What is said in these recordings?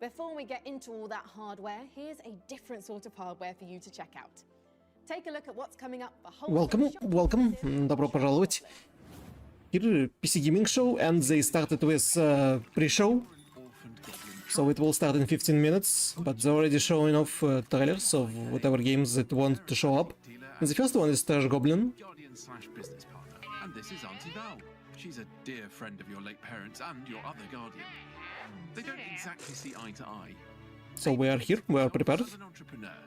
Before we get into all that hardware, here's a different sort of hardware for you to check out. Take a look at what's coming up for Welcome, добро пожаловать. Here, PC Gaming Show, and they started with pre-show. So it will start in 15 minutes, but they're already showing off trailers of whatever games that want to show up. And the first one is Trash Goblin. Guardian/business partner, and this is Auntie Val. She's a dear friend of your late parents and your other guardian. They don't exactly see eye to eye. So we are here, we are prepared,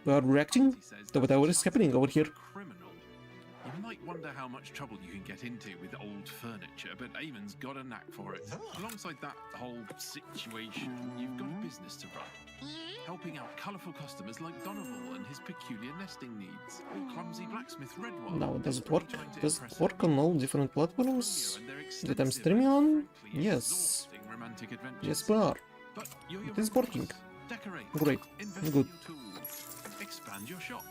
we are reacting to whatever is happening over here. Criminal. You might wonder how much trouble you can get into with old furniture, but Eamon's got a knack for it. Alongside that whole situation, you've got a business to run. Helping out colourful customers like Donovan and his peculiar nesting needs, or clumsy blacksmith Redwall. Now, does it work? Does it work on all different platforms that I'm streaming on? Yes. Yes, we are. It is working. Great. Good. Expand your shop.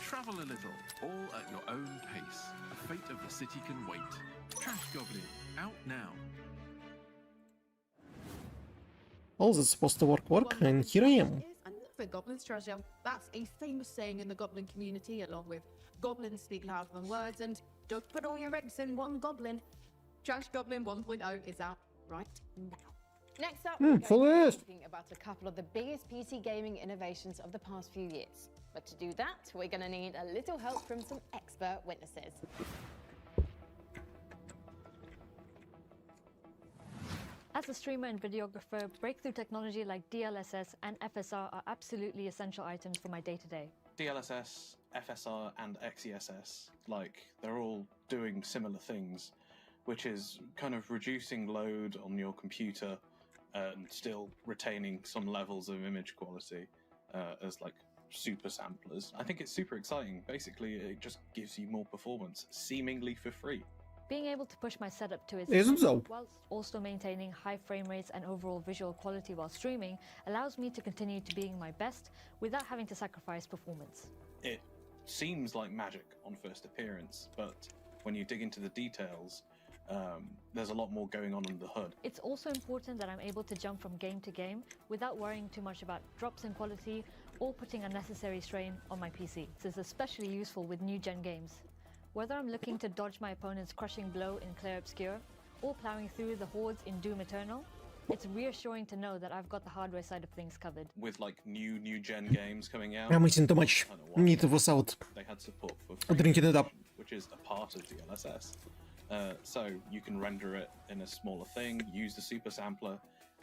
Travel a little, all at your own pace. The fate of the city can wait. Trash Goblin, out now. All that's supposed to work, and here I am. For Goblin's treasure. That's a famous saying in the Goblin community, along with goblins speak louder than words, and don't put all your eggs in one goblin. Trash Goblin 1.0 is out right now. Next up, we're full going to be list. talking about a couple of the biggest PC gaming innovations of the past few years. But to do that, we're going to need a little help from some expert witnesses. As a streamer and videographer, breakthrough technology like DLSS and FSR are absolutely essential items for my day-to-day. DLSS, FSR, and XESS, they're all doing similar things, which is kind of reducing load on your computer and still retaining some levels of image quality as super samplers. I think it's super exciting. Basically, it just gives you more performance, seemingly for free. Being able to push my setup to its Isn't so? whilst also maintaining high frame rates and overall visual quality while streaming allows me to continue to being my best without having to sacrifice performance. It seems like magic on first appearance, but when you dig into the details, there's a lot more going on under the hood. It's also important that I'm able to jump from game to game without worrying too much about drops in quality or putting unnecessary strain on my PC. This is especially useful with new-gen games. Whether I'm looking to dodge my opponent's crushing blow in Clear Obscure or plowing through the hordes in Doom Eternal, it's reassuring to know that I've got the hardware side of things covered. With new-gen games coming out, I'm eating too much meat without they had support for drinking it up. which is a part of DLSS. So you can render it in a smaller thing, use the super sampler,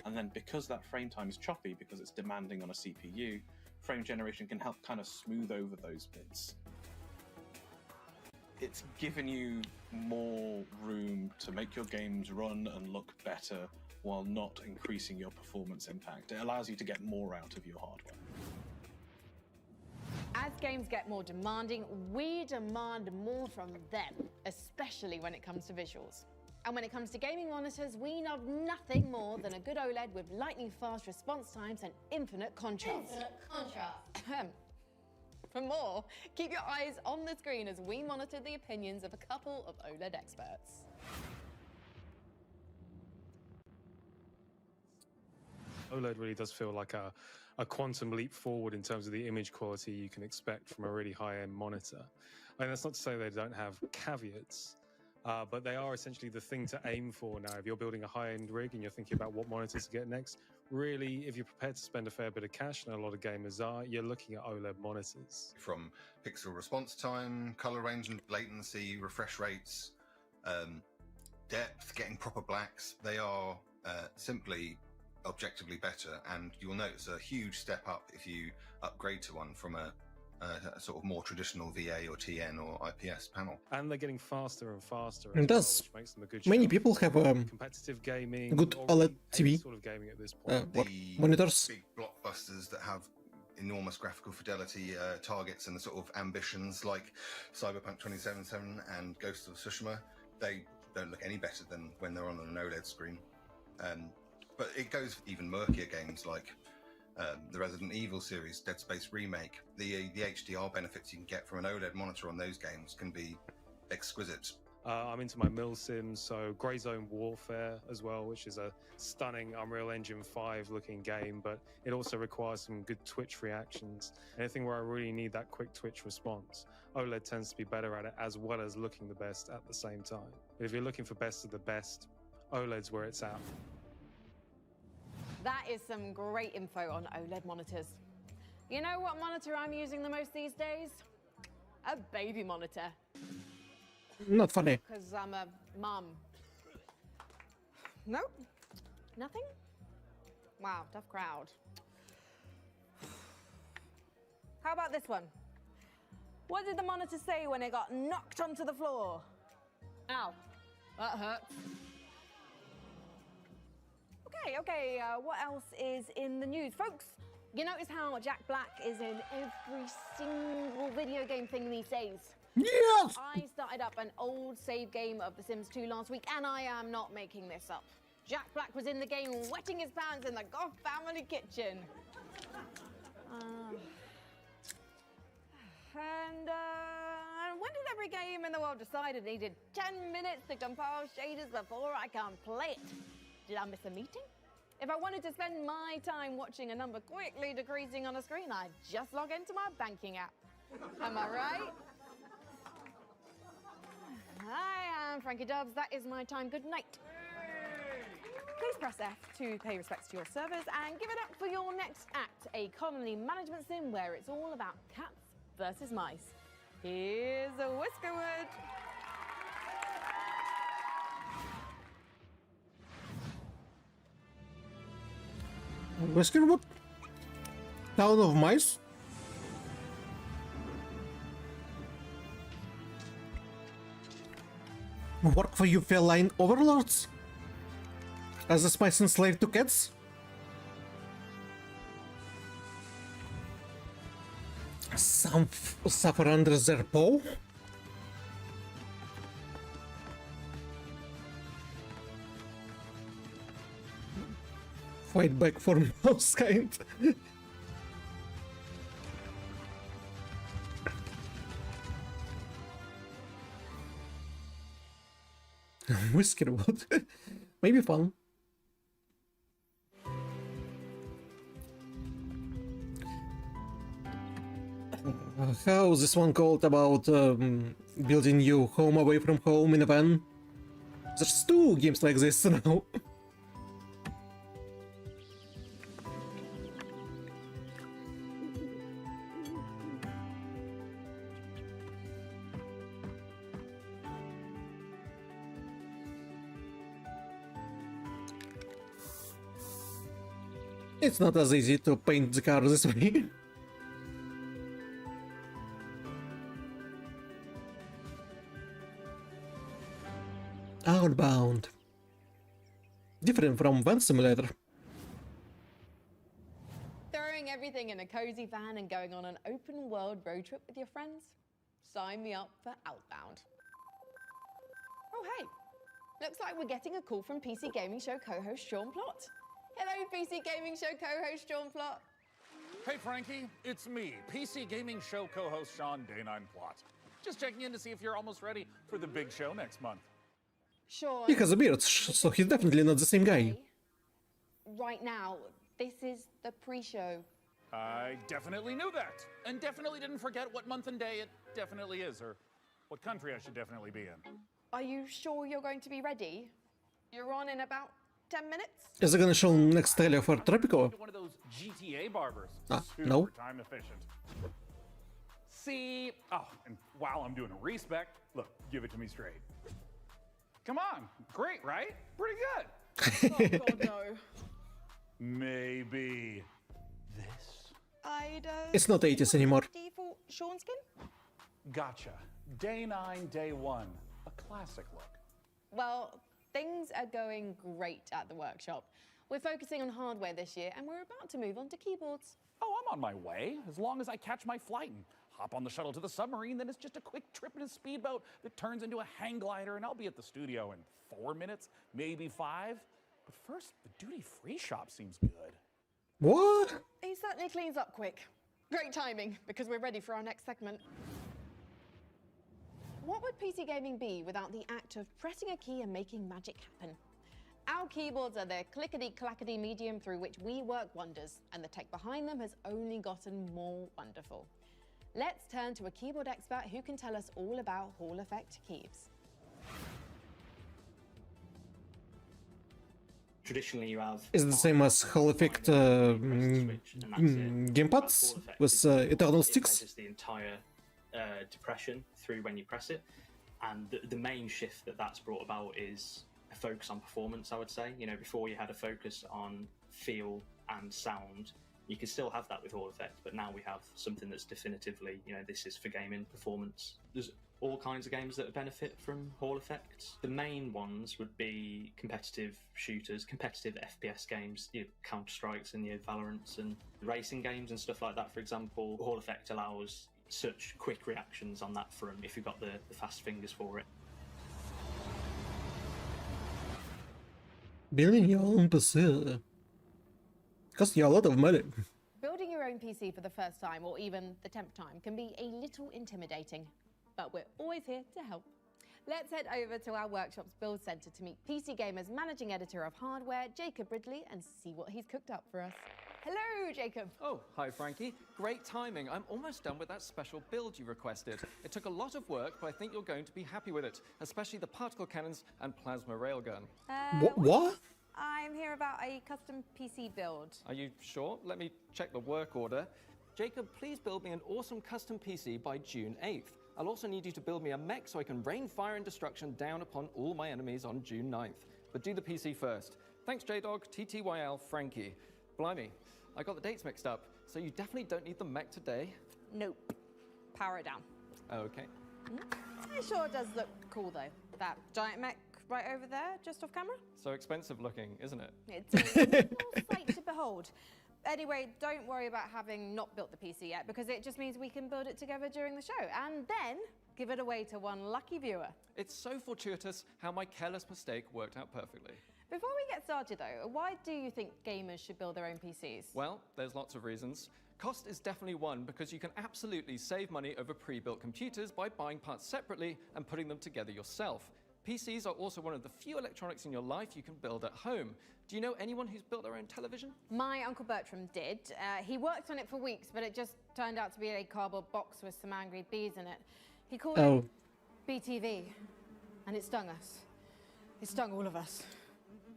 and then because that frame time is choppy, because it's demanding on a CPU, frame generation can help kind of smooth over those bits. It's given you more room to make your games run and look better while not increasing your performance impact. It allows you to get more out of your hardware. As games get more demanding, we demand more from them, especially when it comes to visuals. And when it comes to gaming monitors, we love nothing more than a good OLED with lightning fast response times and infinite contrast. For more, keep your eyes on the screen as we monitor the opinions of a couple of OLED experts. OLED really does feel like a quantum leap forward in terms of the image quality you can expect from a really high-end monitor. And that's not to say they don't have caveats, but they are essentially the thing to aim for now. If you're building a high-end rig and you're thinking about what monitors to get next, really, if you're prepared to spend a fair bit of cash, and a lot of gamers are, you're looking at OLED monitors. From pixel response time, color range and latency, refresh rates, depth, getting proper blacks, they are simply objectively better, and you'll notice a huge step up if you upgrade to one from a sort of more traditional VA or TN or IPS panel. And they're getting faster and faster as And well, thus, which makes them a good many shelf people have competitive gaming, good or OLED really any TV, sort of gaming at this point. The monitors. big blockbusters that have enormous graphical fidelity targets and the sort of ambitions like Cyberpunk 2077 and Ghost of Tsushima, they don't look any better than when they're on an OLED screen. But it goes for even murkier games like the Resident Evil series, Dead Space Remake. The HDR benefits you can get from an OLED monitor on those games can be exquisite. I'm into my mill sims, so Grey Zone Warfare as well, which is a stunning Unreal Engine 5 looking game, but it also requires some good Twitch reactions. Anything where I really need that quick Twitch response, OLED tends to be better at it, as well as looking the best at the same time. But if you're looking for best of the best, OLED's where it's at. That is some great info on OLED monitors. You know what monitor I'm using the most these days? A baby monitor. Not funny. Because I'm a mum. Nope. Nothing? Wow, tough crowd. How about this one? What did the monitor say when it got knocked onto the floor? Ow, that hurts. Okay, what else is in the news? Folks, you notice how Jack Black is in every single video game thing these days? Yes! I started up an old save game of The Sims 2 last week, and I am not making this up. Jack Black was in the game wetting his pants in the Goff family kitchen. When did every game in the world decide it needed 10 minutes to compile shaders before I can play it? Did I miss a meeting? If I wanted to spend my time watching a number quickly decreasing on a screen, I'd just log into my banking app. Am I right? Hi, I'm Frankie Dubs. That is my time. Good night. Please press F to pay respects to your servers and give it up for your next act, a commonly management sim where it's all about cats versus mice. Here's a Whiskerwood. Whiskerwood? Town of Mice? Work for you feline overlords? As a spice enslaved to cats? Some suffer under their paw? Fight back for mouse kind. Whiskerwood. Maybe fun. How's this one called about building your home away from home in a van? There's 2 games like this now. It's not as easy to paint the car this way. Outbound. Different from Van Simulator. Throwing everything in a cozy van and going on an open world road trip with your friends? Sign me up for Outbound. Oh hey, looks like we're getting a call from PC Gaming Show co-host Sean Plott. Hello, PC Gaming Show co-host Sean Plott. Hey, Frankie, it's me, PC Gaming Show co-host Sean Day9 Plott. Just checking in to see if you're almost ready for the big show next month. Sean. He has a beard, so he's definitely not the same guy. Right now, this is the pre-show. I definitely knew that, and definitely didn't forget what month and day it definitely is, or what country I should definitely be in. Are you sure you're going to be ready? You're on in about 10 minutes? Is it gonna show next trailer for Tropico? One of those GTA barbers. Super no. time efficient. See, oh, and while I'm doing a respec, look, give it to me straight. Come on, great, right? Pretty good. Oh God, no. Maybe this. It's not 80s anymore. Default Sean skin? Gotcha. Day 9, day 1. A classic look. Well, things are going great at the workshop. We're focusing on hardware this year, and we're about to move on to keyboards. Oh, I'm on my way. As long as I catch my flight and hop on the shuttle to the submarine, then it's just a quick trip in a speedboat that turns into a hang glider, and I'll be at the studio in 4 minutes, maybe 5. But first, the duty-free shop seems good. What? He certainly cleans up quick. Great timing, because we're ready for our next segment. what would PC gaming be without the act of pressing a key and making magic happen? Our keyboards are the clickety-clackety medium through which we work wonders, and the tech behind them has only gotten more wonderful. Let's turn to a keyboard expert who can tell us all about Hall Effect keys. Traditionally, you have. Is it the same as Hall Effect gamepads with eternal sticks? It the entire depression through when you press it, and the main shift that's brought about is a focus on performance. I would say, before you had a focus on feel and sound. You can still have that with Hall Effect, but now we have something that's definitively, this is for gaming performance. There's all kinds of games that benefit from Hall Effect. The main ones would be competitive shooters, competitive FPS games, your Counter-Strikes and your Valorants, and racing games and stuff like that, for example. Hall Effect allows such quick reactions on that front if you've got the fast fingers for it. Building your own PC costs you a lot of money. Building your own PC for the first time, or even the 10th time, can be a little intimidating, but we're always here to help. Let's head over to our workshop's build centre to meet PC Gamer's managing editor of hardware, Jacob Ridley, and see what he's cooked up for us. Hello, Jacob. Oh, hi, Frankie. Great timing. I'm almost done with that special build you requested. It took a lot of work, but I think you're going to be happy with it, especially the particle cannons and plasma railgun. What? I'm here about a custom PC build. Are you sure? Let me check the work order. Jacob, please build me an awesome custom PC by June 8th. I'll also need you to build me a mech so I can rain fire and destruction down upon all my enemies on June 9th. But do the PC first. Thanks, JDog, TTYL, Frankie. Blimey, I got the dates mixed up, so you definitely don't need the mech today. Nope. Power it down. Okay. It sure does look cool, though. That giant mech right over there, just off camera. So expensive looking, isn't it? It's a little sight to behold. Anyway, don't worry about having not built the PC yet, because it just means we can build it together during the show, and then give it away to one lucky viewer. It's so fortuitous how my careless mistake worked out perfectly. Before we get started though, why do you think gamers should build their own PCs? Well, there's lots of reasons. Cost is definitely one, because you can absolutely save money over pre-built computers by buying parts separately and putting them together yourself. PCs are also one of the few electronics in your life you can build at home. Do you know anyone who's built their own television? My Uncle Bertram did. He worked on it for weeks, but it just turned out to be a cardboard box with some angry bees in it. He called it BTV, and it stung us. It stung all of us.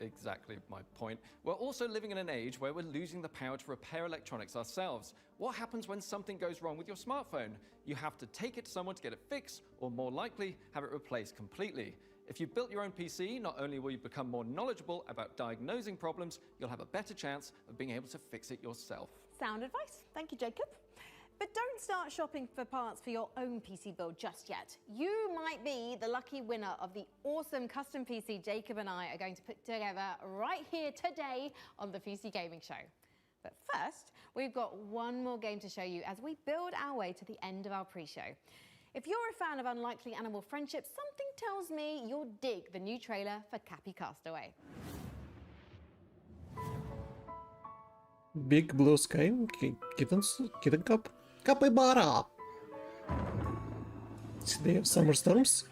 Exactly my point. We're also living in an age where we're losing the power to repair electronics ourselves. What happens when something goes wrong with your smartphone? You have to take it to someone to get it fixed, or more likely, have it replaced completely. If you built your own PC, not only will you become more knowledgeable about diagnosing problems, you'll have a better chance of being able to fix it yourself. Sound advice. Thank you, Jacob. But don't start shopping for parts for your own PC build just yet. You might be the lucky winner of the awesome custom PC Jacob and I are going to put together right here today on the PC Gaming Show. But first, we've got one more game to show you as we build our way to the end of our pre-show. If you're a fan of Unlikely Animal Friendship, something tells me you'll dig the new trailer for Cappy Castaway. Big Blue Sky, Kitten Cup, Capybara. They have summer storms.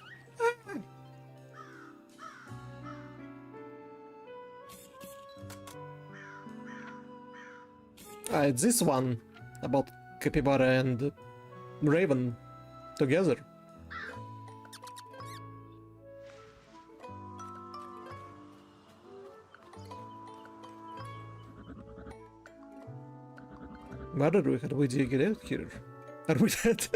It's this one about Capybara and Raven together. Where are we? How do we get out here? Are we dead?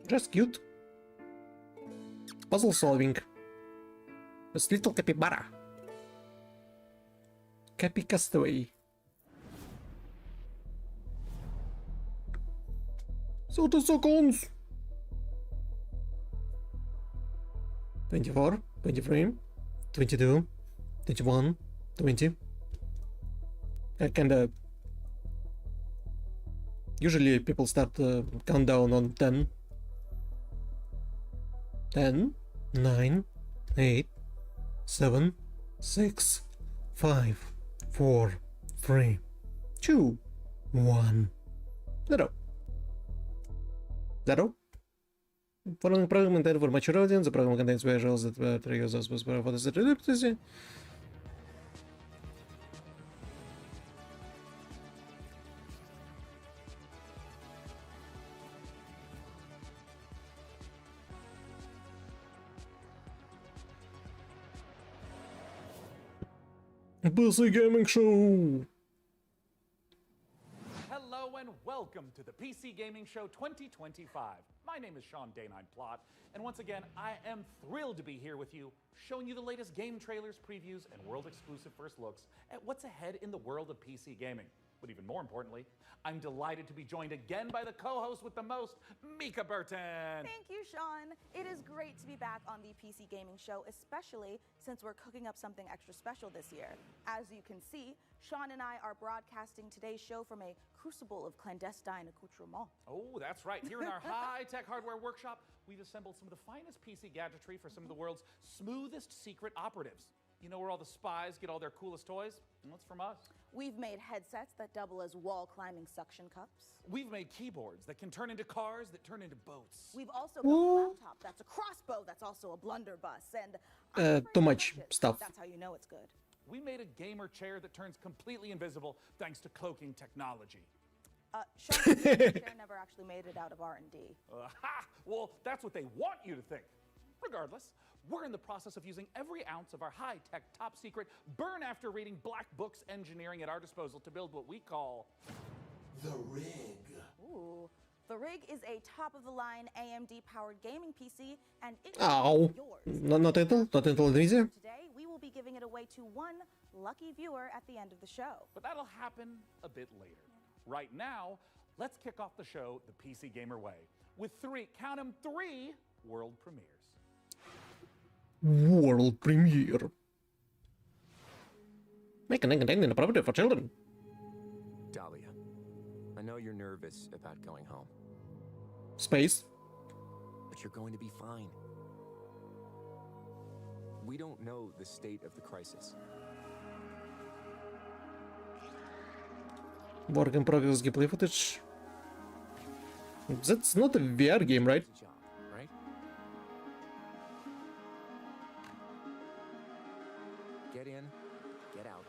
Just cute. Puzzle solving. This little capybara. Cappy Castaway. 30 seconds. 24, 23, 22, 21, 20. I kinda... Usually people start countdown on 10. 10, 9, 8, 7, 6, 5, 4, 3, 2, 1, 0. 0. Following program intended for mature audience, the program contains visuals that trigger those possible for the repetition. PC Gaming Show! Hello and welcome to the PC Gaming Show 2025. My name is Sean Day9 Plot, and once again, I am thrilled to be here with you, showing you the latest game trailers, previews, and world-exclusive first looks at what's ahead in the world of PC gaming. But even more importantly, I'm delighted to be joined again by the co-host with the most, Mika Burton. Thank you, Sean. It is great to be back on the PC Gaming Show, especially since we're cooking up something extra special this year. As you can see, Sean and I are broadcasting today's show from a crucible of clandestine accoutrements. Oh, that's right. Here in our high-tech hardware workshop, we've assembled some of the finest PC gadgetry for some of the world's smoothest secret operatives. You know where all the spies get all their coolest toys? Well, it's from us. We've made headsets that double as wall-climbing suction cups. We've made keyboards that can turn into cars that turn into boats. We've also built a laptop that's a crossbow that's also a blunderbuss. And Too much stuff. that's how you know it's good. We made a gamer chair that turns completely invisible thanks to cloaking technology. Sean, the chair never actually made it out of R&D. Well, that's what they want you to think. Regardless, we're in the process of using every ounce of our high-tech, top-secret, burn-after-reading black books engineering at our disposal to build what we call the Rig. Ooh. The Rig is a top-of-the-line AMD-powered gaming PC, and it's Ow. yours. Not Intel Nvidia. Today, we will be giving it away to one lucky viewer at the end of the show. But that'll happen a bit later. Right now, let's kick off the show the PC Gamer way with count 'em, three world premieres. World premiere. Make an entertaining property for children. Dahlia, I know you're nervous about going home. Space. But you're going to be fine. We don't know the state of the crisis. Work in progress gameplay footage. That's not a VR game, right? It's a job, right? Get in, get out.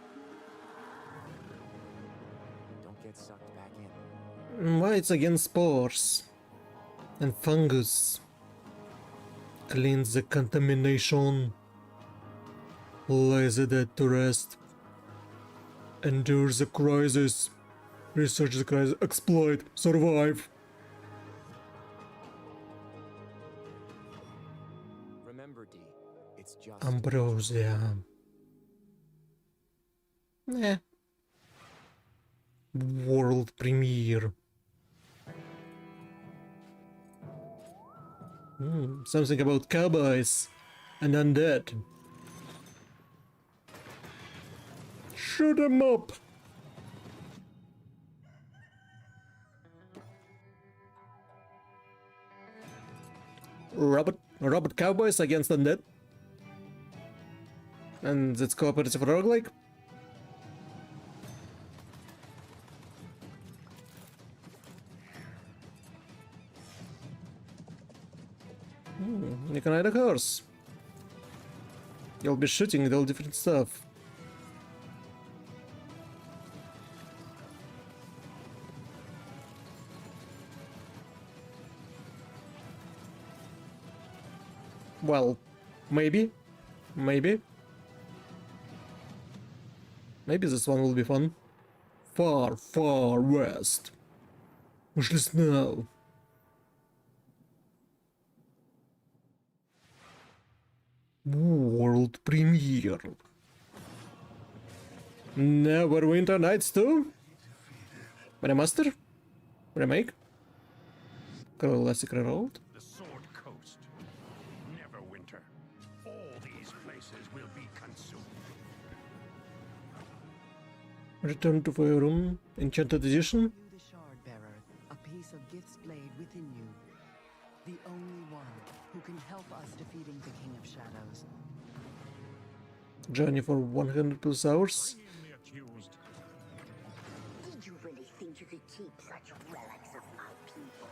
Don't get sucked back in. Why it's against spores and fungus? Clean the contamination. Lay the dead to rest. Endure the crisis. Research the crisis. Exploit. Survive. Remember, D, it's just Ambrosia. World premiere. Something about cowboys and undead. Shoot 'em up. Robot cowboys against undead. And it's cooperative roguelike. You can ride a horse. You'll be shooting at all different stuff. Well, maybe. Maybe this one will be fun. Far, far west. Usually snow. World premiere. Neverwinter Nights 2? Remaster? Remake? Classic Rerolled? The Sword Coast. Neverwinter. All these places will be consumed. Return to Faerun, Enchanted Edition? The Shard Bearer, a piece of Gith's blade within you. The only one who can help us defeating the King of Shadows. Journey for 100 plus hours. Did you really think you could keep such relics of my people?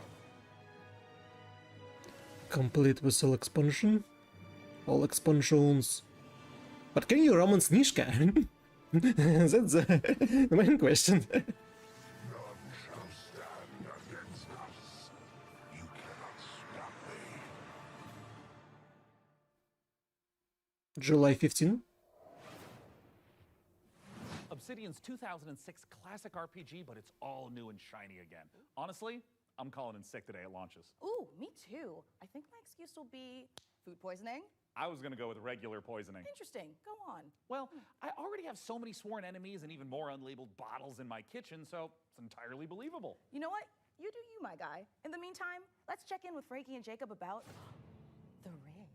Complete with all expansion. All expansions. But can you romance Nishka? That's the main question. July 15. Obsidian's 2006 classic RPG, but it's all new and shiny again. Honestly, I'm calling in sick today at launches. Ooh, me too. I think my excuse will be food poisoning. I was gonna go with regular poisoning. Interesting. Go on. Well, I already have so many sworn enemies and even more unlabeled bottles in my kitchen, so it's entirely believable. You know what? You do you, my guy. In the meantime, let's check in with Frankie and Jacob about the rig.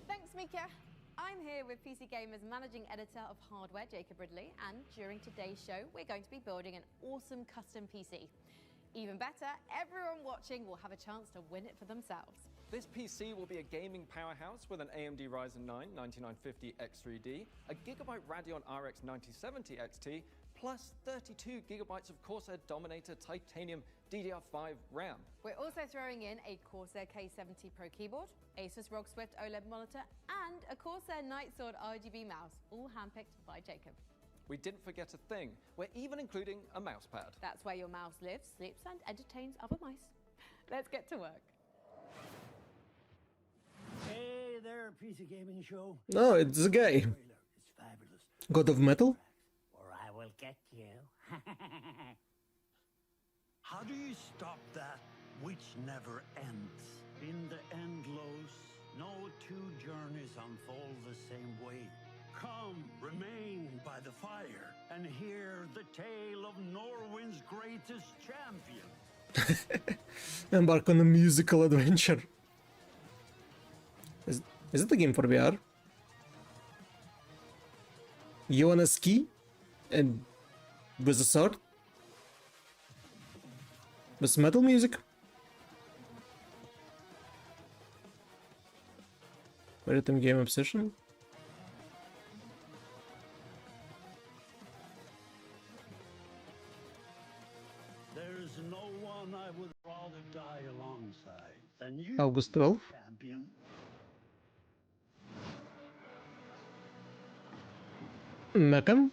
Thanks, Mika. I'm here with PC Gamer's managing editor of hardware, Jacob Ridley, and during today's show, we're going to be building an awesome custom PC. Even better, everyone watching will have a chance to win it for themselves. This PC will be a gaming powerhouse with an AMD Ryzen 9 9950 X3D, a Gigabyte Radeon RX 9070 XT, plus 32 gigabytes of Corsair Dominator Titanium DDR5 RAM. We're also throwing in a Corsair K70 Pro keyboard, Asus ROG Swift OLED monitor, and a Corsair Nightsword RGB mouse, all handpicked by Jacob. We didn't forget a thing. We're even including a mouse pad. That's where your mouse lives, sleeps, and entertains other mice. Let's get to work. Hey there, PC Gaming Show. No, it's the guy. It's fabulous. God of Metal? Or I will get you. How do you stop that which never ends? In the endless, no two journeys unfold the same way. Come, remain by the fire, and hear the tale of Norwind's greatest champion. Embark on a musical adventure. Is it a game for VR? You wanna ski? And with a sword? With metal music? Maritime game obsession? There's no one I would rather die alongside than you, August 12th. champion. Mecca?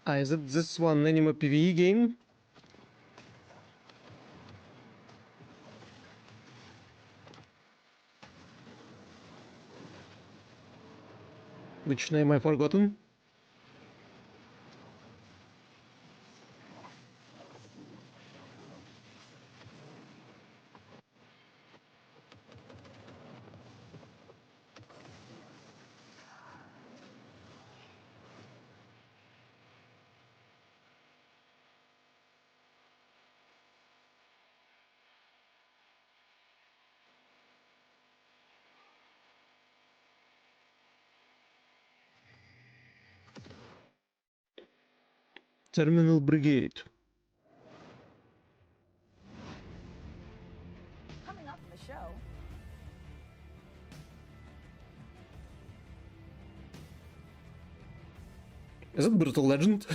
Is it this one anime PvE game? Which name I've forgotten? Terminal Brigade. Coming up in the show, Is it Brutal Legend?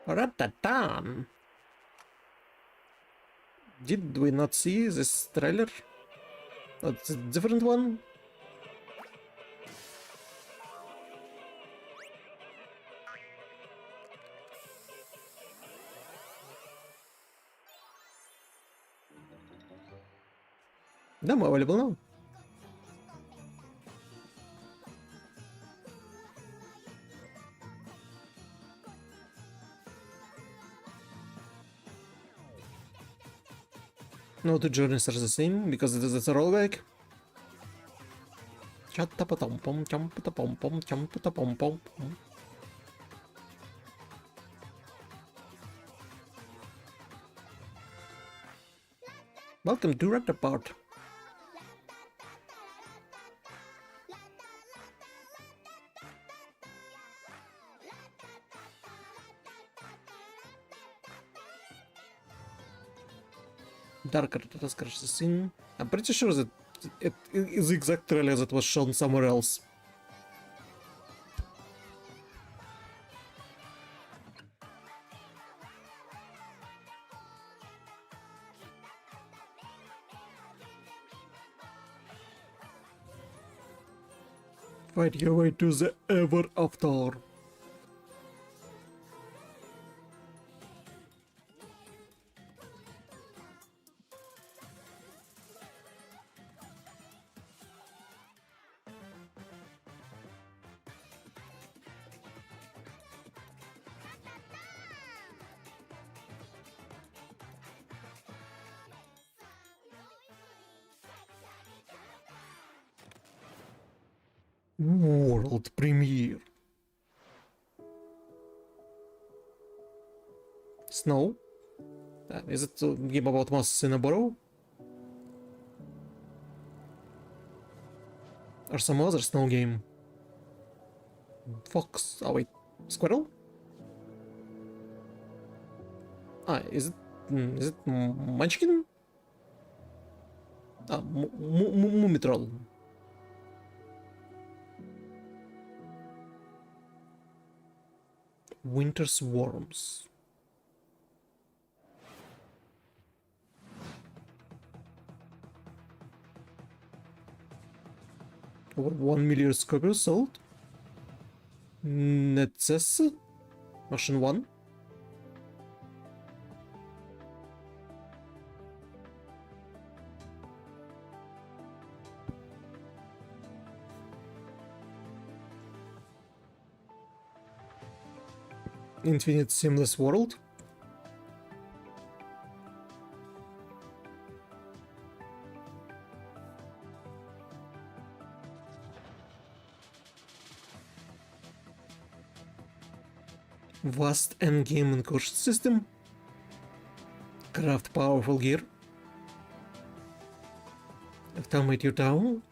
Ratatan. Did we not see this trailer? That's a different one? Demo available now. No two journeys are the same because it is a rollback. Chatta-pa-tom-pom, chom-pa-ta-pom-pom, chom-pa-ta-pom-pom. Welcome to Retroport. Darker Scratch the Scene. I'm pretty sure that it is the exact trailer that was shown somewhere else. Fight your way to the ever after. World premiere. Snow? Is it a game about masks in a burrow? Or some other snow game? Fox? Oh wait, squirrel? Ah, is it Munchkin? Ah, Mumitroll. Winter Swarms. Over 1 million copies sold. Netses version 1. Infinite Seamless World. Vast endgame incursion system. Craft powerful gear. Automate your town.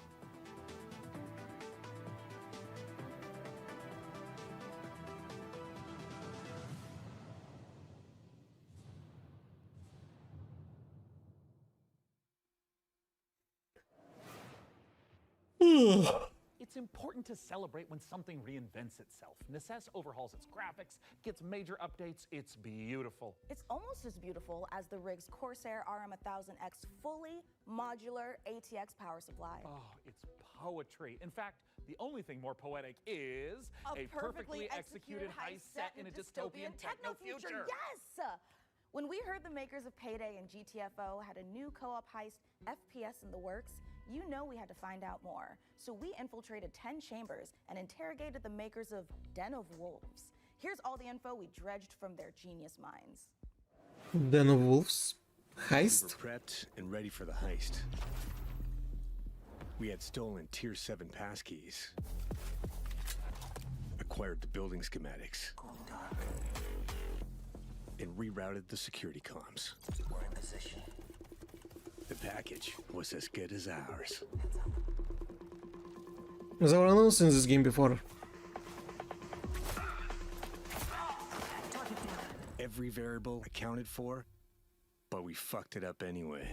It's important to celebrate when something reinvents itself. Necess overhauls its graphics, gets major updates. It's beautiful. It's almost as beautiful as the rig's Corsair RM1000X fully modular ATX power supply. Oh, it's poetry. In fact, the only thing more poetic is a perfectly executed heist set in a dystopian techno future. Yes! When we heard the makers of Payday and GTFO had a new co-op heist FPS in the works, you know we had to find out more. So we infiltrated 10 chambers and interrogated the makers of Den of Wolves. Here's all the info we dredged from their genius minds. Den of Wolves? Heist? We were prepped and ready for the heist. We had stolen Tier 7 passkeys. Acquired the building schematics. And rerouted the security comms. We're in position. The package was as good as ours. They were announced in this game before. Every variable accounted for, but we fucked it up anyway.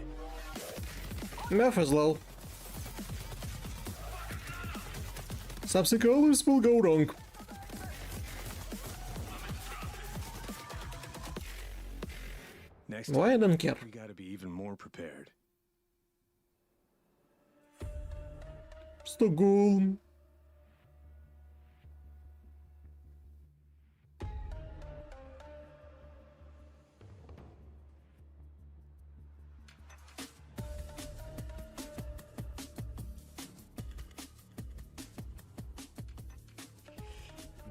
Math is low. Subsequently will go wrong. Next Why I don't care. We gotta be even more prepared. Stockholm.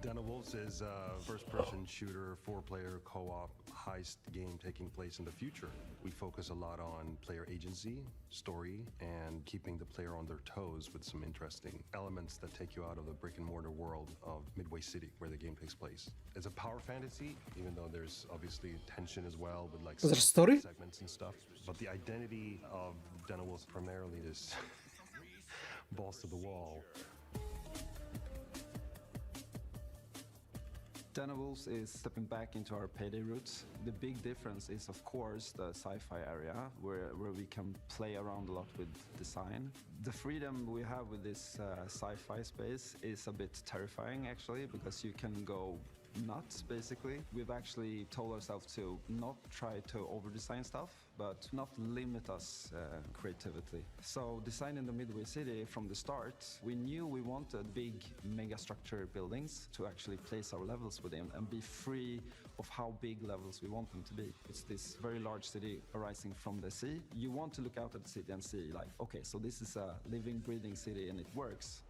Den of Wolves is a first-person shooter, four-player co-op heist game taking place in the future. We focus a lot on player agency, story, and keeping the player on their toes with some interesting elements that take you out of the brick-and-mortar world of Midway City, where the game takes place. It's a power fantasy, even though there's obviously tension as well with like Is there a story? segments and stuff. But the identity of Den of Wolves primarily is balls to the wall. Denevals is stepping back into our Payday roots. The big difference is, of course, the sci-fi area where we can play around a lot with design. The freedom we have with this sci-fi space is a bit terrifying, actually, because you can go nuts, basically. We've actually told ourselves to not try to over-design stuff, but not limit us creativity. So designing the Midway City from the start, we knew we wanted big mega-structure buildings to actually place our levels within and be free of how big levels we want them to be. It's this very large city arising from the sea. You want to look out at the city and see, like, okay, so this is a living, breathing city and it works.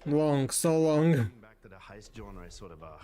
Long, so long. Going back to the heist genre is sort of a,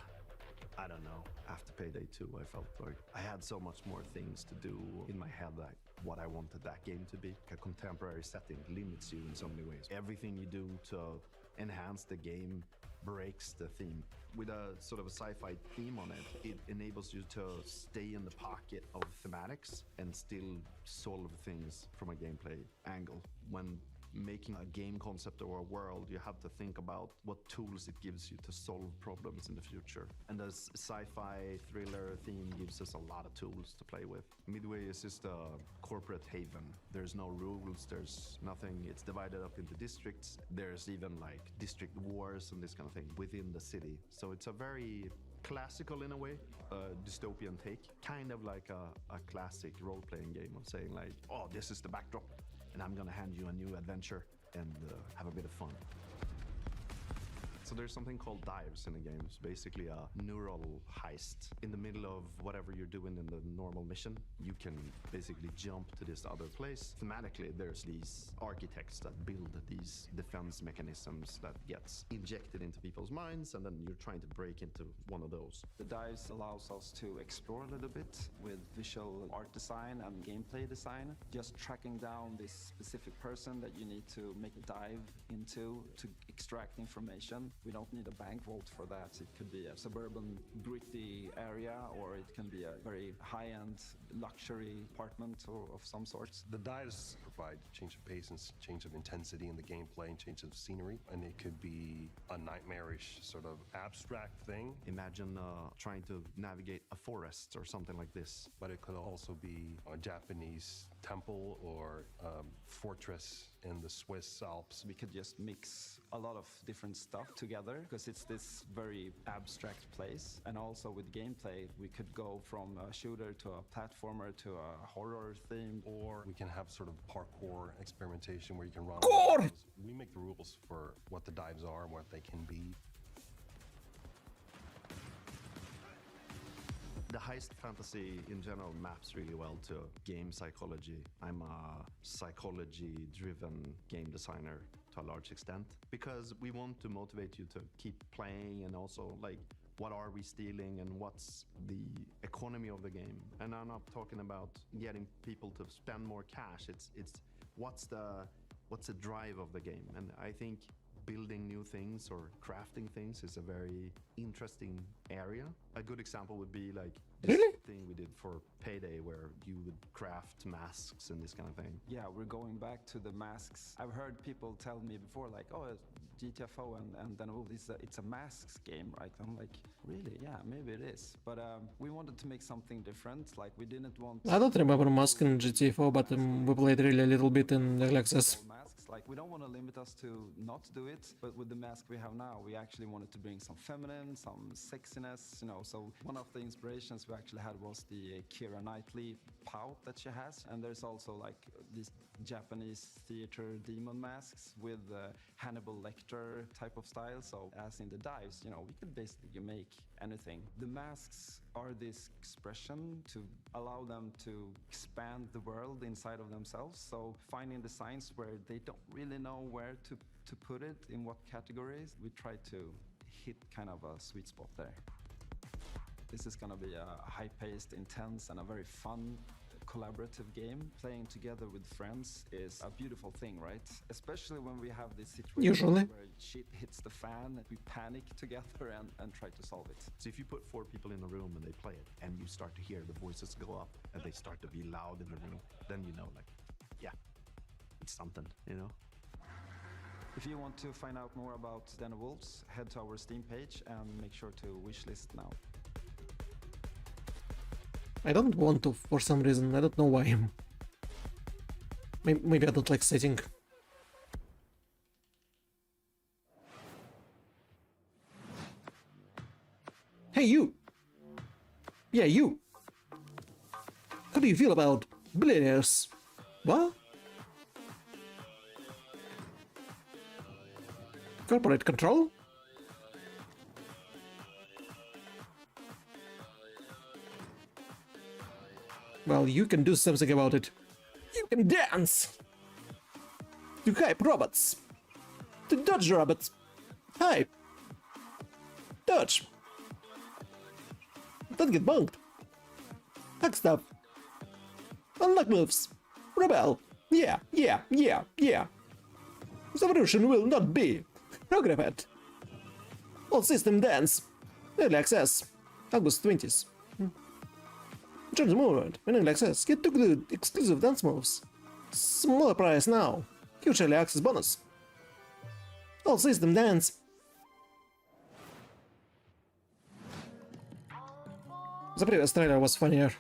I don't know, after Payday 2 I felt like I had so much more things to do in my head, like what I wanted that game to be. A contemporary setting limits you in so many ways. Everything you do to enhance the game breaks the theme. With a sort of a sci-fi theme on it, it enables you to stay in the pocket of thematics and still solve things from a gameplay angle. When making a game concept or a world, you have to think about what tools it gives you to solve problems in the future. And the sci-fi thriller theme gives us a lot of tools to play with. Midway is just a corporate haven. There's no rules, there's nothing. It's divided up into districts. There's even like district wars and this kind of thing within the city. So it's a very classical, in a way, dystopian take. Kind of like a classic role-playing game of saying like, oh, this is the backdrop, and I'm gonna hand you a new adventure and have a bit of fun. So there's something called dives in the game. It's basically a neural heist. In the middle of whatever you're doing in the normal mission, you can basically jump to this other place. Thematically, there's these architects that build these defense mechanisms that gets injected into people's minds, and then you're trying to break into one of those. The dives allows us to explore a little bit with visual art design and gameplay design. Just tracking down this specific person that you need to make a dive into to extract information. We don't need a bank vault for that. It could be a suburban, gritty area, or it can be a very high-end luxury apartment of some sort. The dives provide change of pace and change of intensity in the gameplay and change of scenery, and it could be a nightmarish sort of abstract thing. Imagine trying to navigate a forest or something like this. But it could also be a Japanese temple or fortress in the Swiss Alps. We could just mix a lot of different stuff together because it's this very abstract place. And also with gameplay, we could go from a shooter to a platformer to a horror theme. Or we can have sort of parkour experimentation where you can run. We make the rules for what the dives are and what they can be. The heist fantasy in general maps really well to game psychology. I'm a psychology-driven game designer to a large extent because we want to motivate you to keep playing, and also like what are we stealing and what's the economy of the game. And I'm not talking about getting people to spend more cash. It's what's the drive of the game. And I think building new things or crafting things is a very interesting area. A good example would be like this thing we did for Payday where you would craft masks and this kind of thing. Yeah, we're going back to the masks. I've heard people tell me before like, oh, GTFO and then it's a masks game, right? I'm like, really? Yeah, maybe it is. But we wanted to make something different. Like we didn't want... I don't remember Mask in GTFO, but we played really a little bit in Early Access. Like we don't want to limit us to not do it, but with the mask we have now, we actually wanted to bring some feminine, some sexiness, you know. So one of the inspirations we actually had was the Keira Knightley pout that she has, and there's also like these Japanese theater demon masks with Hannibal Lecter type of style. So as in the dives, you know, we could basically make anything. The masks are this expression to allow them to expand the world inside of themselves. So finding designs where they don't really know where to put it, in what categories, we try to hit kind of a sweet spot there. This is gonna be a high-paced, intense, and a very fun collaborative game. Playing together with friends is a beautiful thing, right? Especially when we have this situation Usually. where shit hits the fan, we panic together and try to solve it. So if you put 4 people in a room and they play it, and you start to hear the voices go up, and they start to be loud in the room, then you know, like, yeah, it's something, you know? If you want to find out more about Den of Wolves, head to our Steam page and make sure to wishlist now. I don't want to for some reason. I don't know why. Maybe I don't like setting. Hey, you! Yeah, you! How do you feel about billionaires? What? Corporate control? Well, you can do something about it. You can dance! To hype robots! To dodge robots! Hype! Dodge! Don't get bunked! Hack stuff! Unlock moves! Rebel! Yeah! The revolution will not be programmed! All system dance! Early access! August 20th. Join the movement! When early access, get to good exclusive dance moves! Smaller price now! Huge early access bonus! All system dance! The previous trailer was funnier.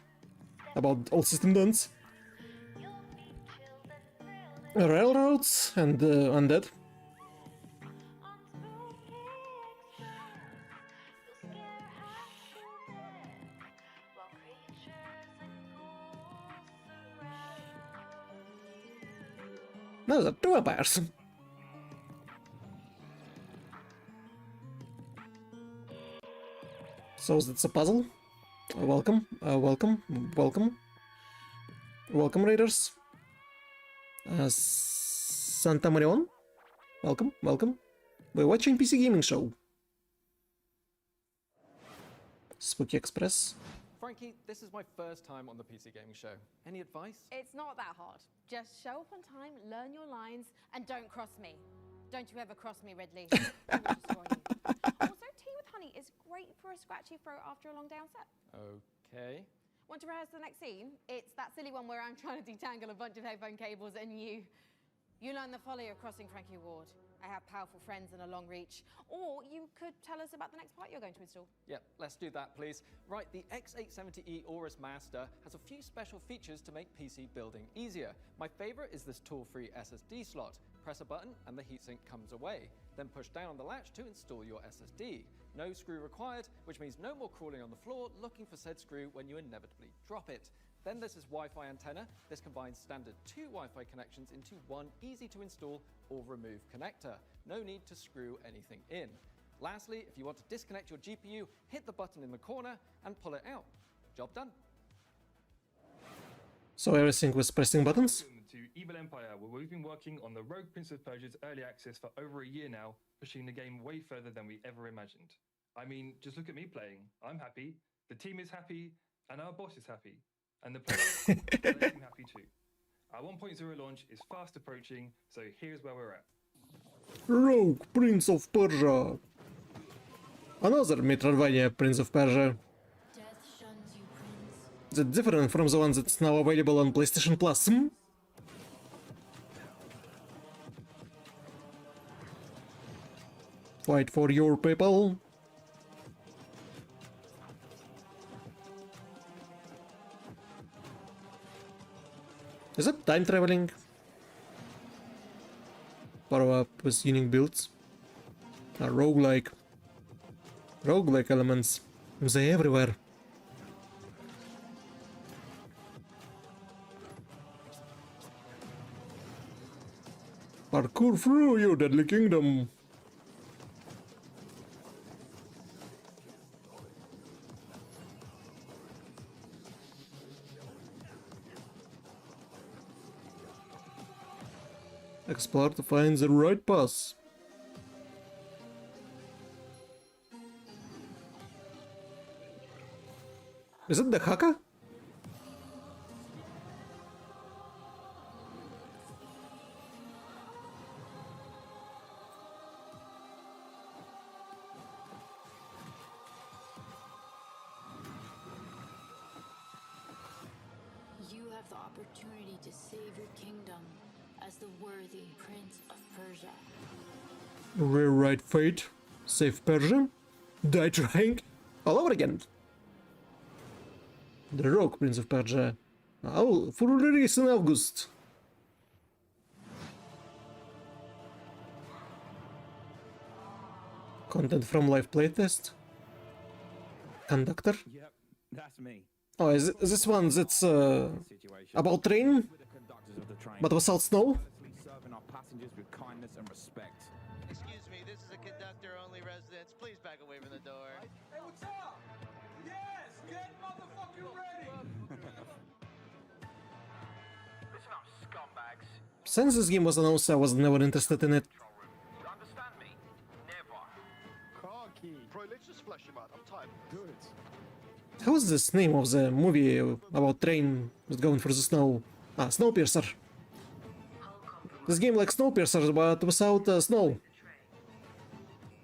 About all system dance. Railroads and undead. Those are 2 vampires. So that's a puzzle. Welcome, welcome, raiders. Santa Marion, welcome. We're watching PC Gaming Show. Spooky Express. Frankie, this is my first time on the PC Gaming Show. Any advice? It's not that hard. Just show up on time, learn your lines, and don't cross me. Don't you ever cross me, Ridley. I will destroy you. Also, tea with honey is great for a scratchy throat after a long day on set. Okay. Want to rehearse the next scene? It's that silly one where I'm trying to detangle a bunch of headphone cables and you learn the folly of crossing Frankie Ward. I have powerful friends and a long reach. Or you could tell us about the next part you're going to install. Yep, let's do that, please. Right, the X870E Aorus Master has a few special features to make PC building easier. My favorite is this tool-free SSD slot. Press a button and the heatsink comes away. Then push down on the latch to install your SSD. No screw required, which means no more crawling on the floor looking for said screw when you inevitably drop it. Then there's this Wi-Fi antenna. This combines standard 2 Wi-Fi connections into one easy to install or remove connector. No need to screw anything in. Lastly, if you want to disconnect your GPU, hit the button in the corner and pull it out. Job done. So everything was pressing buttons? To Evil Empire, where we've been working on the Rogue Prince of Persia's early access for over a year now, pushing the game way further than we ever imagined. I mean, just look at me playing. I'm happy, the team is happy, and our boss is happy. And the players they seem happy too. Our 1.0 launch is fast approaching, so here's where we're at. Rogue Prince of Persia. Another Metroidvania Prince of Persia. That's different from the one that's now available on PlayStation Plus. Fight for your people. Is it time traveling? Power up with unique builds. Roguelike. Roguelike elements. They're everywhere. Parkour through your deadly kingdom. Explore to find the right path. Is it the Haka? have the opportunity to save your kingdom as the worthy Prince of Persia. Rewrite fate. Save Persia. Die trying. All over again. The Rogue Prince of Persia. For release in August. Content from live playtest. Conductor. Yep, that's me. Oh, is this one that's about train, but without snow? Serving our passengers with kindness and respect. Excuse me, this is a conductor-only residence. Please back away from the door. Hey, what's up? Yes, get motherfucking ready! Listen up, scumbags. Since this game was announced, I was never interested in it. You understand me? Never. Car key. Bro, let's just flush him out. I'm tired. Good. How is this name of the movie about train that's going through the snow? Ah, Snowpiercer. This game like Snowpiercer, but without snow.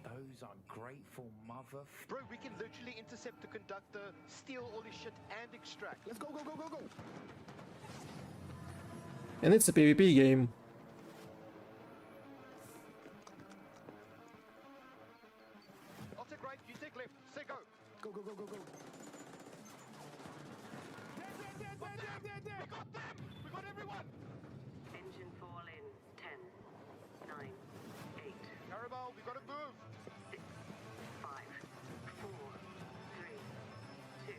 Those ungrateful mother. Bro, we can literally intercept the conductor, steal all his shit, and extract. Let's go, go, go, go, go! And it's a PvP game. I'll take right, you take left. Say go. Go, go, go, go, go. We got them! We got everyone! Engine fall in 10, 9, 8. Carabao, we gotta move! 6, 5, 4, 3,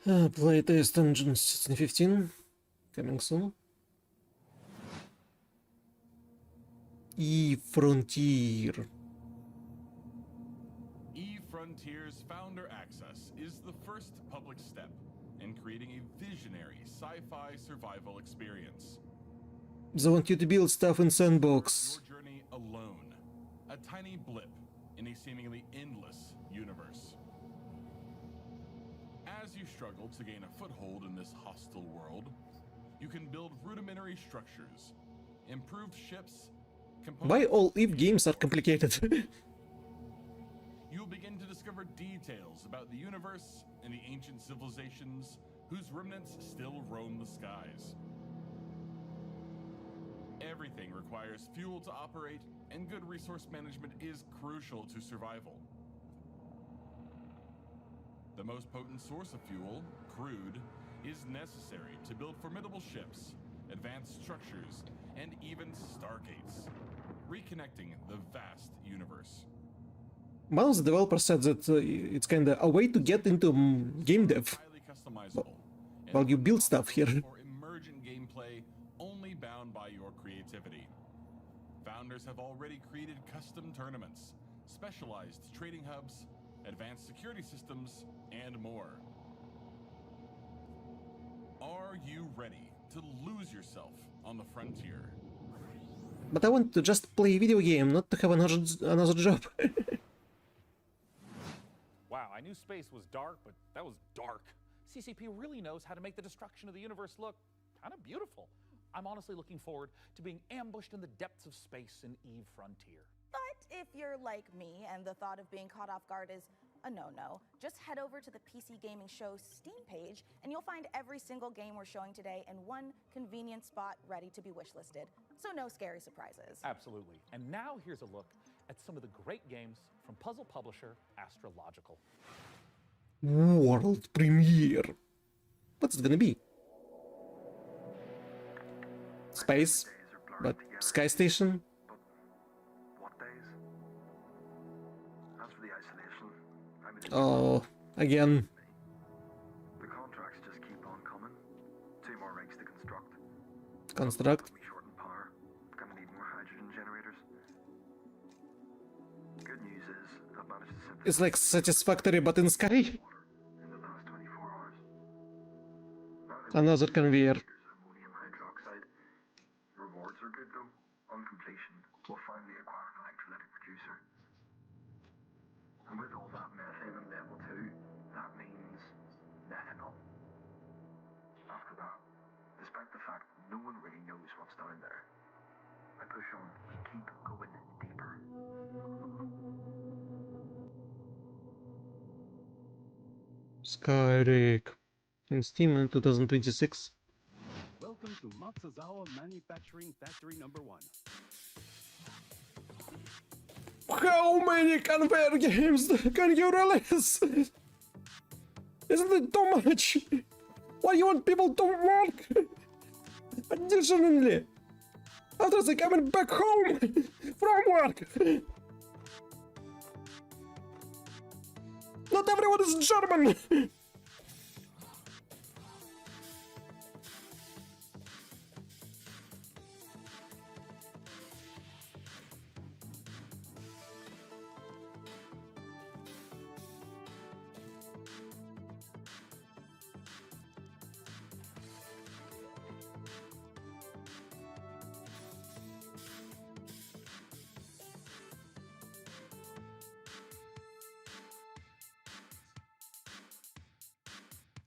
2, 1. Playtest Engines 2015. Coming soon. Frontier. Frontier's Founder Access is the first public step in creating a visionary sci-fi survival experience. They want you to build stuff in Sandbox. Your journey alone, a tiny blip in a seemingly endless universe. As you struggle to gain a foothold in this hostile world, you can build rudimentary structures, improved ships, Why all Eve games are complicated? You'll begin to discover details about the universe and the ancient civilizations whose remnants still roam the skies. Everything requires fuel to operate, and good resource management is crucial to survival. The most potent source of fuel, crude, is necessary to build formidable ships, advanced structures, and even stargates, reconnecting the vast universe. One of the developers said that it's kinda a way to get into game dev. Highly customizable. While you build stuff here. For emergent gameplay only bound by your creativity. Founders have already created custom tournaments, specialized trading hubs, advanced security systems, and more. Are you ready to lose yourself on the frontier? But I want to just play a video game, not to have another job. Wow, I knew space was dark, but that was dark. CCP really knows how to make the destruction of the universe look kind of beautiful. I'm honestly looking forward to being ambushed in the depths of space in Eve Frontier. But if you're like me and the thought of being caught off guard is a no-no, just head over to the PC Gaming Show Steam page and you'll find every single game we're showing today in one convenient spot ready to be wishlisted. So no scary surprises. Absolutely. And now here's a look at some of the great games from puzzle publisher Astrological. World premiere. What's it gonna be? Space? But Sky Station? What days? As for the isolation, Oh, again. the contracts just keep on coming. 2 more rigs to construct. Construct. We short in power. Gonna need more hydrogen generators. Good news is I've managed to set It's like Satisfactory but in Sky. in the last 24 hours. Another conveyor. Ammonium hydroxide. Rewards are good though. On completion, we'll finally acquire an electrolytic producer. And with all that methane on level 2, that means methanol. After that, despite the fact no one really knows what's down there, I push on and keep going deeper. Skyrick in Steam in 2026. Welcome to Matsuzawa Manufacturing Factory number 1. How many conveyor games can you release? Isn't it too much? Why you want people to work? Additionally, after they coming back home from work. Not everyone is German.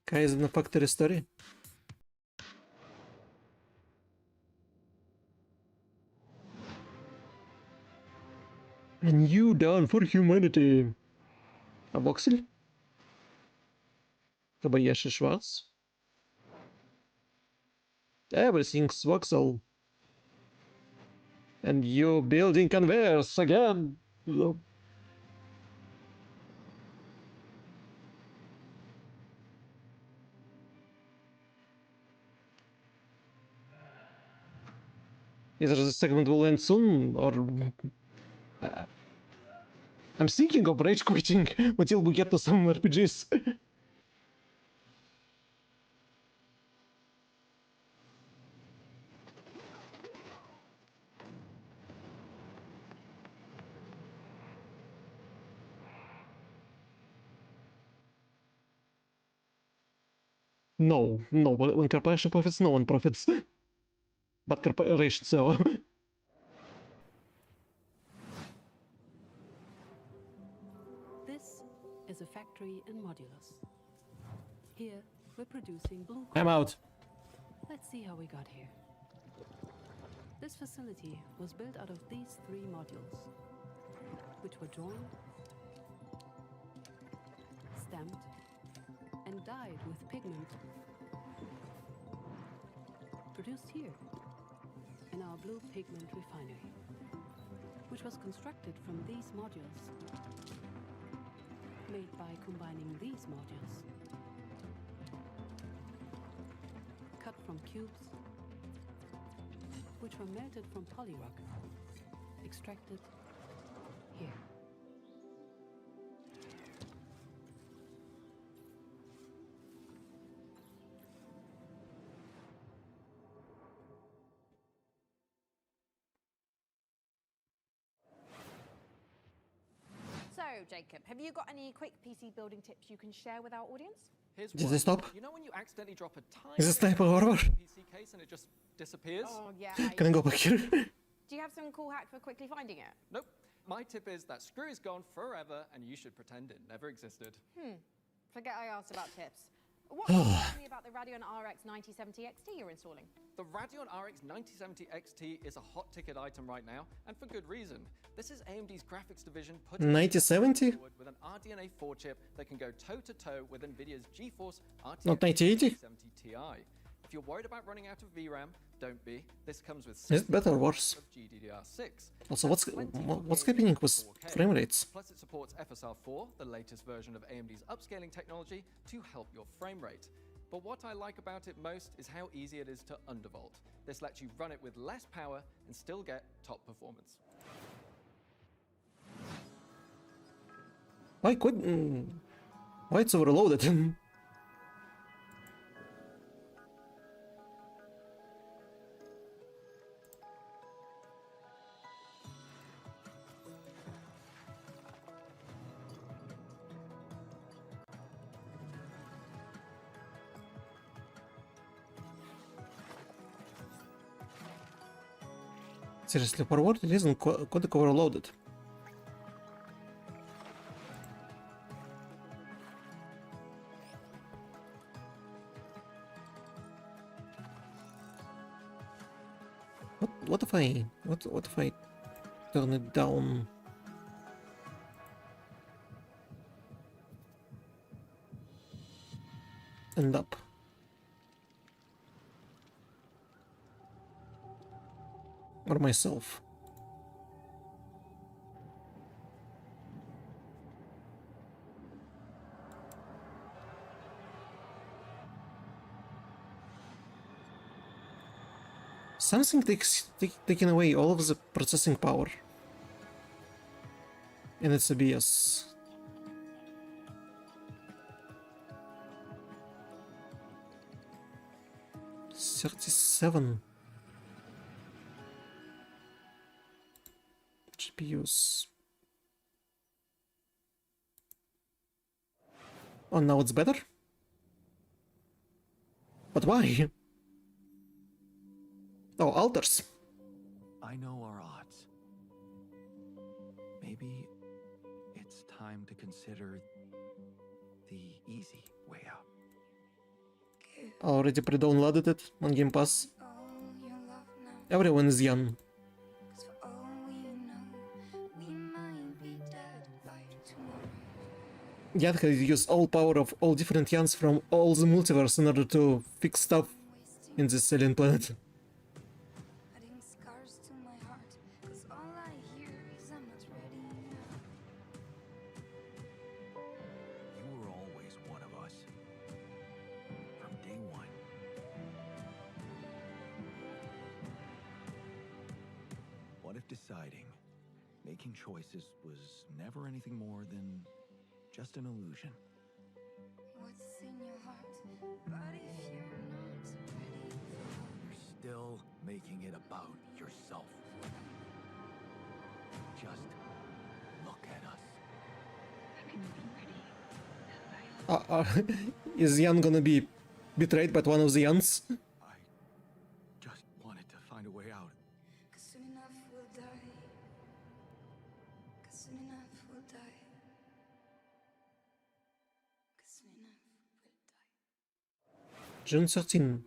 Guys in the factory story. A new dawn for humanity. A voxel? Kobayashi Schwarz? Everything's voxel. And you building conveyors again. Either the segment will end soon, or... I'm thinking of rage quitting until we get to some RPGs. No, when corporation profits, no one profits. But corporation, so... This is a factory in Modulus. Here, we're producing blue. I'm out. Let's see how we got here. This facility was built out of these 3 modules, which were joined, stamped, and dyed with pigment. Produced here, in our blue pigment refinery, which was constructed from these modules, made by combining these modules, cut from cubes, which were melted from polyrock, extracted here. So, Jacob, have you got any quick PC building tips you can share with our audience? Here's Did one. they stop? You know when you accidentally drop a tiny Is it sniper horror? PC case and it just disappears? Oh, yeah. Can I go back here? Do you have some cool hack for quickly finding it? Nope. My tip is that screw is gone forever and you should pretend it never existed. Forget I asked about tips. What can you tell me about the Radeon RX 9070 XT you're installing? The Radeon RX 9070 XT is a hot ticket item right now, and for good reason. This is AMD's graphics division putting 9070? forward with an RDNA 4 chip that can go toe-to-toe with NVIDIA's GeForce RTX Not 9080? 70 Ti. If you're worried about running out of VRAM, don't be. This comes with Is it better or worse? of GDDR6. Also, what's happening with frame rates? Plus it supports FSR4, the latest version of AMD's upscaling technology, to help your frame rate. But what I like about it most is how easy it is to undervolt. This lets you run it with less power and still get top performance. Why it's overloaded? Seriously, for what reason codec overloaded? What if I turn it down? end up. Or myself. Something taking away all of the processing power. And it's Sajeas. $37 GPUs. Oh, now it's better? But why? Oh, alters. I know our odds. Maybe it's time to consider the easy way out. Already pre-downloaded it on Game Pass. Everyone is young. Yet has used all power of all different Yans from all the multiverse in order to fix stuff in this alien planet. You were always one of us. From day one. What if deciding, making choices was never anything more than just an illusion? What's in your heart? But if you're not ready, You're still making it about yourself. Just look at us. Is Yan gonna be betrayed by one of the Yans? Just wanted to find a way out. cause soon enough we'll die. Cause soon enough we'll die. Cause soon enough we'll die. June 13.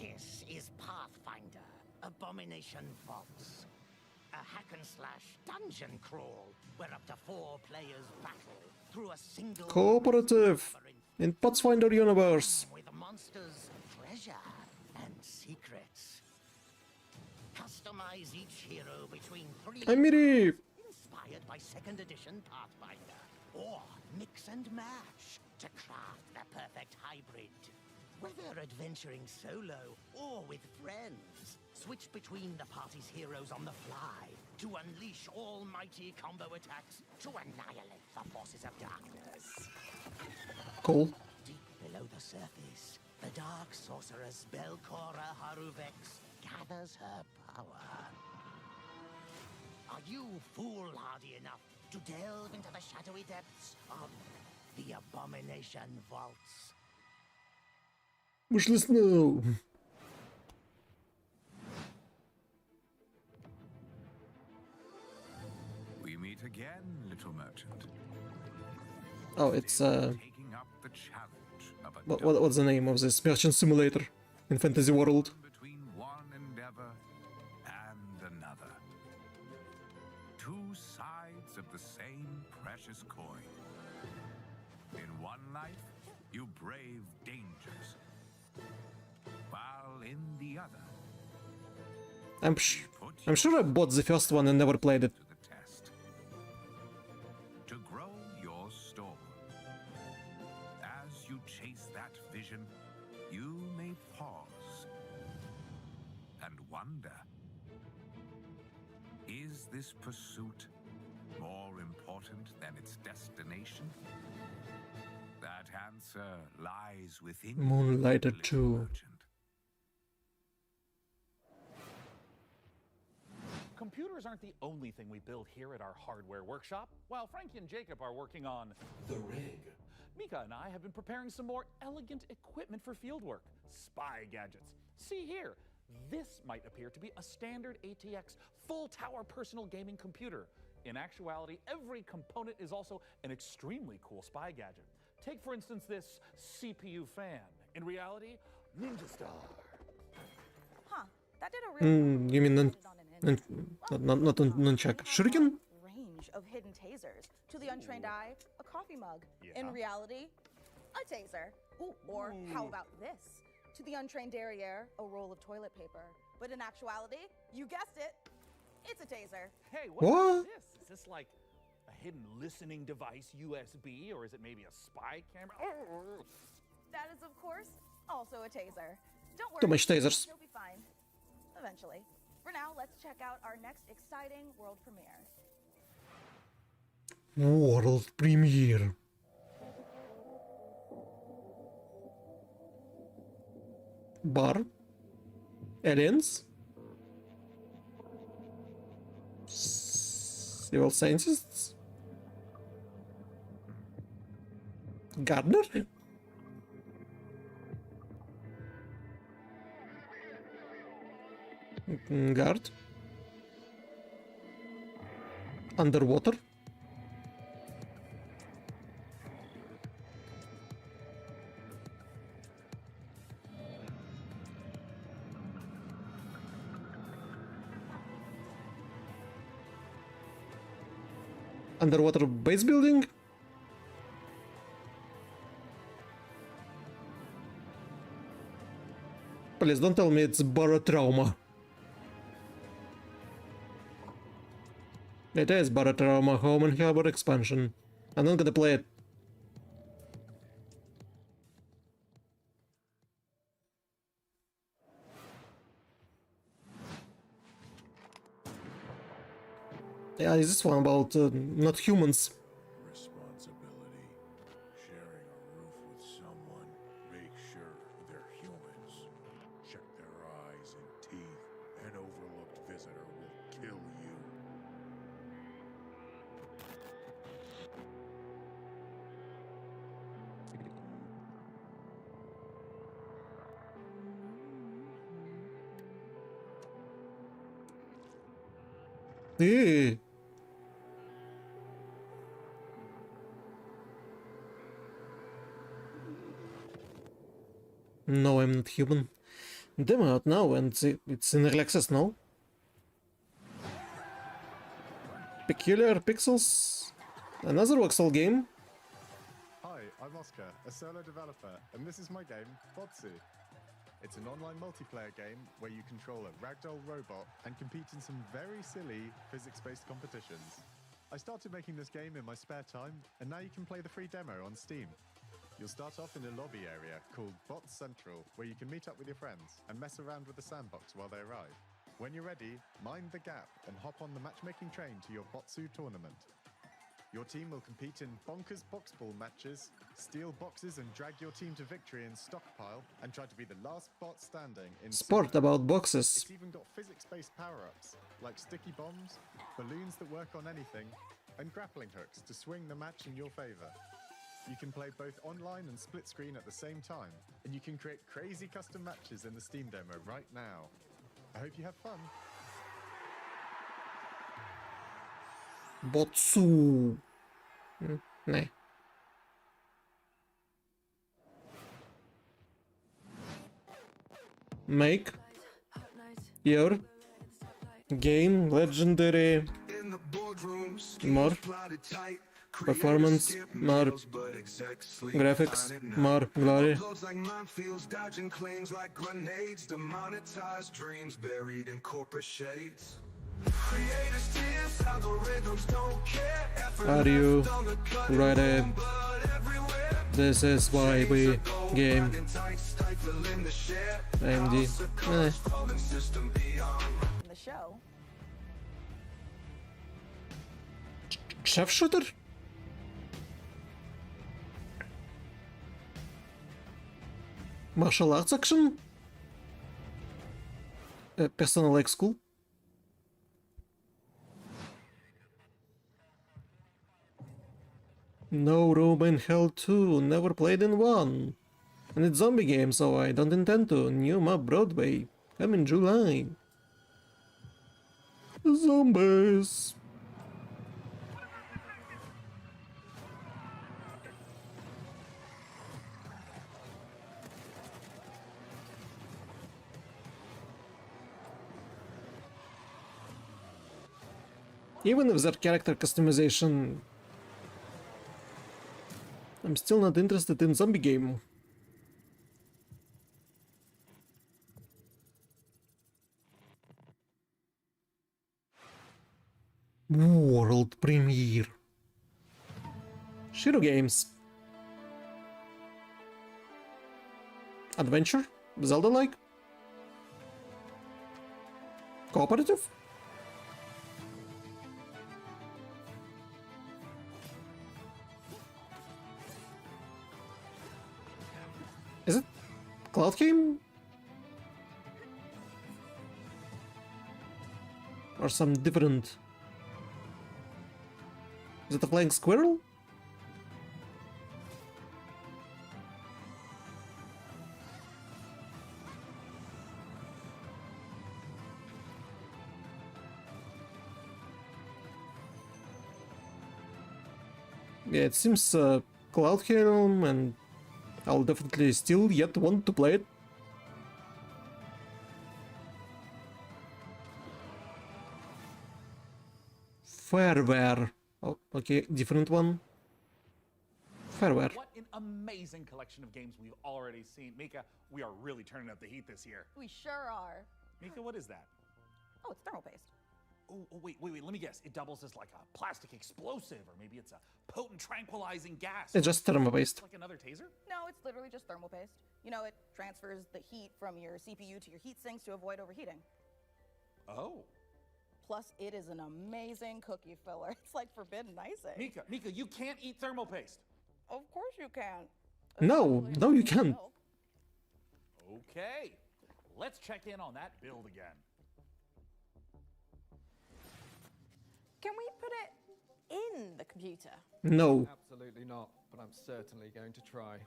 This is Pathfinder, Abomination Vaults. A hack-and-slash dungeon crawl where up to 4 players battle through a single Cooperative in Pathfinder universe. with monsters, treasure, and secrets. Customize each hero between 3 Amiri. inspired by 2nd edition Pathfinder, or mix and match to craft the perfect hybrid. Whether adventuring solo or with friends, switch between the party's heroes on the fly to unleash almighty combo attacks to annihilate the forces of darkness. Cool. Deep below the surface, the dark sorceress Belcora Haruvex gathers her power. Are you foolhardy enough to delve into the shadowy depths of the Abomination Vaults? Wishlist now. We meet again, little merchant. Oh, it's Taking up the challenge of a what's the name of this merchant simulator in Fantasy World? between one endeavor and another. Two sides of the same precious coin. In one life, you brave dangers, while in the other, I'm sure I bought the first one and never played it. to grow your store. As you chase that vision, you may pause and wonder, is this pursuit more important than its destination? That answer lies within you, Moonlighter little 2. merchant. Computers aren't the only thing we build here at our hardware workshop. While Frankie and Jacob are working on the rig, Mika and I have been preparing some more elegant equipment for fieldwork, spy gadgets. See here, this might appear to be a standard ATX full-tower personal gaming computer. In actuality, every component is also an extremely cool spy gadget. Take, for instance, this CPU fan. In reality, Ninja Star. Huh, that did a really You mean not nunchuck? Shuriken? range of hidden tasers. To the untrained eye, a coffee mug. In reality, a taser. Ooh, or how about this? To the untrained derriere, a roll of toilet paper. But in actuality, you guessed it, it's a taser. Hey, What? Is this? Is this like a hidden listening device USB, or is it maybe a spy camera? That is, of course, also a taser. Don't worry, Too much tasers. you'll be fine. Eventually. For now, let's check out our next exciting world premiere. World premiere. Bar. Aliens. Civil scientists. Gardener. Guard. Underwater. Underwater base building. Please don't tell me it's barotrauma. It is barotrauma home and harbor expansion. I'm not gonna play it. Yeah, is this one about not humans? Responsibility. Sharing a roof with someone. Make sure they're humans. Check their eyes and teeth. An overlooked visitor will kill you. Ew. No, I'm not human. Demo out now and it's in early access now. Peculiar Pixels. Another voxel game. Hi, I'm Oscar, a solo developer, and this is my game, Botsu. It's an online multiplayer game where you control a ragdoll robot and compete in some very silly physics-based competitions. I started making this game in my spare time, and now you can play the free demo on Steam. You'll start off in a lobby area called Bot Central, where you can meet up with your friends and mess around with the sandbox while they arrive. When you're ready, mind the gap and hop on the matchmaking train to your Botsu tournament. Your team will compete in bonkers boxball matches, steal boxes and drag your team to victory in Stockpile, and try to be the last bot standing in Sport Sumo. about boxes. It's even got physics-based power-ups, like sticky bombs, balloons that work on anything, and grappling hooks to swing the match in your favor. You can play both online and split screen at the same time, and you can create crazy custom matches in the Steam demo right now. I hope you have fun. Botsu. Nah. Make your game legendary. More performance, more graphics, more glory. Are you ready? This is why we game. AMD. The show. Chef shooter? Martial arts action? Personal X school? No Room in Hell 2, never played in 1. And it's zombie game, so I don't intend to. New map Broadway, come in July. Zombies. Even if their character customization, I'm still not interested in zombie game. World premiere. Shiro Games. Adventure? Zelda-like? Cooperative? Is it Cloud game? Or some different? Is it a flying squirrel? Yeah, it seems Cloud Helm, and I'll definitely still yet want to play it. Fareware. Oh, okay, different one. Fareware. What an amazing collection of games we've already seen. Mika, we are really turning up the heat this year. We sure are. Mika, what is that? Oh, it's thermal paste. Oh, wait, let me guess. It doubles as like a plastic explosive, or maybe it's a potent tranquilizing gas. It's just thermal-based. Like another taser? No, it's literally just thermal paste. You know, it transfers the heat from your CPU to your heat sinks to avoid overheating. Oh. Plus, it is an amazing cookie filler. It's like forbidden icing. Mika, you can't eat thermal paste. Of course you can. No, you can't. Okay, let's check in on that build again. Can we put it in the computer? No. Absolutely not, but I'm certainly going to try.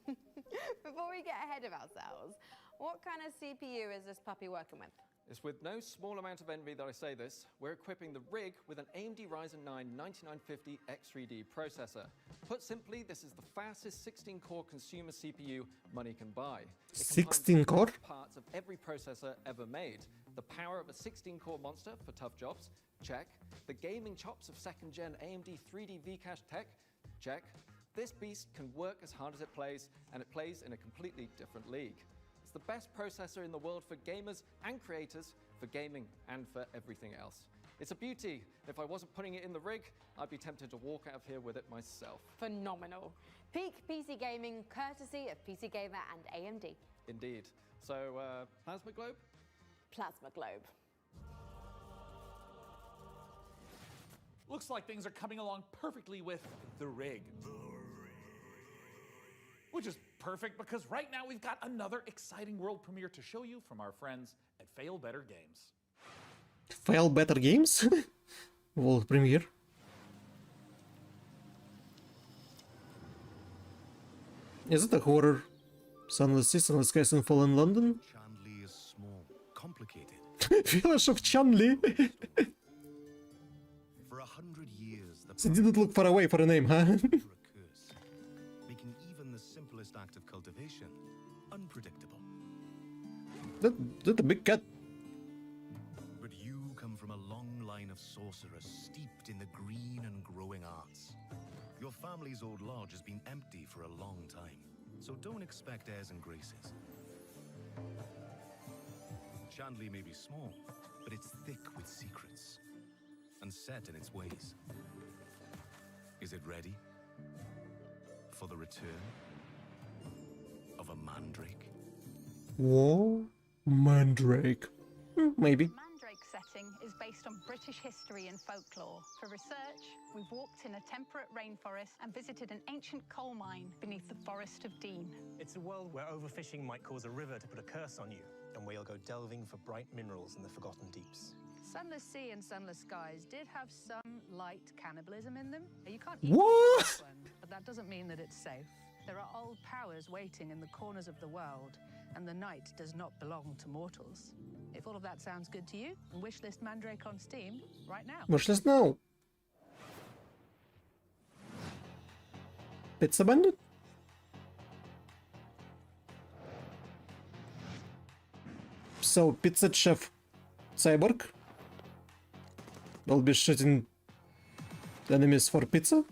Before we get ahead of ourselves, what kind of CPU is this puppy working with? It's with no small amount of envy that I say this. We're equipping the rig with an AMD Ryzen 9 9950 X3D processor. Put simply, this is the fastest 16-core consumer CPU money can buy. 16-core? Parts of every processor ever made. The power of a 16-core monster for tough jobs? Check. The gaming chops of second-gen AMD 3D V-Cache tech? Check. This beast can work as hard as it plays, and it plays in a completely different league. It's the best processor in the world for gamers and creators, for gaming and for everything else. It's a beauty. If I wasn't putting it in the rig, I'd be tempted to walk out of here with it myself. Phenomenal. Peak PC gaming, courtesy of PC Gamer and AMD. Indeed. So, Plasma Globe? Plasma Globe. Looks like things are coming along perfectly with the rig. Which is perfect because right now we've got another exciting world premiere to show you from our friends at Fail Better Games. Fail Better Games? World premiere. Is it a horror? Sunless Seas, Sunless Skies and Fallen London? Chandli is small, complicated. Village of Chandli. For 100 years, the It didn't look far away for a name, huh? making even the simplest act of cultivation unpredictable. That's a big cat. But you come from a long line of sorcerers steeped in the green and growing arts. Your family's old lodge has been empty for a long time, so don't expect airs and graces. Chandli may be small, but it's thick with secrets, and set in its ways. Is it ready for the return of a mandrake? Whoa, Mandrake. Maybe. Mandrake setting is based on British history and folklore. For research, we've walked in a temperate rainforest and visited an ancient coal mine beneath the Forest of Dean. It's a world where overfishing might cause a river to put a curse on you, and where you'll go delving for bright minerals in the forgotten deeps. Sunless Sea and Sunless Skies did have some light cannibalism in them. You can't eat What? this one, but that doesn't mean that it's safe. There are old powers waiting in the corners of the world, and the night does not belong to mortals. If all of that sounds good to you, wishlist Mandrake on Steam right now. Wishlist now. Pizza Bandit? So, Pizza Chef Cyborg will be shooting enemies for pizza?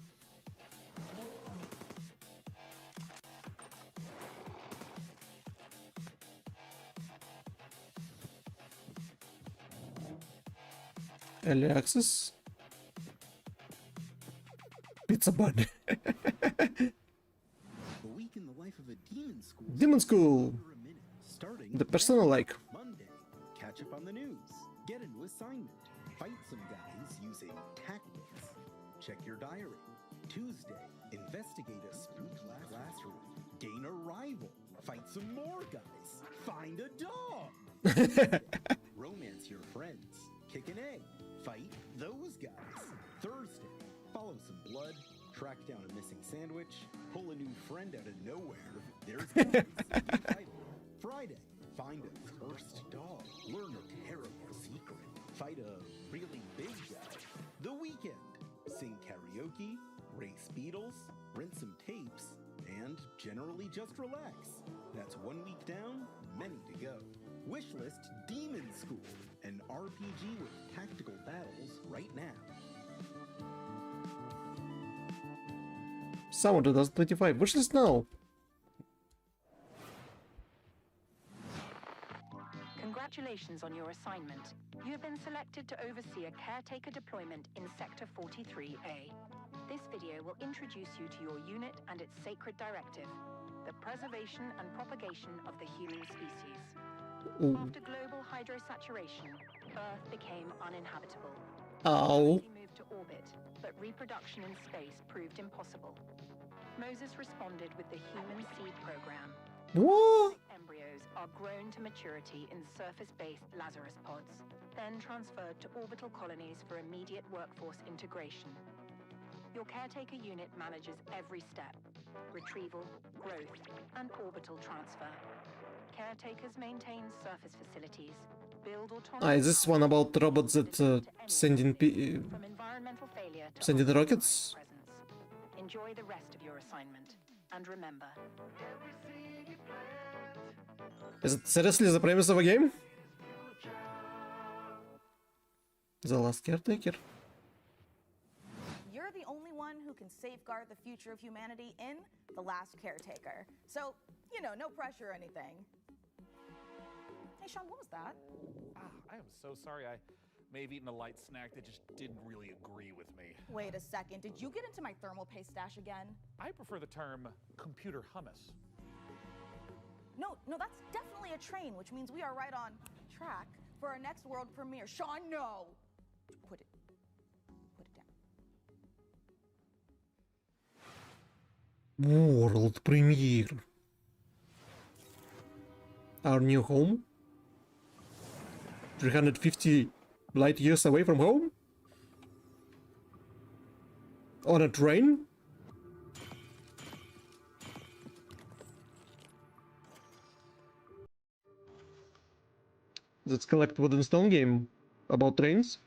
Early access? That's a bug. A week in the life of a demon school. Demon School. Starting The persona like. Monday, catch up on the news, get a new assignment, fight some guys using tactics, check your diary. Tuesday, investigate a spooky classroom, gain a rival, fight some more guys, find a dog, romance your friends, kick an egg, fight those guys. Thursday, follow some blood, track down a missing sandwich, pull a new friend out of nowhere. There's guys, new title. Friday, find a cursed dog, learn a terrible secret, fight a really big guy. The weekend, sing karaoke, race beetles, rent some tapes, and generally just relax. That's 1 week down, many to go. Wishlist Demon School, an RPG with tactical battles right now. Summer 2025. Wishlist now. Congratulations on your assignment. You have been selected to oversee a caretaker deployment in Sector 43A. This video will introduce you to your unit and its sacred directive, the preservation and propagation of the human species. Ooh. After global hydrosaturation, Earth became uninhabitable. Ow. We moved to orbit, but reproduction in space proved impossible. Moses responded with the Human Seed Program. What? Embryos are grown to maturity in surface-based Lazarus pods, then transferred to orbital colonies for immediate workforce integration. Your caretaker unit manages every step: retrieval, growth, and orbital transfer. Caretakers maintain surface facilities, build autonomous... Is this one about robots that sending from environmental failure to sending rockets? enjoy the rest of your assignment. And remember, Is it seriously the premise of a game? The Last Caretaker. You're the only one who can safeguard the future of humanity in The Last Caretaker. So, you know, no pressure or anything. Hey, Sean, what was that? I am so sorry. I may have eaten a light snack that just didn't really agree with me. Wait a second. Did you get into my thermal paste stash again? I prefer the term computer hummus. No, that's definitely a train, which means we are right on track for our next world premiere. Sean, no! Put it down. World premiere. Our new home. 350 light years away from home. On a train. That's Collect Wood and Stone game about trains.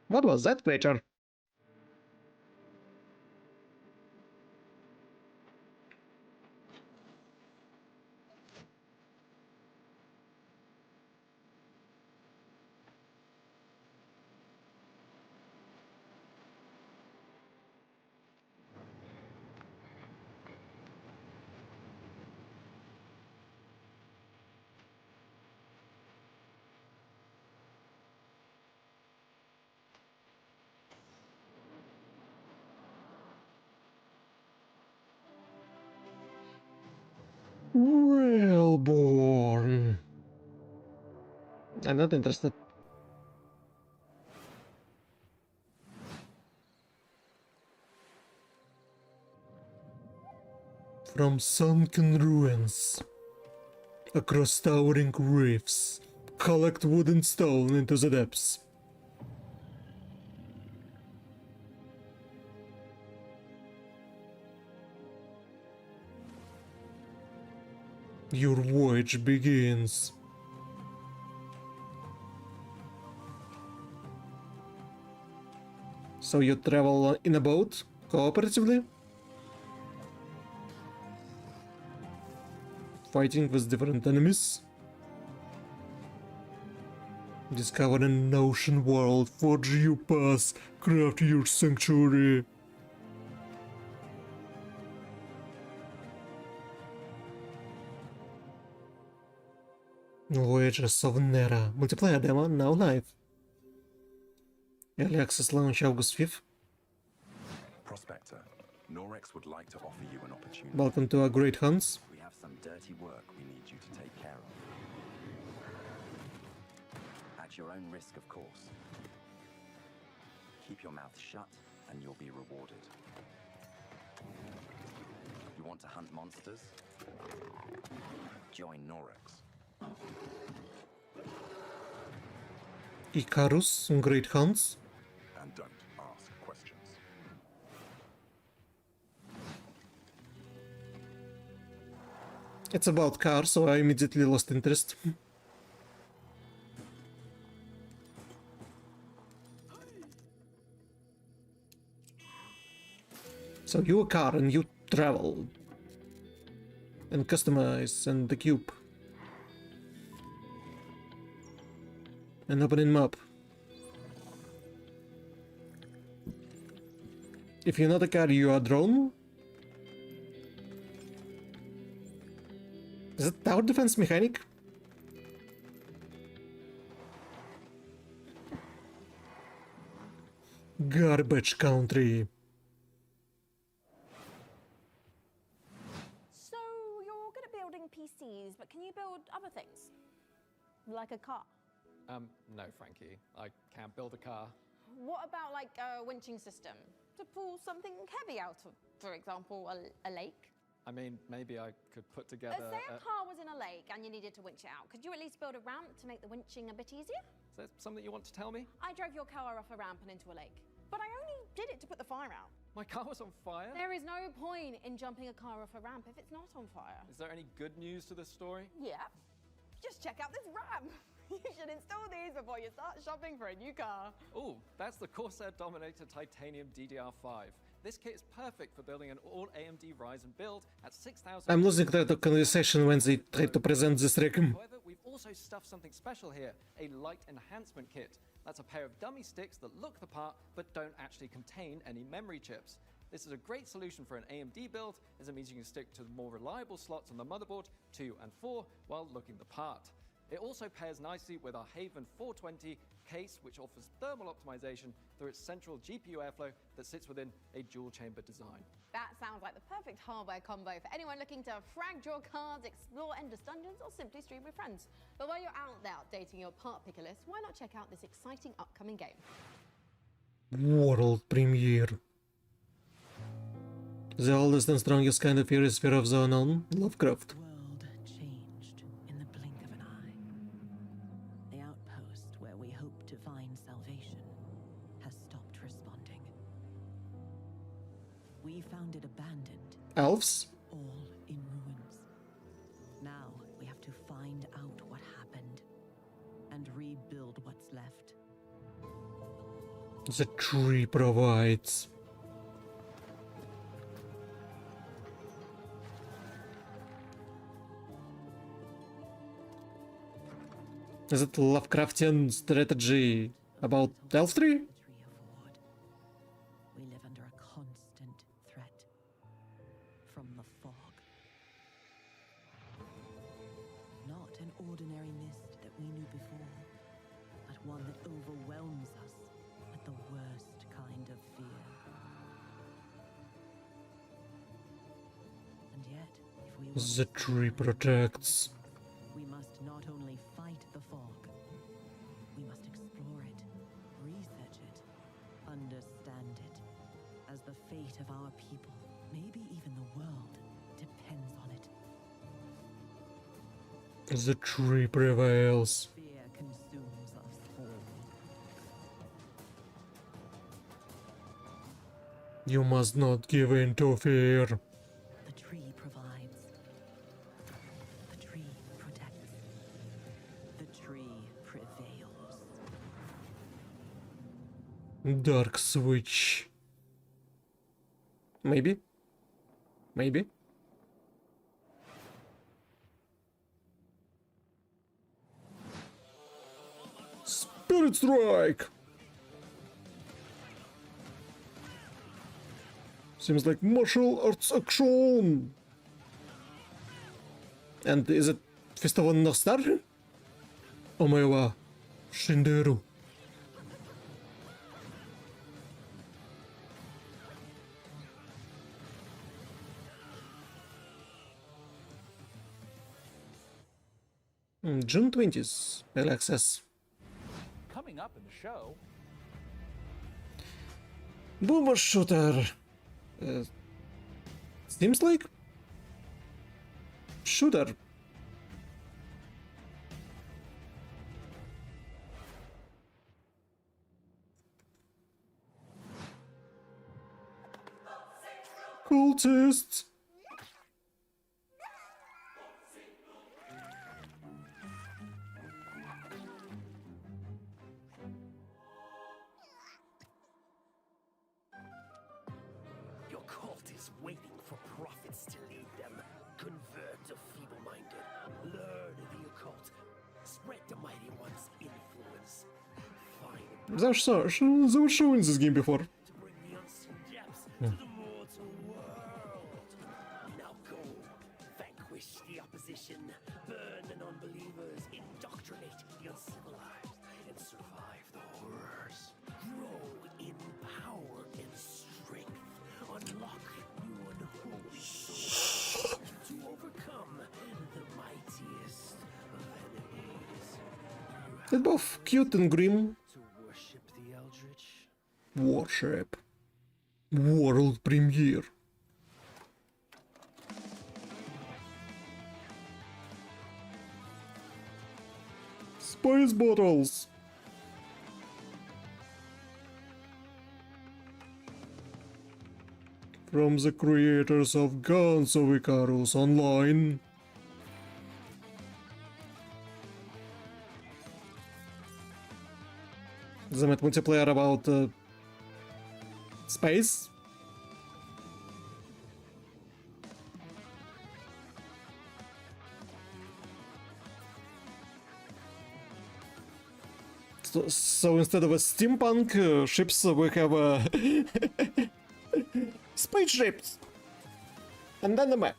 What was that creature? Wellborn. I'm not interested. From sunken ruins, across towering reefs, collect wood and stone into the depths. Your voyage begins. So you travel in a boat, cooperatively? Fighting with different enemies? Discover an ocean world, forge your path, craft your sanctuary. Voyages of Nera multiplayer demo now live. Early access launch August 5th. Prospector, Norex would like to offer you an opportunity. Welcome to our Great Hunts. We have some dirty work we need you to take care of. At your own risk, of course. Keep your mouth shut and you'll be rewarded. You want to hunt monsters? Join Norex. Icarus, Great Hunts. And don't ask questions. It's about cars, so I immediately lost interest. So you're a car and you travel and customize and the cube and opening map. If you're not a car, you are a drone. Is it tower defense mechanic? Garbage country. So you're good at building PCs, but can you build other things? Like a car? No, Frankie. I can't build a car. What about like a winching system? To pull something heavy out of, for example, a lake? I mean, maybe I could put together... Say a car was in a lake and you needed to winch it out. Could you at least build a ramp to make the winching a bit easier? Is that something you want to tell me? I drove your car off a ramp and into a lake. But I only did it to put the fire out. My car was on fire? There is no point in jumping a car off a ramp if it's not on fire. Is there any good news to this story? Yeah. Just check out this ramp. You should install these before you start shopping for a new car. Oh, that's the Corsair Dominator Titanium DDR5. This kit is perfect for building an all-AMD Ryzen build at 6,000... I'm losing track of conversation when they try to present this recom. However, we've also stuffed something special here, a light enhancement kit. That's a pair of dummy sticks that look the part but don't actually contain any memory chips. This is a great solution for an AMD build, as it means you can stick to the more reliable slots on the motherboard, 2 and 4, while looking the part. It also pairs nicely with our Haven 420 case, which offers thermal optimization through its central GPU airflow that sits within a dual-chamber design. That sounds like the perfect hardware combo for anyone looking to frag draw cards, explore endless dungeons, or simply stream with friends. But while you're out there updating your part picker list, why not check out this exciting upcoming game? World premiere. The oldest and strongest kind of fear is fear of the unknown, Lovecraft. The outpost where we hope to find salvation has stopped responding. We found it abandoned. Elves? All in ruins. Now we have to find out what happened and rebuild what's left. The tree provides. Is it Lovecraftian strategy about Elf Tree? We live under a constant threat from the fog. Not an ordinary mist that we knew before, but one that overwhelms us with the worst kind of fear. And yet, if we want The tree protects. we must not only fight the fog, we must explore it, research it, understand it, as the fate of our people, maybe even the world, depends on it. The tree prevails. Fear consumes us all. You must not give in to fear. The tree provides. The tree protects. The tree prevails. Dark switch. Maybe? Maybe? Spirit Strike! Seems like martial arts action! And is it Fist of North Star? Omae Shinderu. June 20th, early access. Coming up in the show. Boomer shooter. Seems like shooter. Cultists. Your cult is waiting for prophets to lead them. Convert the feeble-minded. Learn the occult. Spread the mighty one's influence. Find They were showing this game before. to bring the unseen depths to the mortal world. Now go. Vanquish the opposition. Burn the non-believers. Indoctrinate the uncivilized. And survive the horrors. Grow in power and strength. Unlock new unholy souls to overcome the mightiest of enemies. They're both cute and grim. To worship the Eldritch. Worship. World premiere. Spice bottles. From the creators of Guns of Icarus Online. The multiplayer about space. So instead of a steampunk ships, we have space ships, and then the map.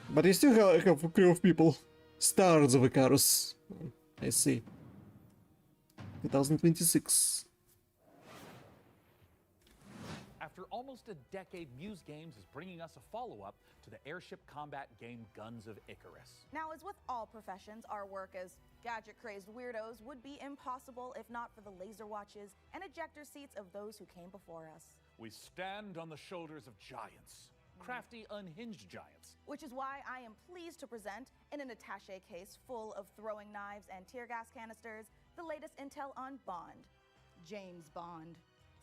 But you still have a crew of people. Stars of Icarus. I see. 2026. After almost a decade, Muse Games is bringing us a follow-up to the airship combat game Guns of Icarus. Now, as with all professions, our work as gadget-crazy weirdos would be impossible if not for the laser watches and ejector seats of those who came before us. We stand on the shoulders of giants, crafty, unhinged giants. Which is why I am pleased to present, in an attaché case full of throwing knives and tear gas canisters, the latest intel on Bond. James Bond.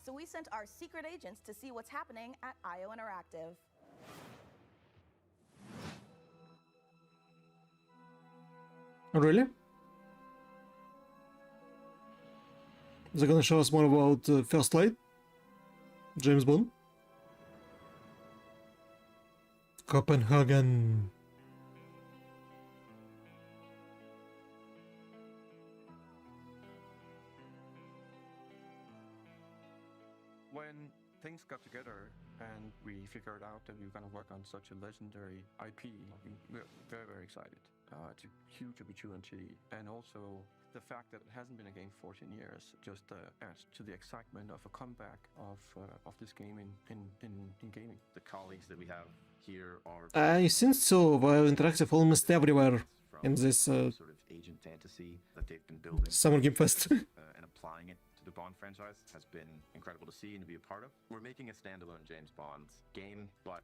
So we sent our secret agents to see what's happening at IO Interactive. Really? They're gonna show us more about First Light? James Bond? Copenhagen. When things got together and we figured out that we were going to work on such a legendary IP, we're very, very excited. It's a huge opportunity, and also the fact that it hasn't been a game for 14 years just adds to the excitement of a comeback of this game in gaming. The colleagues that we have here are I think so. Bio Interactive almost everywhere in this sort of agent fantasy that they've been building. Summer Game Fest. And applying it to the Bond franchise has been incredible to see and to be a part of. We're making a standalone James Bond game, but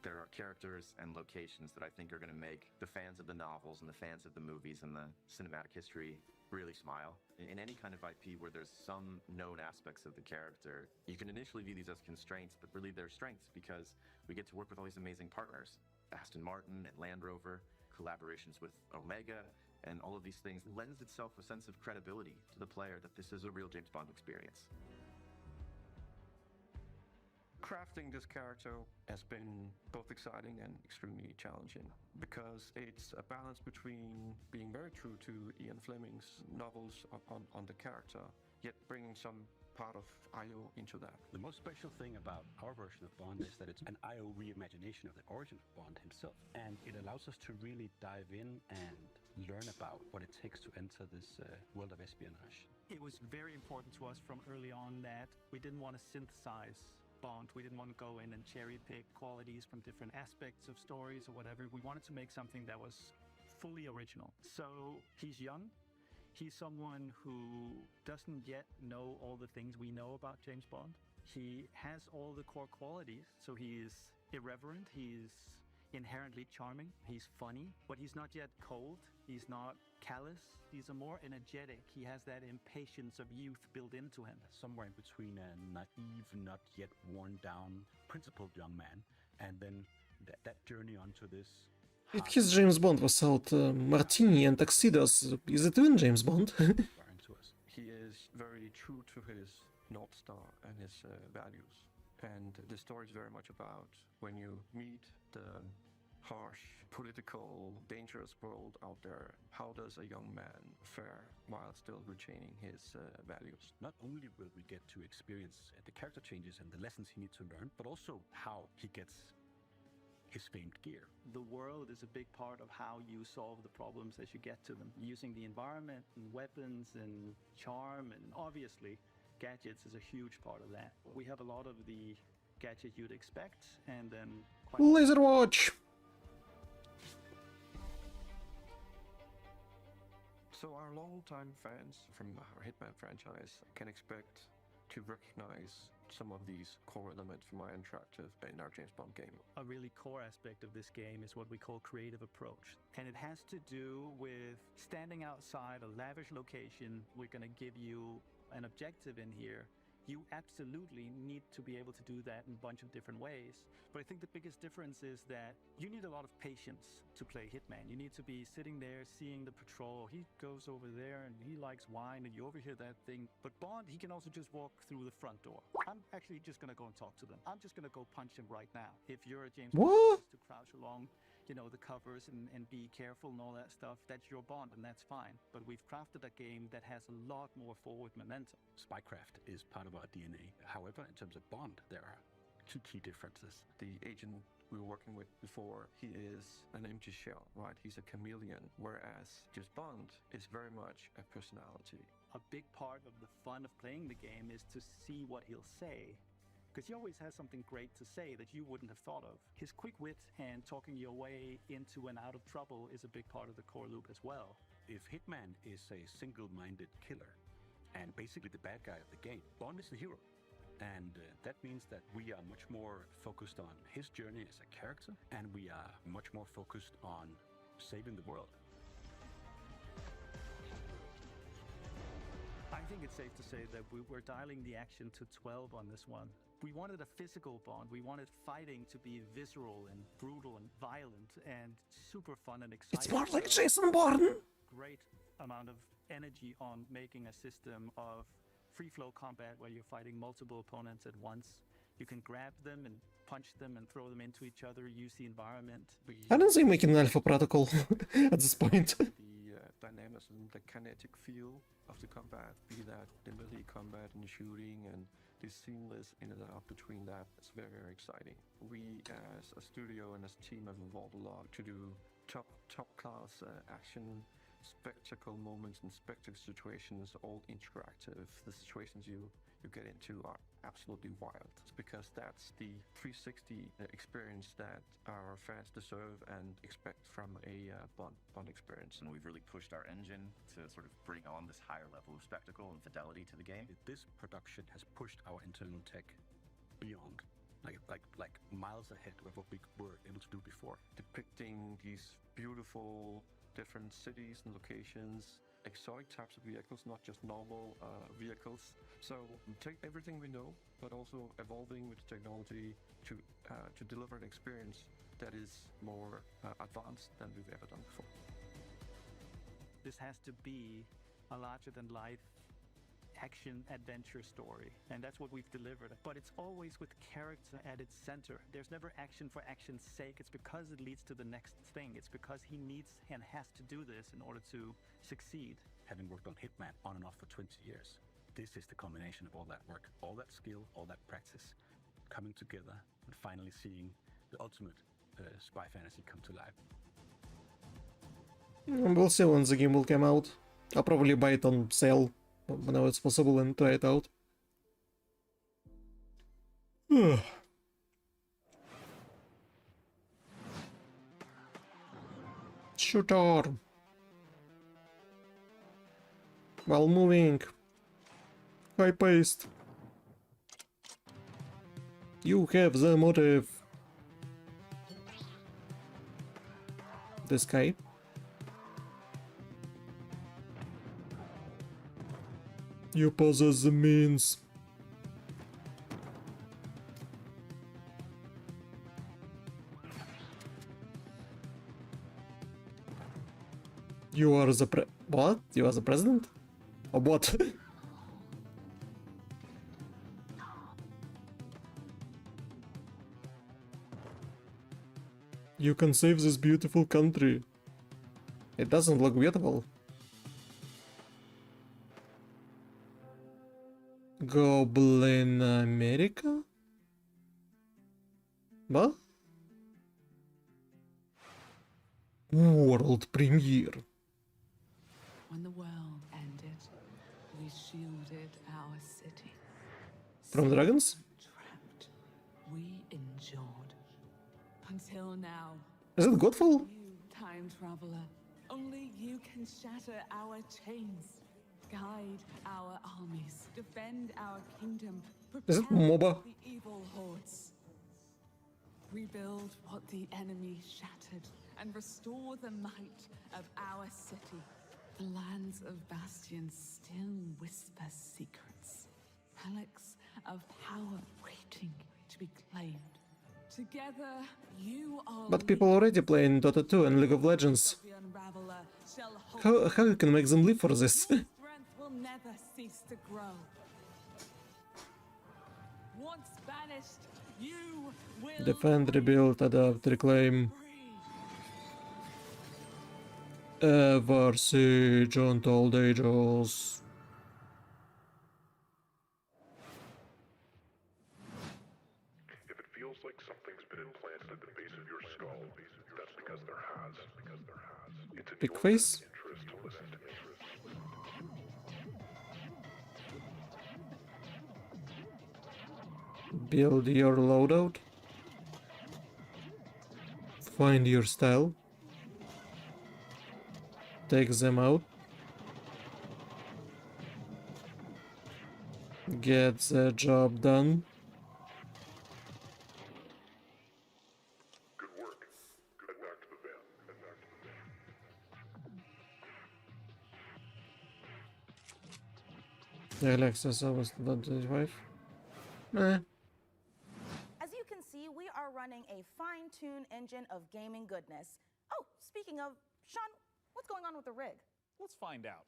there are characters and locations that I think are going to make the fans of the novels and the fans of the movies and the cinematic history really smile. In any kind of IP where there's some known aspects of the character, you can initially view these as constraints, but really they're strengths because we get to work with all these amazing partners. Aston Martin and Land Rover, collaborations with Omega, and all of these things lends itself a sense of credibility to the player that this is a real James Bond experience. Crafting this character has been both exciting and extremely challenging because it's a balance between being very true to Ian Fleming's novels on the character, yet bringing some part of IO into that. The most special thing about our version of Bond is that it's an IO reimagination of the origin of Bond himself. And it allows us to really dive in and learn about what it takes to enter this world of espionage. It was very important to us from early on that we didn't want to synthesize Bond. We didn't want to go in and cherry pick qualities from different aspects of stories or whatever. We wanted to make something that was fully original. So he's young. He's someone who doesn't yet know all the things we know about James Bond. He has all the core qualities. So he is irreverent. He's inherently charming. He's funny, but he's not yet cold. He's not callous. He's a more energetic. He has that impatience of youth built into him. Somewhere in between a naive, not yet worn down, principled young man, and then that journey onto this. If his James Bond was out martini and tuxedos, is it even James Bond? He is very true to his North Star and his values. And the story is very much about when you meet the harsh, political, dangerous world out there, how does a young man fare while still retaining his values? Not only will we get to experience the character changes and the lessons he needs to learn, but also how he gets his famed gear. The world is a big part of how you solve the problems as you get to them. Using the environment and weapons and charm, and obviously gadgets is a huge part of that. We have a lot of the gadgets you'd expect, and then Laser watch! So our longtime fans from our Hitman franchise can expect to recognize some of these core elements from our interactive in our James Bond game. A really core aspect of this game is what we call creative approach. And it has to do with standing outside a lavish location. We're going to give you an objective in here. You absolutely need to be able to do that in a bunch of different ways. But I think the biggest difference is that you need a lot of patience to play Hitman. You need to be sitting there seeing the patrol. He goes over there and he likes wine and you overhear that thing. But Bond, he can also just walk through the front door. I'm actually just going to go and talk to them. I'm just going to go punch him right now. If you're a James Bond, just to crouch along, you know, the covers and be careful and all that stuff, that's your Bond and that's fine. But we've crafted a game that has a lot more forward momentum. Spycraft is part of our DNA. However, in terms of Bond, there are two key differences. The agent we were working with before, he is an empty shell, right? He's a chameleon, whereas just Bond is very much a personality. A big part of the fun of playing the game is to see what he'll say, because he always has something great to say that you wouldn't have thought of. His quick wit and talking your way into and out of trouble is a big part of the core loop as well. If Hitman is a single-minded killer, and basically the bad guy of the game, Bond is the hero. And that means that we are much more focused on his journey as a character, and we are much more focused on saving the world. I think it's safe to say that we're dialing the action to 12 on this one. We wanted a physical Bond. We wanted fighting to be visceral and brutal and violent and super fun and exciting. It's more like Jason Bourne! Great amount of energy on making a system of free-flow combat where you're fighting multiple opponents at once. You can grab them and punch them and throw them into each other, use the environment. I don't think making an alpha protocol at this point. The dynamism, the kinetic feel of the combat, be that the melee combat and the shooting and the seamless in and out between that, it's very, very exciting. We as a studio and as a team have evolved a lot to do top class action, spectacle moments and spectacle situations, all interactive. The situations you get into are absolutely wild. It's because that's the 360 experience that our fans deserve and expect from a Bond experience. And we've really pushed our engine to sort of bring on this higher level of spectacle and fidelity to the game. This production has pushed our internal tech beyond. Like miles ahead of what we were able to do before. Depicting these beautiful different cities and locations, exotic types of vehicles, not just normal vehicles. So take everything we know, but also evolving with technology to deliver an experience that is more advanced than we've ever done before. This has to be a larger-than-life action adventure story, and that's what we've delivered. But it's always with character at its center. There's never action for action's sake. It's because it leads to the next thing. It's because he needs and has to do this in order to succeed. Having worked on Hitman on and off for 20 years, this is the combination of all that work, all that skill, all that practice coming together and finally seeing the ultimate spy fantasy come to life. We'll see when the game will come out. I'll probably buy it on sale whenever it's possible and try it out. Shooter! While moving. High-paced. You have the motive. This guy. You possess the means. You are the what? You are the president? Or what? You can save this beautiful country. It doesn't look beautiful. Goblin America? What? World premiere. When the world ended, we shielded our city. From dragons? Trapped, we endured. Until now. Is it Godfall? You, time traveler, only you can shatter our chains, guide our armies, defend our kingdom, Is it prepare MOBA? the evil hordes, rebuild what the enemy shattered, and restore the might of our city. The lands of Bastion still whisper secrets, relics of power waiting to be claimed. Together, you are. But people already playing Dota 2 and League of Legends. How you can make them live for this? Strength will never cease to grow. Once banished, you will Defend, rebuild, adapt, reclaim. Ever siege untold ages. If it feels like something's been implanted at the base of your skull, that's because there has. It's in Big your face. best interest to listen to me. Build your loadout. Find your style. Take them out. Get the job done. Good work. Head back to the van. Head back to the van. Alexis, I was 25. Eh. As you can see, we are running a fine-tuned engine of gaming goodness. Oh, speaking of, Sean, what's going on with the rig? Let's find out.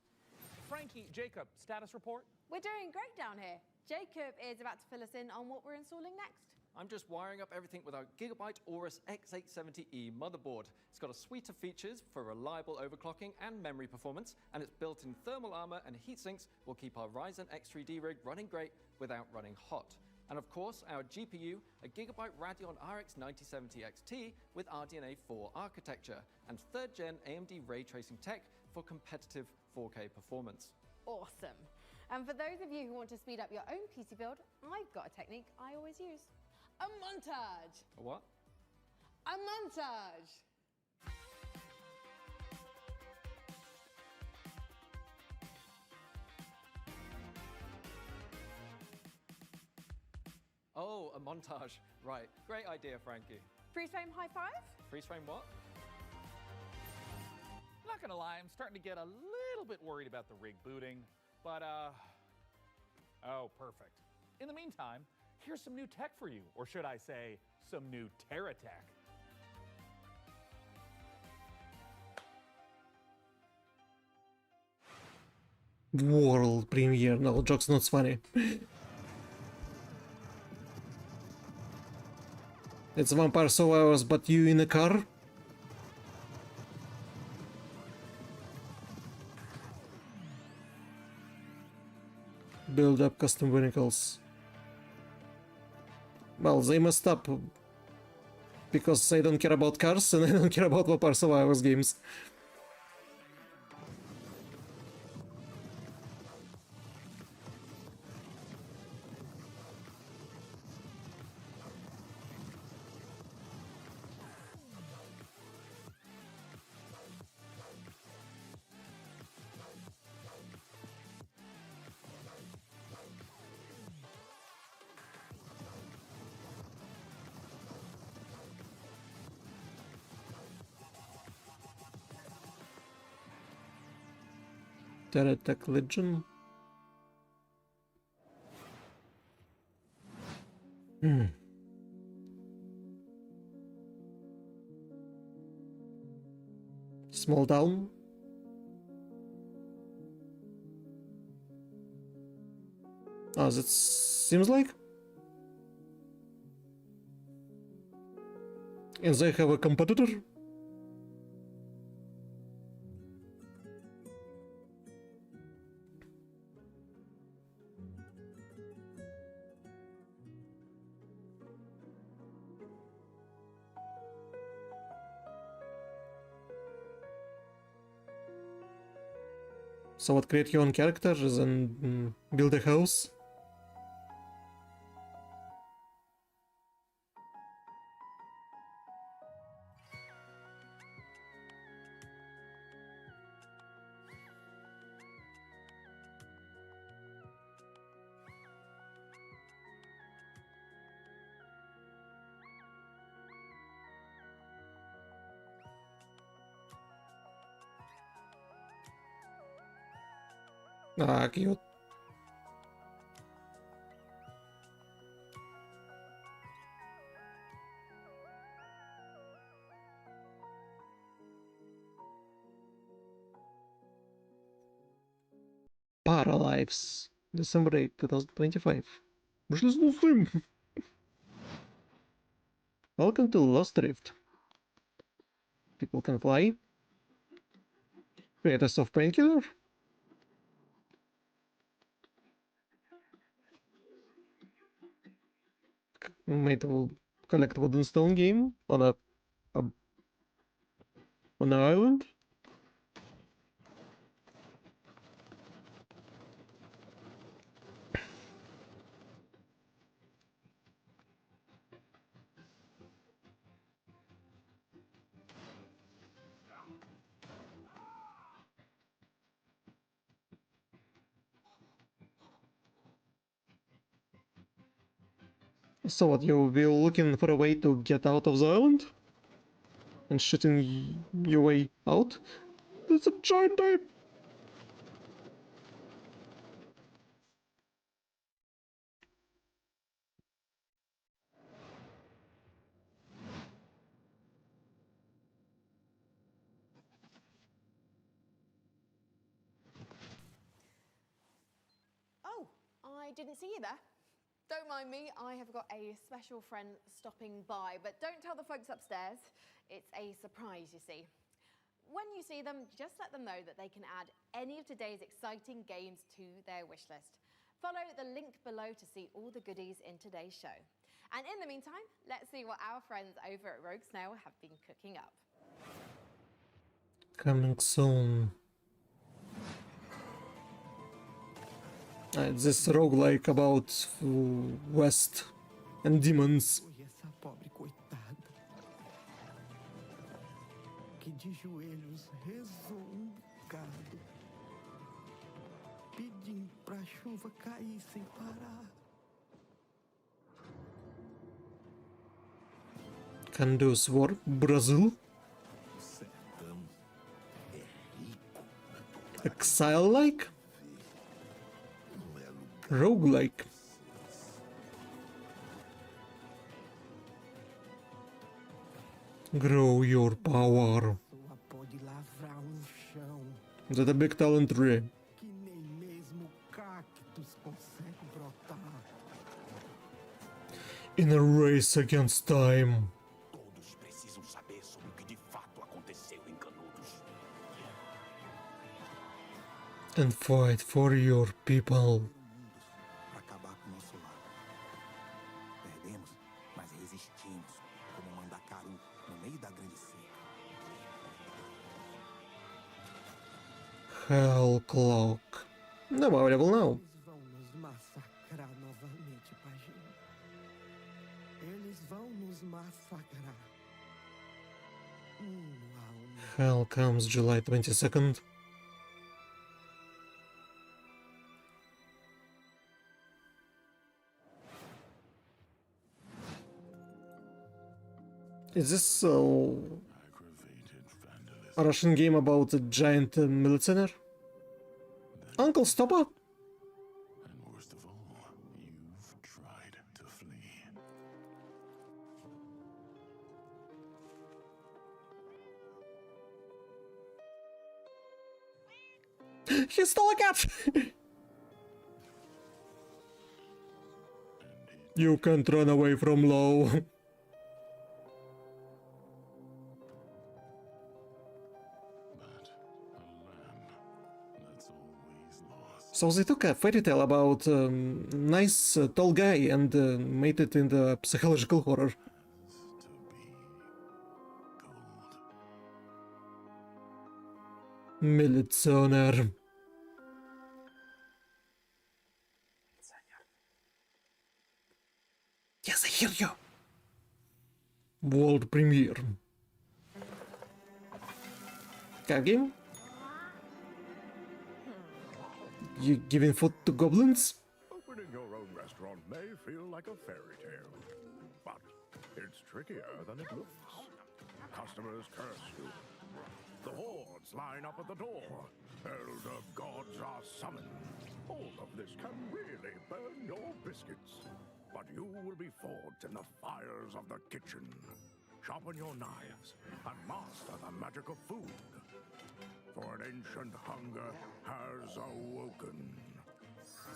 Frankie, Jacob, status report? We're doing great down here. Jacob is about to fill us in on what we're installing next. I'm just wiring up everything with our Gigabyte Aorus X870E motherboard. It's got a suite of features for reliable overclocking and memory performance, and its built-in thermal armor and heat sinks will keep our Ryzen X3D rig running great without running hot. And of course, our GPU, a Gigabyte Radeon RX 9070 XT with RDNA 4 architecture, and 3rd gen AMD ray tracing tech for competitive 4K performance. Awesome. And for those of you who want to speed up your own PC build, I've got a technique I always use. A montage. A what? A montage. Oh, a montage. Right. Great idea, Frankie. Freeze frame high five? Freeze frame what? Not gonna lie, I'm starting to get a little bit worried about the rig booting, but oh, perfect. In the meantime, here's some new tech for you, or should I say, some new Terra tech. World premiere. No, jokes not funny. It's Vampire Survivors, but you in a car? Build up custom vehicles. Well, they messed up because I don't care about cars and I don't care about Vampire Survivors games. Tech Legion. Small town. Oh, that seems like. And they have a competitor? So what, create your own characters and build a house? Ah, cute. Paralives. December 8, 2025. Вышли с новым. Welcome to Lost Rift. People can fly. Create a soft painkiller. Made to collect wood and stone game on on an island. So what, you'll be looking for a way to get out of the island? And shooting your way out? It's a giant ape! Oh, I didn't see you there. Don't mind me, I have got a special friend stopping by, but don't tell the folks upstairs. It's a surprise, you see. When you see them, just let them know that they can add any of today's exciting games to their wish list. Follow the link below to see all the goodies in today's show. And in the meantime, let's see what our friends over at Rogue Snail have been cooking up. Coming soon. It's this roguelike about West and demons. Essa pobre coitada, que de joelhos rezou bocado, pedindo pra chuva cair sem parar. Can do War Brazil. Exile-like? Roguelike. Grow your power. Is that a big talent tree? Que nem In a race against time. Todos precisam saber sobre o que de fato aconteceu em Canudos. And fight for your people. Para acabar com o nosso lar. Perdemos, mas resistimos, como Mandacaru, no meio da grande seca. Hell Clock. Não, available now. Eles vão nos massacrar novamente, Paginho. Eles vão nos massacrar. Hell comes July 22nd. Is this a Russian game about a giant military? Uncle, stop up! And worst of all, you've tried to flee. He stole a cat! You can't run away from law. So they took a fairy tale about a nice tall guy and made it into psychological horror. Militsioner. Yes, I hear you. World premiere. Card game? You giving food to goblins? Opening your own restaurant may feel like a fairy tale, but it's trickier than it looks. Customers curse you. The hordes line up at the door. Elder gods are summoned. All of this can really burn your biscuits. But you will be forged in the fires of the kitchen. Sharpen your knives and master the magic of food. For an ancient hunger has awoken.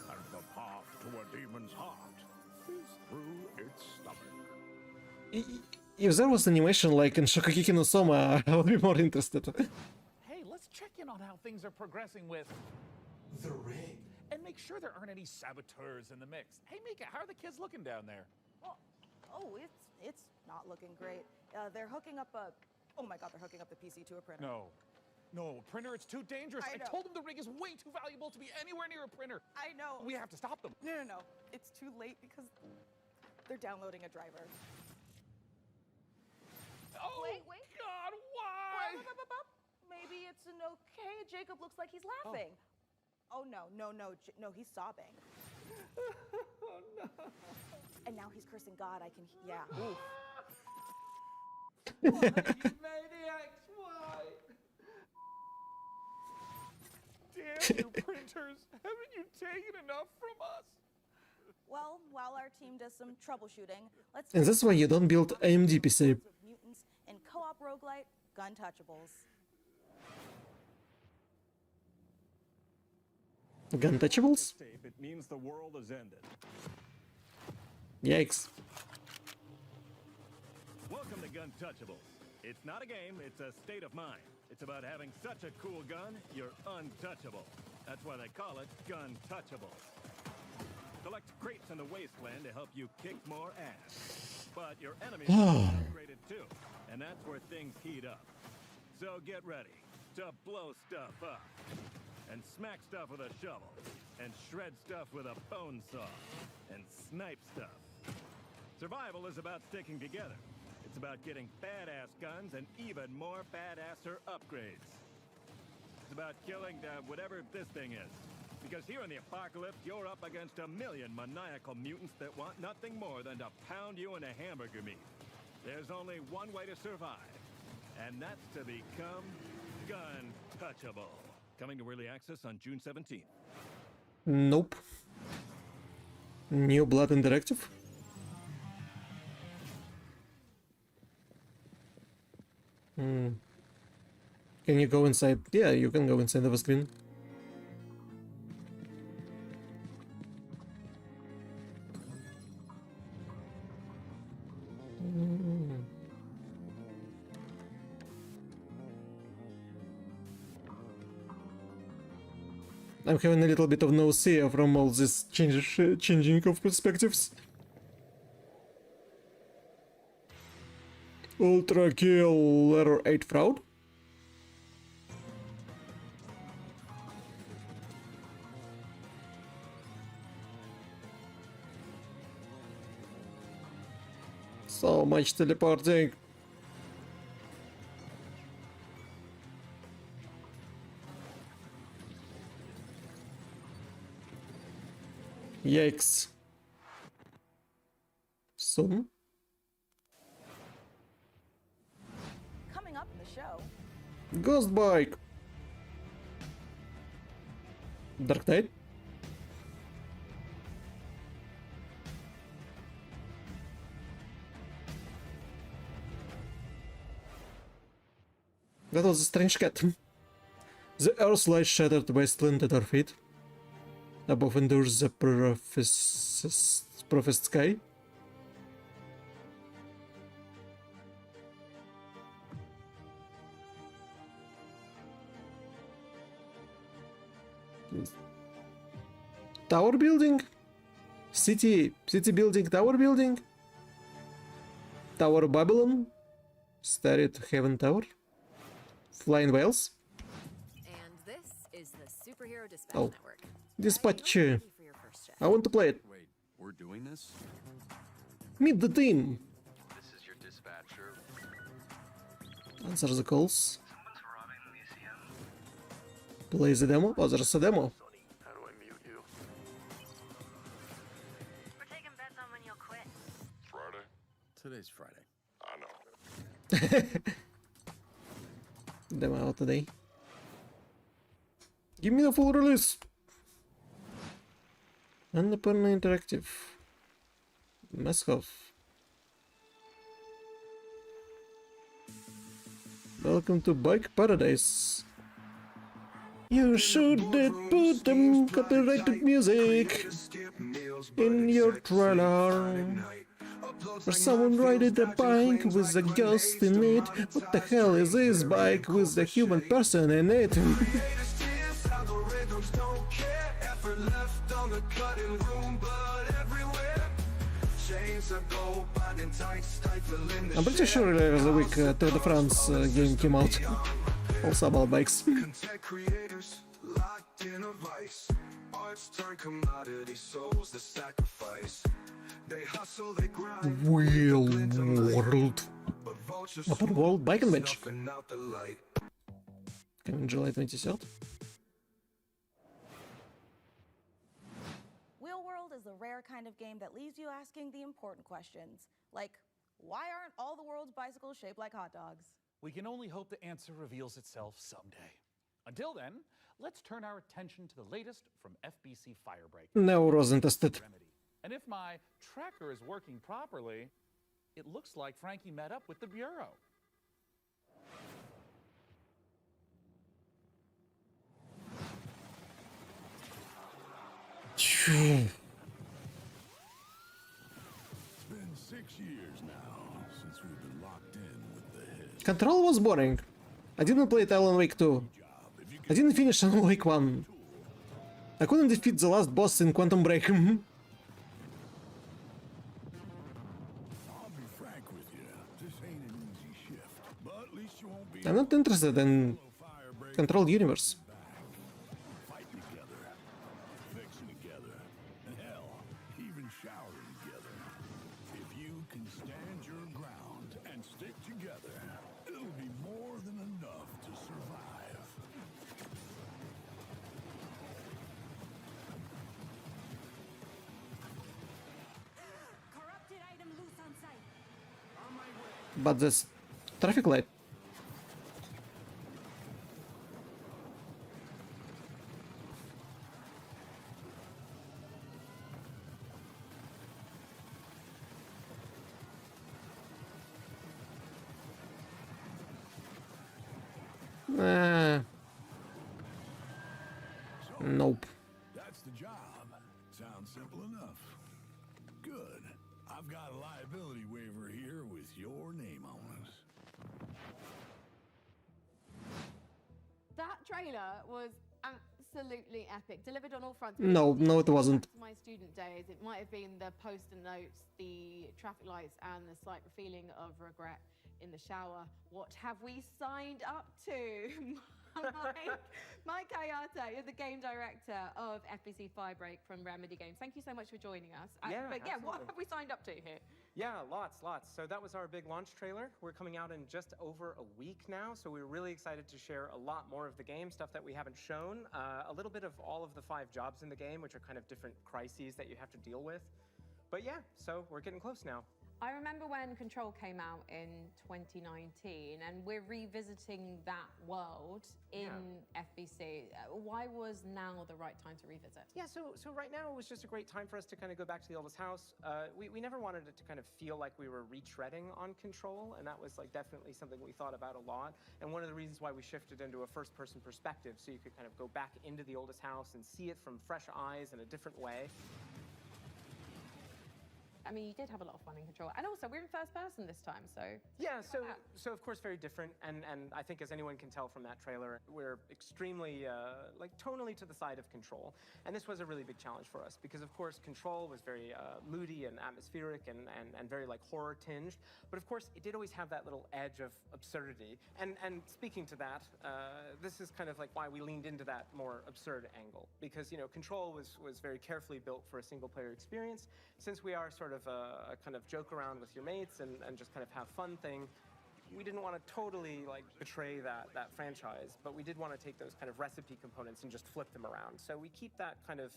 And the path to a demon's heart is through its stomach. If there was animation like in Shokugeki no Soma, I would be more interested. Hey, let's check in on how things are progressing with the ring. And make sure there aren't any saboteurs in the mix. Hey, Mika, how are the kids looking down there? Oh, it's not looking great. They're hooking up a... Oh my god, they're hooking up the PC to a printer. No, printer, it's too dangerous. I know. told them the rig is way too valuable to be anywhere near a printer. I know. We have to stop them. No. It's too late because they're downloading a driver. Oh, wait. God, why? Maybe it's an okay. Jacob looks like he's laughing. Oh, no, he's sobbing. Oh, no. And now he's cursing God. I can, yeah. Oof. Why, you maniacs, why? Damn you, printers. Haven't you taken enough from us? Well, while our team does some troubleshooting, let's... And that's why you don't build AMD PC. Mutants and co-op roguelite, Gun Touchables. Gun touchables? It means the world has ended. Yikes. Welcome to Gun Touchables. It's not a game, it's a state of mind. It's about having such a cool gun, you're untouchable. That's why they call it Gun Touchables. Collect crates in the wasteland to help you kick more ass. But your enemies are upgraded too, and that's where things heat up. So get ready to blow stuff up. And smack stuff with a shovel, and shred stuff with a bone saw, and snipe stuff. Survival is about sticking together. It's about getting badass guns and even more badasser upgrades. It's about killing whatever this thing is. Because here in the apocalypse, you're up against a million maniacal mutants that want nothing more than to pound you into hamburger meat. There's only one way to survive, and that's to become Gun Touchable. Coming to early access on June 17th. Nope. New Blood Interactive? Can you go inside? Yeah, you can go inside of a screen. I'm having a little bit of nausea from all this changing of perspectives. Ultra kill letter 8 fraud. So much teleporting. Yikes. Soon. Coming up in the show. Ghost bike. Dark Knight. That was a strange cat. The earth lies shattered wasteland at our feet. Above endures the professed sky. Tower building? City building, tower building? Tower Babylon? Starry Heaven Tower? Flying whales? And this is the Superhero Dispatch Oh. Network. Dispatch. I want to play it. Wait, we're doing this? Meet the team. This is your dispatcher. Answer the calls. Play the demo. Oh, there's a demo. How do I mute you? We're taking bets on when you'll quit. Friday? Today's Friday. I know. Demo out today. Give me the full release. Annapurna Interactive. Meskov. Welcome to Bike Paradise. You should put them copyrighted music in your trailer. Or someone riding a bike with a ghost in it. What the hell is this bike with a human person in it? I'm pretty sure earlier the week Tour de France game came out. Also about bikes. Real world. Open world bike and bench. Coming July 23rd. Wheel World is the rare kind of game that leaves you asking the important questions, like, why aren't all the world's bicycles shaped like hot dogs? We can only hope the answer reveals itself someday. Until then, let's turn our attention to the latest from FBC Firebreak. No, wasn't tested. And if my tracker is working properly, it looks like Frankie met up with the Bureau. It's been 6 years now since we've been locked in with the head. Control was boring. I didn't play Alan Wake 2. I didn't finish Alan Wake 1. I couldn't defeat the last boss in Quantum Break. I'll be frank with you, this ain't an easy shift, but at least you won't be I'm not interested in Control Universe. fighting together, fixing together, and hell, even showering together. If you can stand your ground and stick together, it'll be more than enough to survive. Corrupted item loose on site. But this traffic light. Nope. That's the job. Sounds simple enough. Good. I've got a liability waiver here with your name on it. That trailer was absolutely epic. Delivered on all fronts. No, it wasn't. Back to my student days, it might have been the post-it notes, the traffic lights, and the slight feeling of regret in the shower. What have we signed up to? Mike Kayata, you're the game director of FBC Firebreak from Remedy Games. Thank you so much for joining us. Yeah, But yeah, what absolutely. have we signed up to here? Yeah, lots. So that was our big launch trailer. We're coming out in just over a week now, so we're really excited to share a lot more of the game, stuff that we haven't shown, a little bit of all of the 5 jobs in the game, which are kind of different crises that you have to deal with. But yeah, so we're getting close now. I remember when Control came out in 2019, and we're revisiting that world in FBC. Why was now the right time to revisit? Yeah, so right now it was just a great time for us to kind of go back to the oldest house. We never wanted it to kind of feel like we were retreading on Control, and that was like definitely something we thought about a lot. And one of the reasons why we shifted into a first-person perspective, so you could kind of go back into the oldest house and see it from fresh eyes in a different way. I mean, you did have a lot of fun in Control. And also, we're in first person this time, so... Yeah, so of course very different, and I think as anyone can tell from that trailer, we're extremely, like, tonally to the side of Control. And this was a really big challenge for us, because of course Control was very moody and atmospheric and very, like, horror-tinged. But of course, it did always have that little edge of absurdity. And speaking to that, this is kind of like why we leaned into that more absurd angle. Because, you know, Control was very carefully built for a single-player experience. Since we are sort of a kind of joke around with your mates and just kind of have fun thing, we didn't want to totally like betray that franchise, but we did want to take those kind of recipe components and just flip them around. So we keep that kind of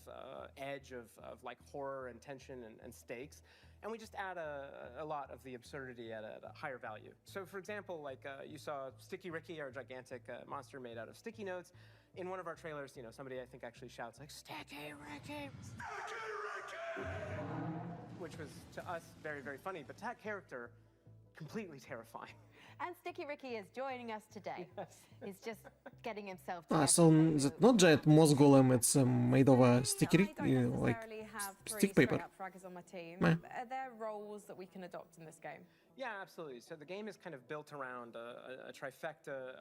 edge of like horror and tension and stakes, and we just add a lot of the absurdity at a higher value. So for example, like you saw Sticky Ricky, our gigantic monster made out of sticky notes. In one of our trailers, you know, somebody I think actually shouts like, "Sticky Ricky! Sticky Ricky!" Which was, to us, very, very funny, but to that character, completely terrifying. And Sticky Ricky is joining us today. He's just getting himself So it's not giant moss golem, it's made of a sticky, like, stick paper. Fraggers on my team. Meh. Are there roles that we can adopt in this game? Yeah, absolutely. So the game is kind of built around a trifecta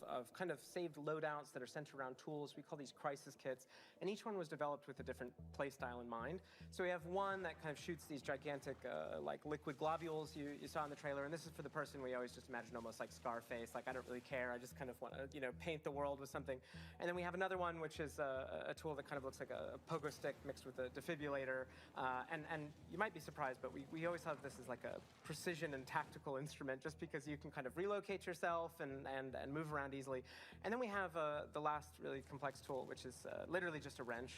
of kind of saved loadouts that are centered around tools. We call these crisis kits, and each one was developed with a different playstyle in mind. So we have one that kind of shoots these gigantic, like liquid globules you saw in the trailer, and this is for the person we always just imagine almost like Scarface, like I don't really care, I just kind of want to, you know, paint the world with something. And then we have another one which is a tool that kind of looks like a pogo stick mixed with a defibrillator, and you might be surprised, but we always have this as like a precision and tactical instrument, just because you can kind of relocate yourself and move around easily. And then we have the last really complex tool, which is literally just a wrench.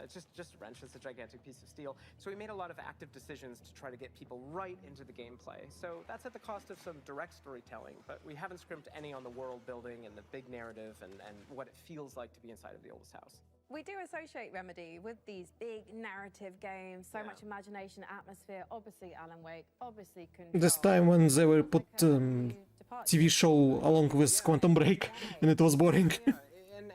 It's just a wrench. It's a gigantic piece of steel. So we made a lot of active decisions to try to get people right into the gameplay. So that's at the cost of some direct storytelling, but we haven't scrimped any on the world building and the big narrative and what it feels like to be inside of the oldest house. We do associate Remedy with these big narrative games, so much imagination, atmosphere, obviously Alan Wake, obviously Control. This time when they were put TV show along with Quantum Break, and it was boring.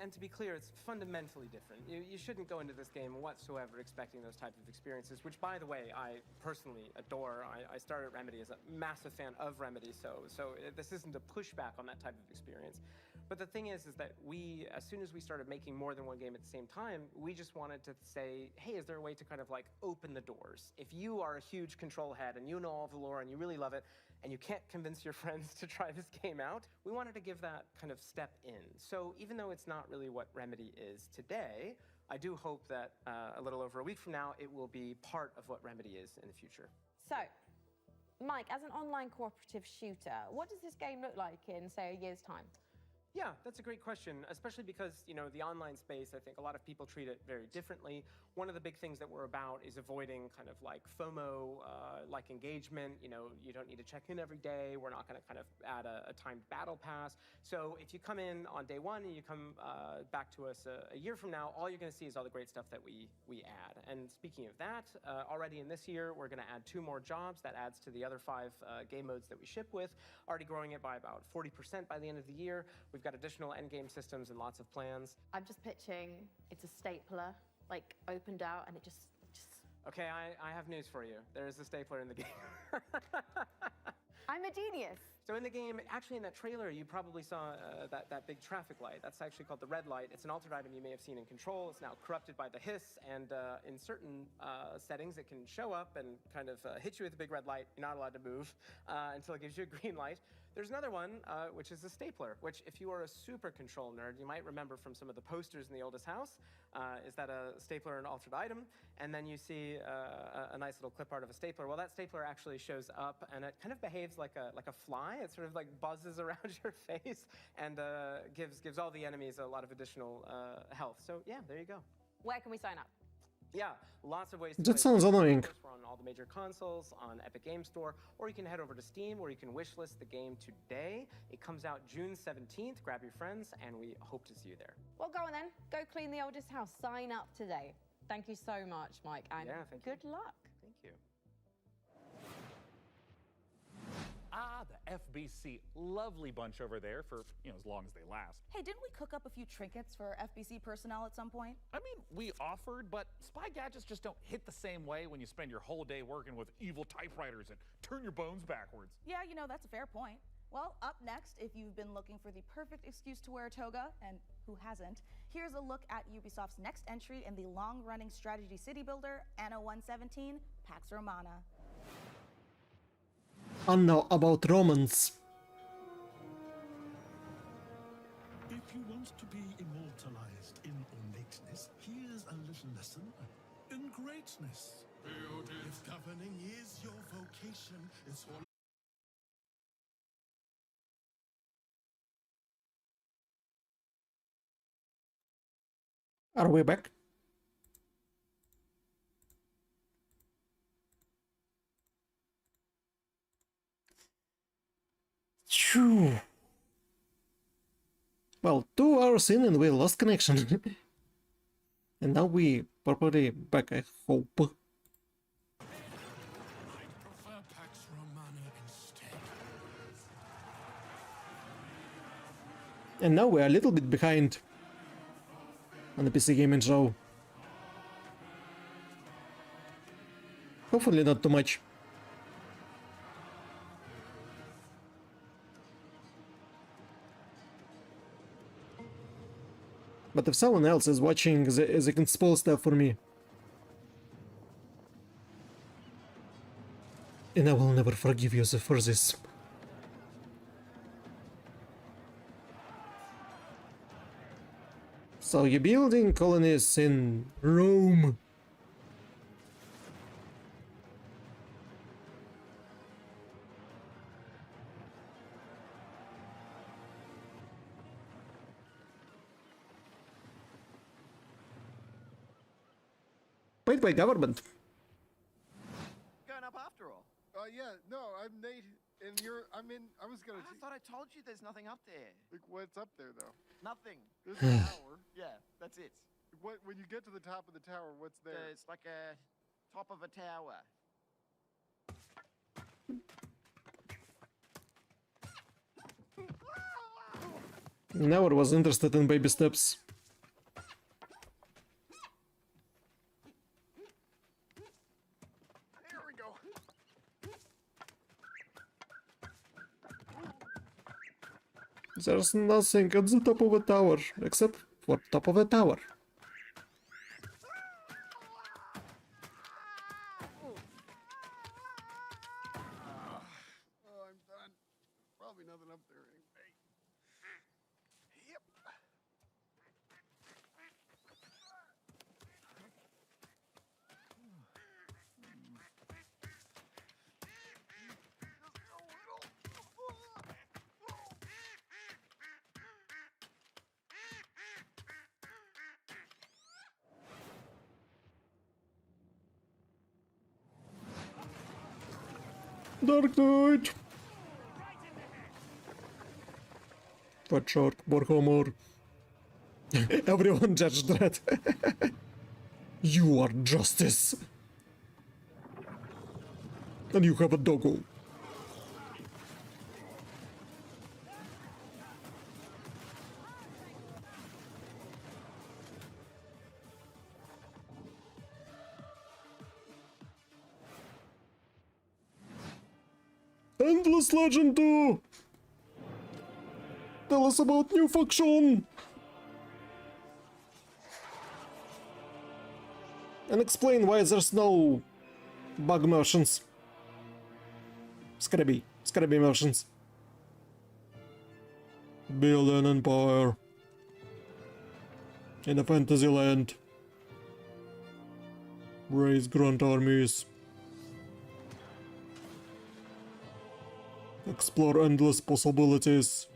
And to be clear, it's fundamentally different. You shouldn't go into this game whatsoever expecting those type of experiences, which, by the way, I personally adore. I started Remedy as a massive fan of Remedy, so this isn't a pushback on that type of experience. But the thing is that we, as soon as we started making more than one game at the same time, we just wanted to say, hey, is there a way to kind of like open the doors? If you are a huge Control head and you know all of the lore and you really love it, and you can't convince your friends to try this game out, we wanted to give that kind of step in. So even though it's not really what Remedy is today, I do hope that a little over a week from now, it will be part of what Remedy is in the future. So, Mike, as an online cooperative shooter, what does this game look like in, say, a year's time? Yeah, that's a great question, especially because, you know, the online space, I think a lot of people treat it very differently. One of the big things that we're about is avoiding kind of like FOMO, like engagement. You know, you don't need to check in every day. We're not going to kind of add a timed battle pass. So if you come in on day one and you come back to us a year from now, all you're going to see is all the great stuff that we add. And speaking of that, already in this year, we're going to add 2 more jobs. That adds to the other 5 game modes that we ship with, already growing it by about 40% by the end of the year. We've got additional endgame systems and lots of plans. I'm just pitching it's a stapler, like opened out, and it just... Okay, I have news for you. There is a stapler in the game. I'm a genius. So in the game, actually in that trailer, you probably saw that big traffic light. That's actually called the red light. It's an altered item you may have seen in Control. It's now corrupted by the hiss, and in certain settings, it can show up and kind of hit you with a big red light. You're not allowed to move until it gives you a green light. There's another one, which is a stapler, which if you are a super Control nerd, you might remember from some of the posters in the oldest house. Is that a stapler, an altered item? And then you see a nice little clip art of a stapler. Well, that stapler actually shows up, and it kind of behaves like a fly. It sort of like buzzes around your face and gives all the enemies a lot of additional health. So yeah, there you go. Where can we sign up? Yeah, lots of ways to That play sounds this game. annoying. Of course, we're on all the major consoles, on Epic Game Store, or you can head over to Steam where you can wishlist the game today. It comes out June 17th. Grab your friends, and we hope to see you there. Well, go on then. Go clean the oldest house. Sign up today. Thank you so much, Mike, and Yeah, thank you. good luck. Thank you. Ah, the FBC. Lovely bunch over there for, as long as they last. Hey, didn't we cook up a few trinkets for FBC personnel at some point? I mean, we offered, but spy gadgets just don't hit the same way when you spend your whole day working with evil typewriters and turn your bones backwards. Yeah, that's a fair point. Well, up next, if you've been looking for the perfect excuse to wear a toga, and who hasn't, here's a look at Ubisoft's next entry in the long-running strategy city builder, Anno 117, Pax Romana. And now about Romans. If you want to be immortalized in ornateness, here's a little lesson in greatness. If governing is your vocation, it's all. Are we back? Phew. Well, 2 hours in and we lost connection. And now we properly back, I hope. Prefer Pax Romana instead. And now we're a little bit behind on the PC Gaming Show. Hopefully not too much. But if someone else is watching, they can spoil stuff for me. And I will never forgive you for this. So you're building colonies in Rome. Paid by government. Going up after all. Yeah, no, I'm Nate, and I was gonna. I thought I told you there's nothing up there. Like, what's up there, though? Nothing. There's a tower. Yeah, that's it. When you get to the top of the tower, what's there? It's like a top of a tower. Never was interested in baby steps. There we go. There's nothing at the top of a tower, except for top of a tower. Oh, I'm done. Probably nothing up there anyway. Yep. Dark Knight! Fat Shark, Warhammer. Everyone judged that. You are justice. And you have a doggo. Endless Legend 2! Tell us about new faction! And explain why there's no bug merchants. Scrabby merchants. Build an empire in a fantasy land. Raise grand armies. Explore endless possibilities.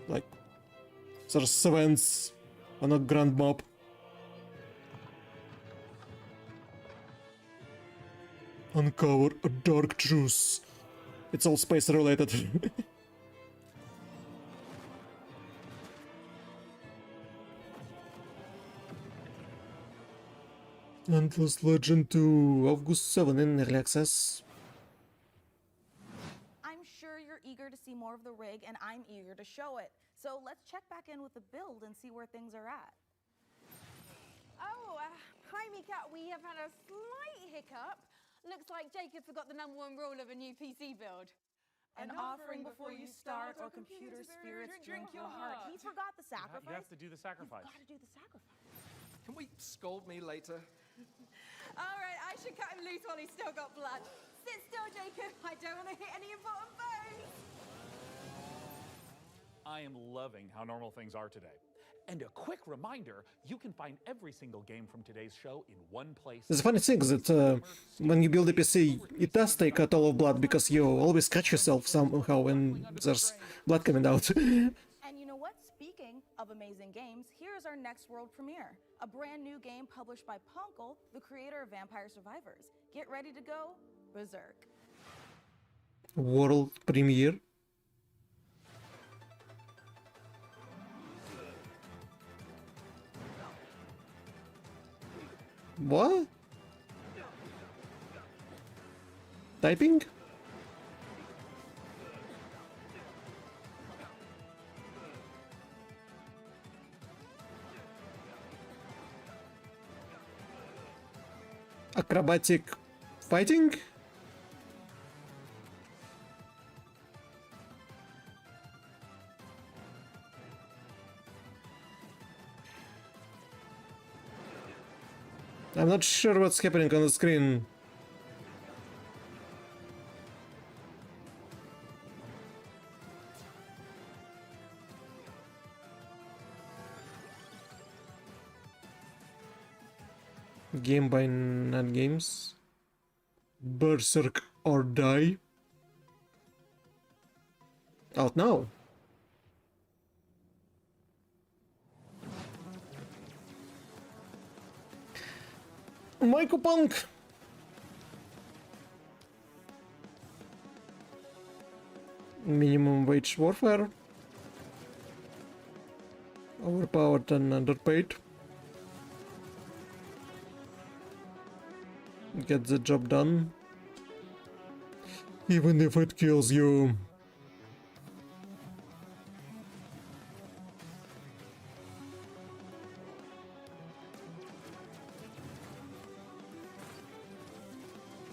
Like, there's events on a grand map. Uncover a dark truth. It's all space related. Endless Legend 2, August 7 in early access. I'm sure you're eager to see more of the rig, and I'm eager to show it. So let's check back in with the build and see where things are at. Oh, hi Mika. We have had a slight hiccup. Looks like Jacob forgot the #1 rule of a new PC build. An offering before you start, or computer spirits drink your heart. He forgot the sacrifice. You have to do the sacrifice. You've got to do the sacrifice. Can we scold me later? All right, I should cut him loose while he's still got blood. Sit still, Jacob. I don't want to hit any important bones. I am loving how normal things are today. And a quick reminder, you can find every single game from today's show in one place. The funny thing is that when you build a PC, it does take a toll of blood because you always scratch yourself somehow when there's blood coming out. And you know what? Speaking of amazing games, here's our next world premiere. A brand new game published by Punkle, the creator of Vampire Survivors. Get ready to go berserk. World premiere. What? Typing? Acrobatic fighting? I'm not sure what's happening on the screen. Game by Not Games. Berserk or Die. Out now. Michael Punk. Minimum wage warfare. Overpowered and underpaid. Get the job done. Even if it kills you.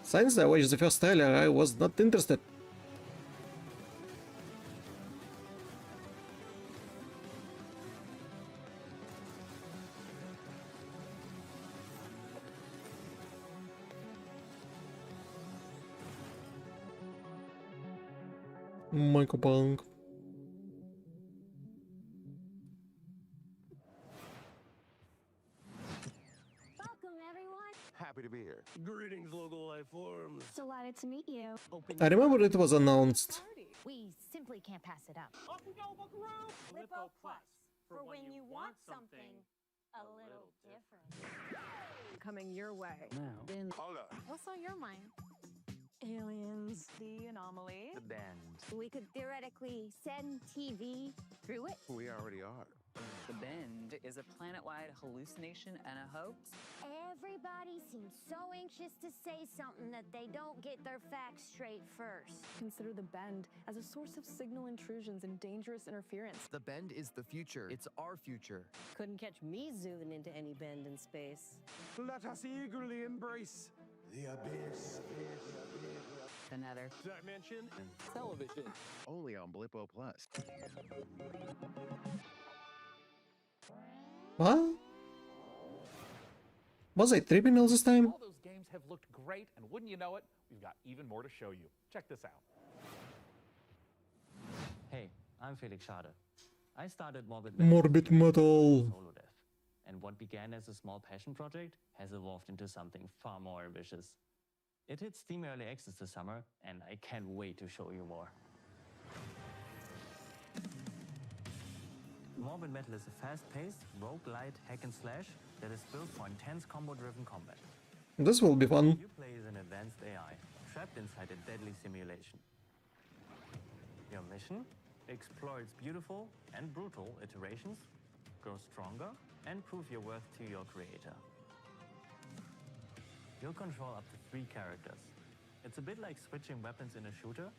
Since I watched the first trailer, I was not interested. Michael Punk. Happy to be here. Greetings, local life forms. Delighted to meet you. I remember it was announced. We simply can't pass it up. Off we go, Buckaroo! Lippo Plus, for when you want something a little different. Coming your way. Now. Hold up. What's on your mind? Aliens. The anomaly. The bend. We could theoretically send TV through it. We already are. The Bend is a planet-wide hallucination and a hoax. Everybody seems so anxious to say something that they don't get their facts straight first. Consider the Bend as a source of signal intrusions and dangerous interference. The Bend is the future. It's our future. Couldn't catch me zooming into any bend in space. Let us eagerly embrace the abyss. Another dimension television. Only on Blippo Plus. What? Was I tripping all this time? All those games have looked great, and wouldn't you know it, we've got even more to show you. Check this out. Hey, I'm Felix Schade. I started Morbid Metal. solo dev, and what began as a small passion project has evolved into something far more ambitious. It hit Steam Early Access this summer, and I can't wait to show you more. Morbid Metal is a fast-paced, roguelite hack and slash that is built for intense combo-driven combat. This will be fun. You play as an advanced AI, trapped inside a deadly simulation. Your mission? Explore its beautiful and brutal iterations, grow stronger, and prove your worth to your creator. You'll control up to 3 characters. It's a bit like switching weapons in a shooter,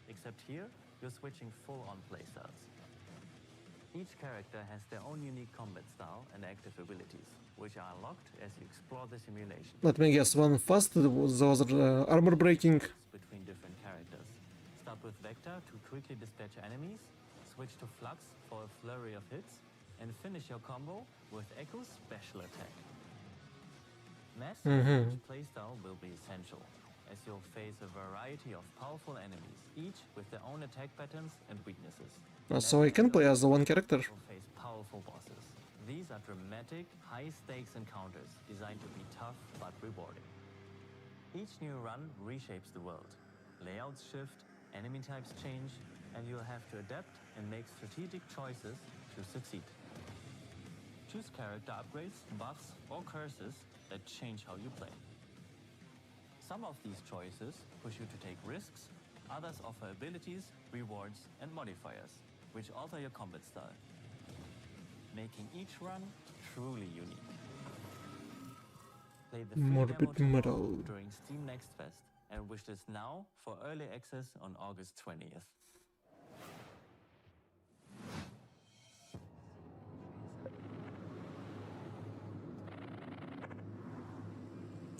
except here, you're switching full-on playstyles. Each character has their own unique combat style and active abilities, which are unlocked as you explore the simulation. Let me guess, one fast, the other armor breaking. Between different characters. Start with Vector to quickly dispatch enemies, switch to Flux for a flurry of hits, and finish your combo with Echo's special attack. Mastering which playstyle will be essential, as you'll face a variety of powerful enemies, each with their own attack patterns and weaknesses. So I can play as the one character. You'll face powerful bosses. These are dramatic, high-stakes encounters designed to be tough but rewarding. Each new run reshapes the world. Layouts shift, enemy types change, and you'll have to adapt and make strategic choices to succeed. Choose character upgrades, buffs, or curses that change how you play. Some of these choices push you to take risks, others offer abilities, rewards, and modifiers, which alter your combat style, making each run truly unique. Play the free Morbid demo tomorrow Metal. during Steam Next Fest and wishlist now for early access on August 20th.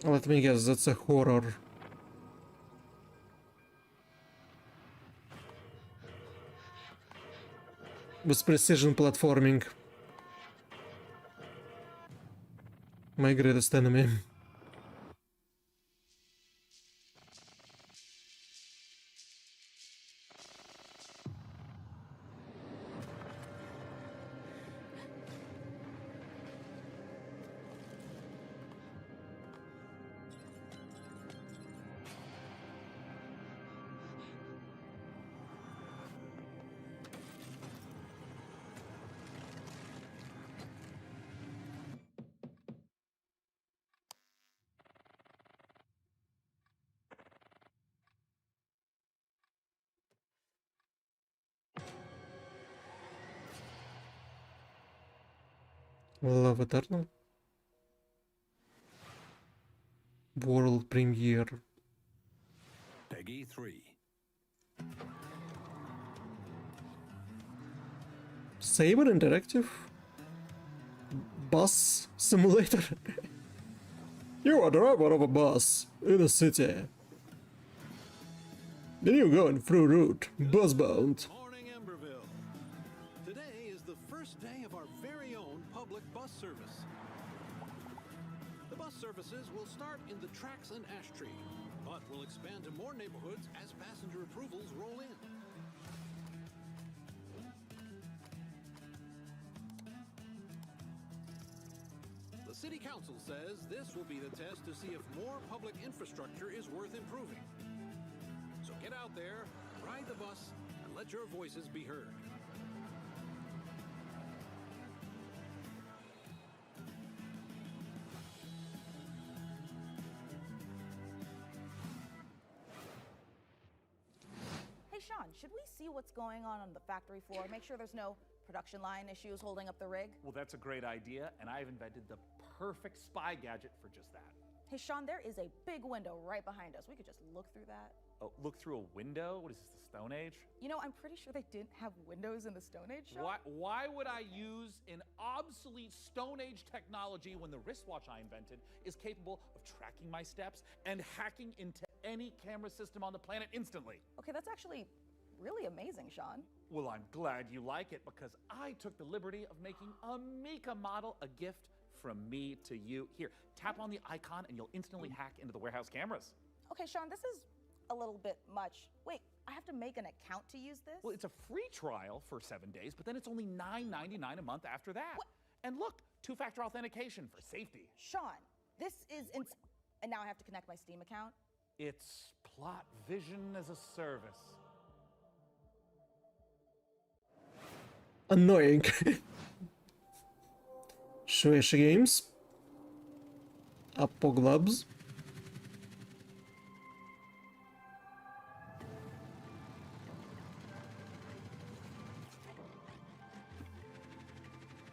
Let me guess, that's a horror. With precision platforming. My greatest enemy. Love Eternal. World premiere. Peggy 3. Saber Interactive? Bus simulator? You are driver of a bus in a city. Then you going through route, bus-bound. Morning, Emberville. Today is the first day of our very own public bus service. The bus services will start in the tracks and Ash Tree, but will expand to more neighborhoods as passenger approvals roll in. The City Council says this will be the test to see if more public infrastructure is worth improving. So get out there, ride the bus, and let your voices be heard. Hey, Sean, should we see what's going on the factory floor? Make sure there's no production line issues holding up the rig? Well, that's a great idea, and I've invented the perfect spy gadget for just that. Hey, Sean, there is a big window right behind us. We could just look through that. Oh, look through a window? What is this, the Stone Age? You know, I'm pretty sure they didn't have windows in the Stone Age, Sean. Why would I use an obsolete Stone Age technology when the wristwatch I invented is capable of tracking my steps and hacking into any camera system on the planet instantly. Okay, that's actually really amazing, Sean. Well, I'm glad you like it because I took the liberty of making a Mika model a gift from me to you. Here, tap on the icon and you'll instantly hack into the warehouse cameras. Okay, Sean, this is a little bit much. Wait, I have to make an account to use this? Well, it's a free trial for 7 days, but then it's only $9.99 a month after that. What? And look, two-factor authentication for safety. Sean, this is and now I have to connect my Steam account? It's plot vision as a service. Annoying. Shueisha Games. Apple Gloves.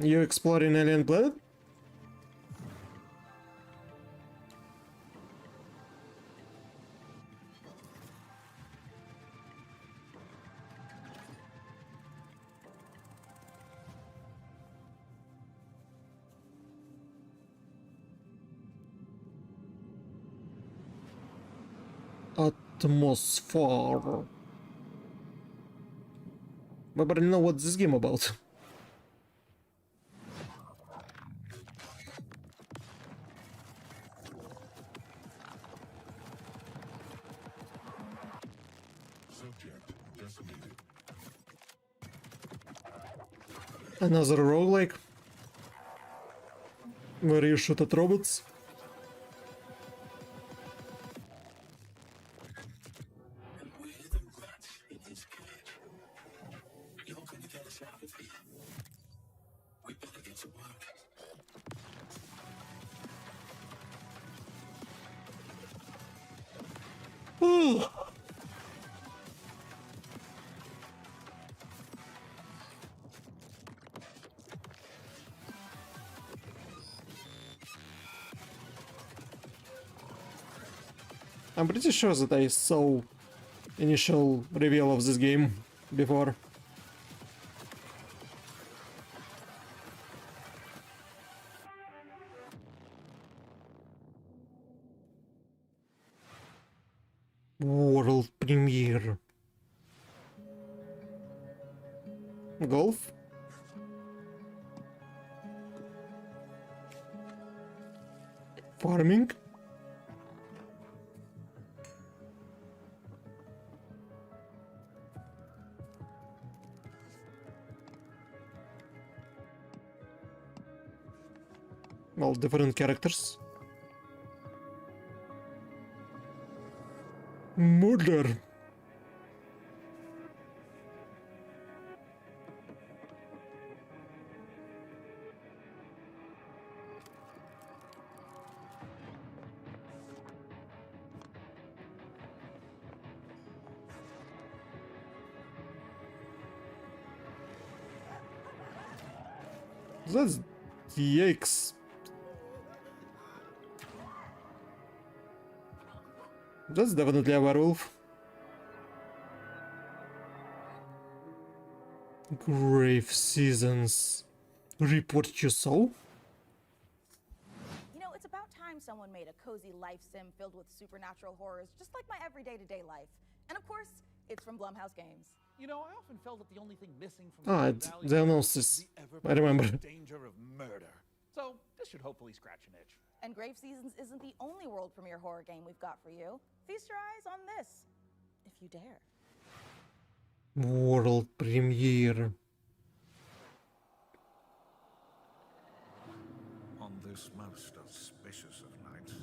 You exploring alien planet? Atmosphere. But I don't know what's this game about. Another roguelike where you shoot at robots. I'm pretty sure that I saw initial reveal of this game before. World premiere. Golf? Farming? All different characters. Murder. That's yikes. That's definitely a werewolf. Grave Seasons. Report you saw? You know, it's about time someone made a cozy life sim filled with supernatural horrors, just like my everyday to-day life. And of course, it's from Blumhouse Games. You know, I often felt that the only thing missing from They announced this. I remember. Danger of murder. So this should hopefully scratch an itch. And Grave Seasons isn't the only world premiere horror game we've got for you. Feast your eyes on this, if you dare. World premiere. On this most auspicious of nights,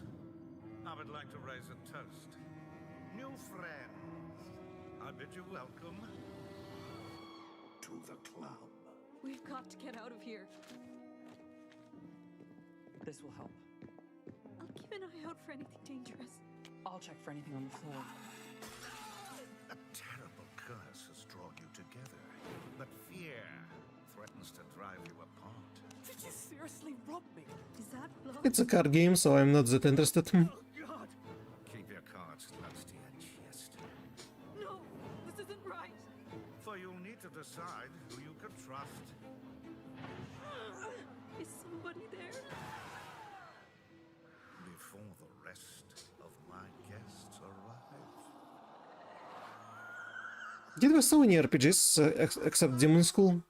I would like to raise a toast. New friends, I bid you welcome to the club. We've got to get out of here. This will help. I'll keep an eye out for anything dangerous. I'll check for anything on the floor. A terrible curse has drawn you together, but fear threatens to drive you apart. Did you seriously rob me? Is that blood? It's a card game, so I'm not that interested. God! Keep your cards close to your chest. No, this isn't right. For you'll need to decide who you can trust. Is somebody there? Before the rest of my guests arrive. Did we saw any RPGs except Demon School?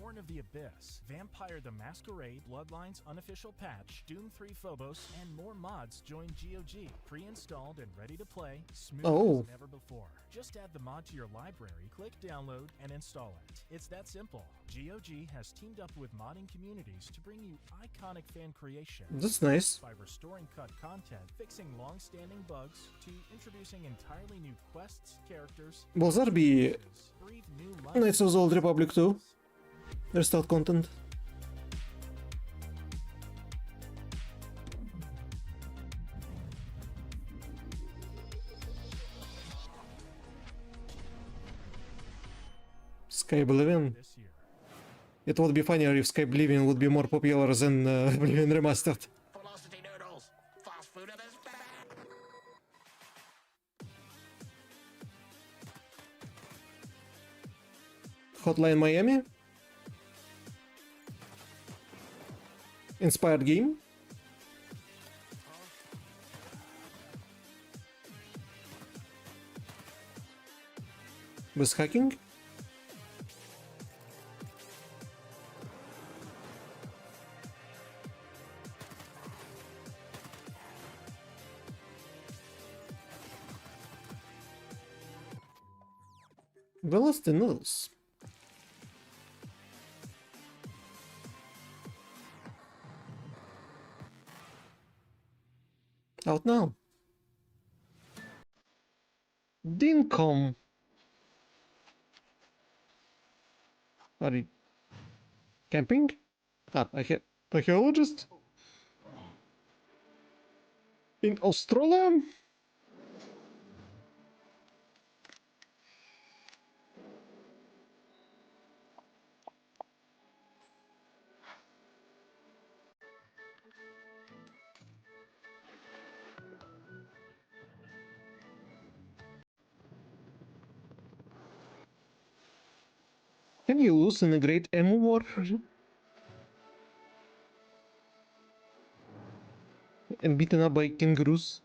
Horn of the Abyss, Vampire the Masquerade, Bloodlines Unofficial Patch, Doom 3 Phobos, and more mods join GOG. Pre-installed and ready to play, smooth as never before. Just add the mod to your library, click download, and install it. It's that simple. GOG has teamed up with modding communities to bring you iconic fan creation. That's nice. By restoring cut content, fixing long-standing bugs, to introducing entirely new quests, characters, Will there be Knights of the Old Republic 2? Restored content? Sky Oblivion. It would be funnier if Sky Oblivion would be more popular than Oblivion Remastered. Hotline Miami? Inspired game? With hacking? Velocity noodles. Out now. Dincom. Are you camping? Ah, archaeologist? In Australia? Can you lose in a great ammo war? And beaten up by kangaroos?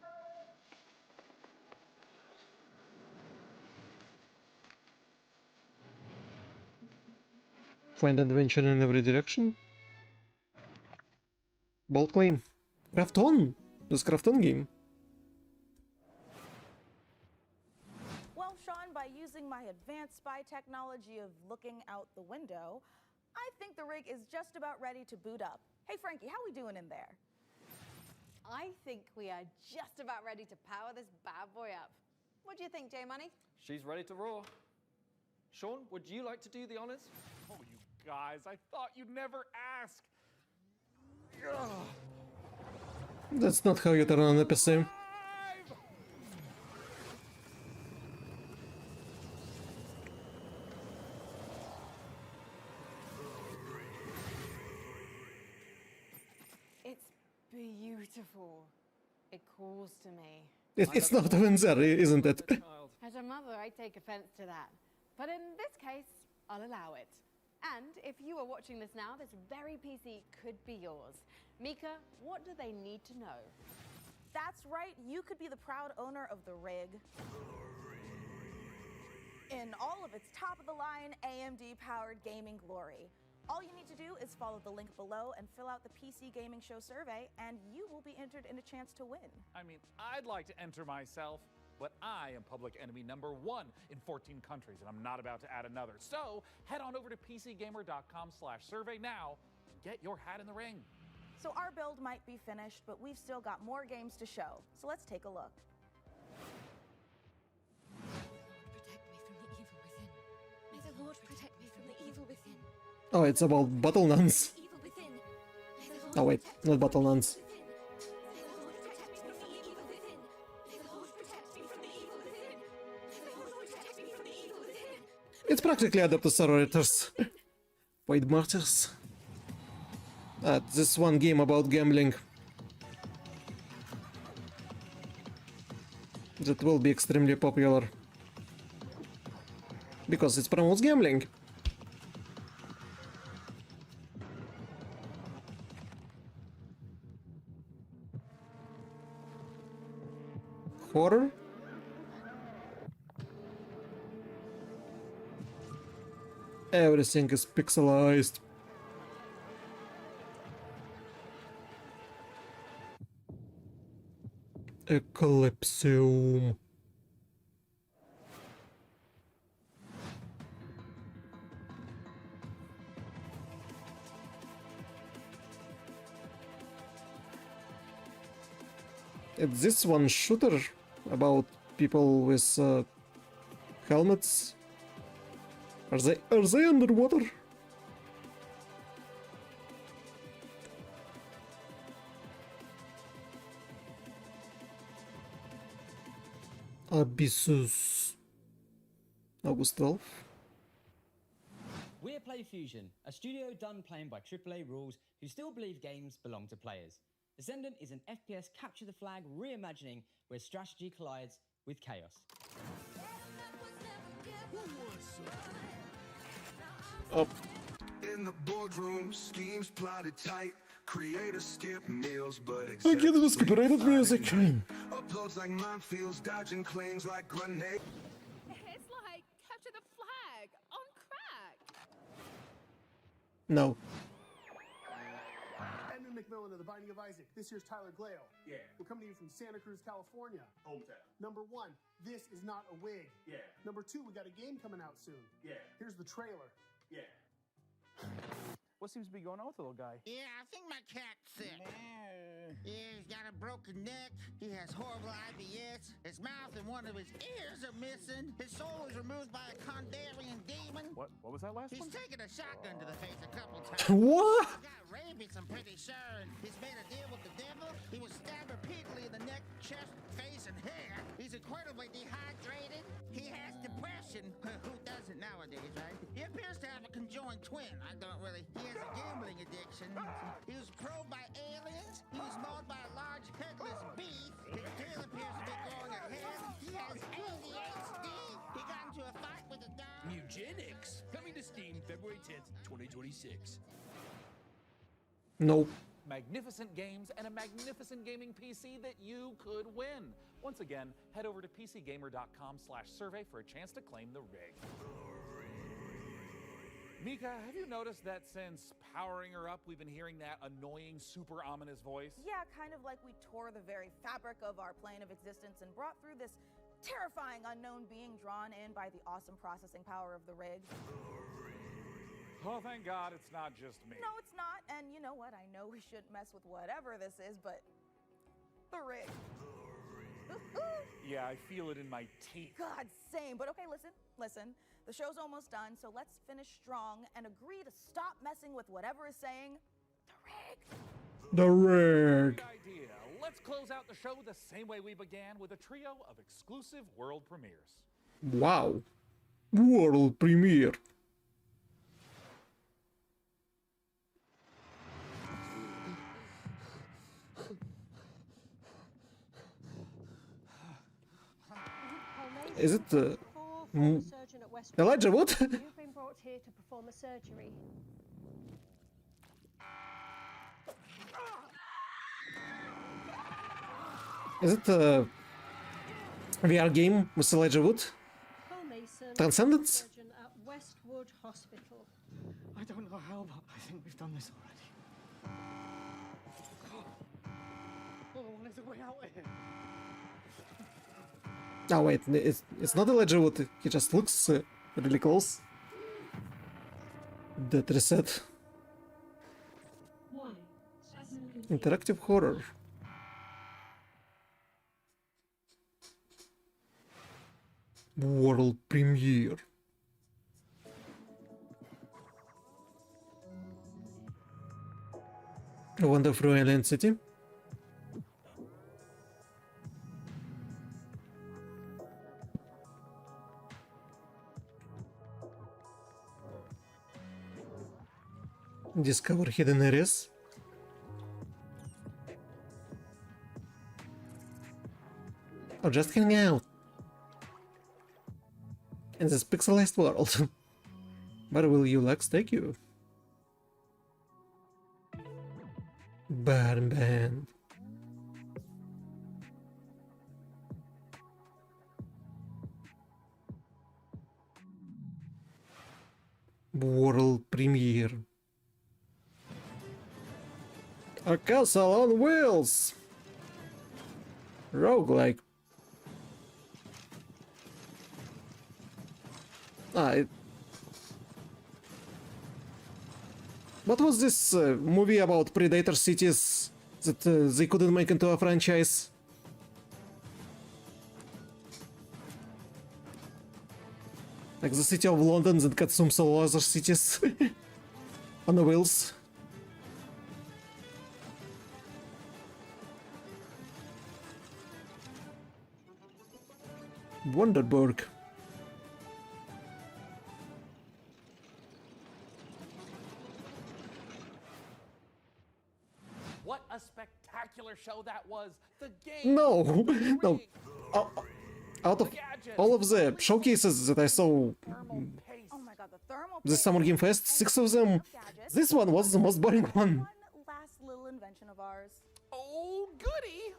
Find adventure in every direction? Bold claim. Craft on! This Craft on game. Well, Sean, by using my advanced spy technology of looking out the window, I think the rig is just about ready to boot up. Hey, Frankie, how we doing in there? I think we are just about ready to power this bad boy up. What do you think, J-Money? She's ready to roar. Sean, would you like to do the honors? Oh, you guys, I thought you'd never ask. That's not how you turn on a PC. It's beautiful. It calls to me. It's not even there, isn't it? As a mother, I take offense to that. But in this case, I'll allow it. And if you are watching this now, this very PC could be yours. Mika, what do they need to know? That's right, you could be the proud owner of the rig. In all of its top-of-the-line AMD-powered gaming glory. All you need to do is follow the link below and fill out the PC Gaming Show survey, and you will be entered in a chance to win. I mean, I'd like to enter myself, but I am public enemy #1 in 14 countries, and I'm not about to add another. So head on over to pcgamer.com/survey now and get your hat in the ring. So our build might be finished, but we've still got more games to show. So let's take a look. May the Lord protect me from the evil within. Oh, it's about battle nuns. Oh wait, not battle nuns. It's practically adapted sororities. Void Martyrs. This one game about gambling. That will be extremely popular. Because it promotes gambling. Horror? Everything is pixelized. Eclipsium. It's this one shooter about people with helmets. Are they underwater? Abyssus. August 12th. We're PlayFusion, a studio done playing by AAA rules who still believe games belong to players. Ascendant is an FPS capture the flag reimagining where strategy collides with chaos. Up. In the boardroom, schemes plotted tight. Creators skip meals, but Again with copyrighted music. uploads like minefields, dodging claims like grenades. It's like capture the flag on crack. No. Edmund McMillan of The Binding of Isaac. This here's Tyler Glale. Yeah. We're coming to you from Santa Cruz, California. Hometown. Number 1, this is not a wig. Yeah. Number 2, we got a game coming out soon. Yeah. Here's the trailer. Yeah. What seems to be going on with the little guy? Yeah, I think my cat's sick. Yeah, he's got a broken neck. He has horrible IBS. His mouth and one of his ears are missing. His soul was removed by a Kondarian demon. What was that last He's one? taken a shotgun to the face a couple times. What? He's got rabies, I'm pretty sure. And he's made a deal with the devil. He was stabbed repeatedly in the neck, chest, face, and hair. He's incredibly dehydrated. He has depression. Who doesn't nowadays, right? He appears to have a conjoined twin. I don't really. He has a gambling addiction. He was probed by aliens. He was mauled by a large headless beast. His tail appears to be growing ahead. He has ADHD. He got into a fight with a dog. Eugenics, coming to Steam February 10th, 2026. Nope. Magnificent games and a magnificent gaming PC that you could win. Once again, head over to pcgamer.com/survey for a chance to claim the rig. Mika, have you noticed that since powering her up, we've been hearing that annoying, super ominous voice? Yeah, kind of like we tore the very fabric of our plane of existence and brought through this terrifying unknown being drawn in by the awesome processing power of the rig. Oh, thank God it's not just me. No, it's not. And you know what? I know we shouldn't mess with whatever this is, but the rig. Yeah, I feel it in my teeth. God, same. But okay, listen. The show's almost done, so let's finish strong and agree to stop messing with whatever is saying the rig. The rig. Good idea. Let's close out the show the same way we began, with a trio of exclusive world premieres. Wow. World premiere. Is it Elijah Wood? You've been brought here to perform a surgery. Is it a VR game with Elijah Wood? Cole Mason, Transcendence? surgeon at Westwood Hospital. I don't know how, but I think we've done this already. Oh, what is the way out of here? Oh wait, it's not Elijah Wood, he just looks really close. That reset. Interactive horror. World premiere. Wonderful Alien City. Discover hidden areas. Or just hang out in this pixelized world. Where will your legs take you? Burn Band. World premiere. A castle on wheels. Roguelike. What was this movie about Predator cities that they couldn't make into a franchise? Like the city of London that got some solo other cities on the wheels. Wonderburg. What a spectacular show that was! The game. No, no. Out of all of the showcases that I saw this Summer Game Fest, 6 of them, this one was the most boring one. Last little invention of ours. Oh, goody!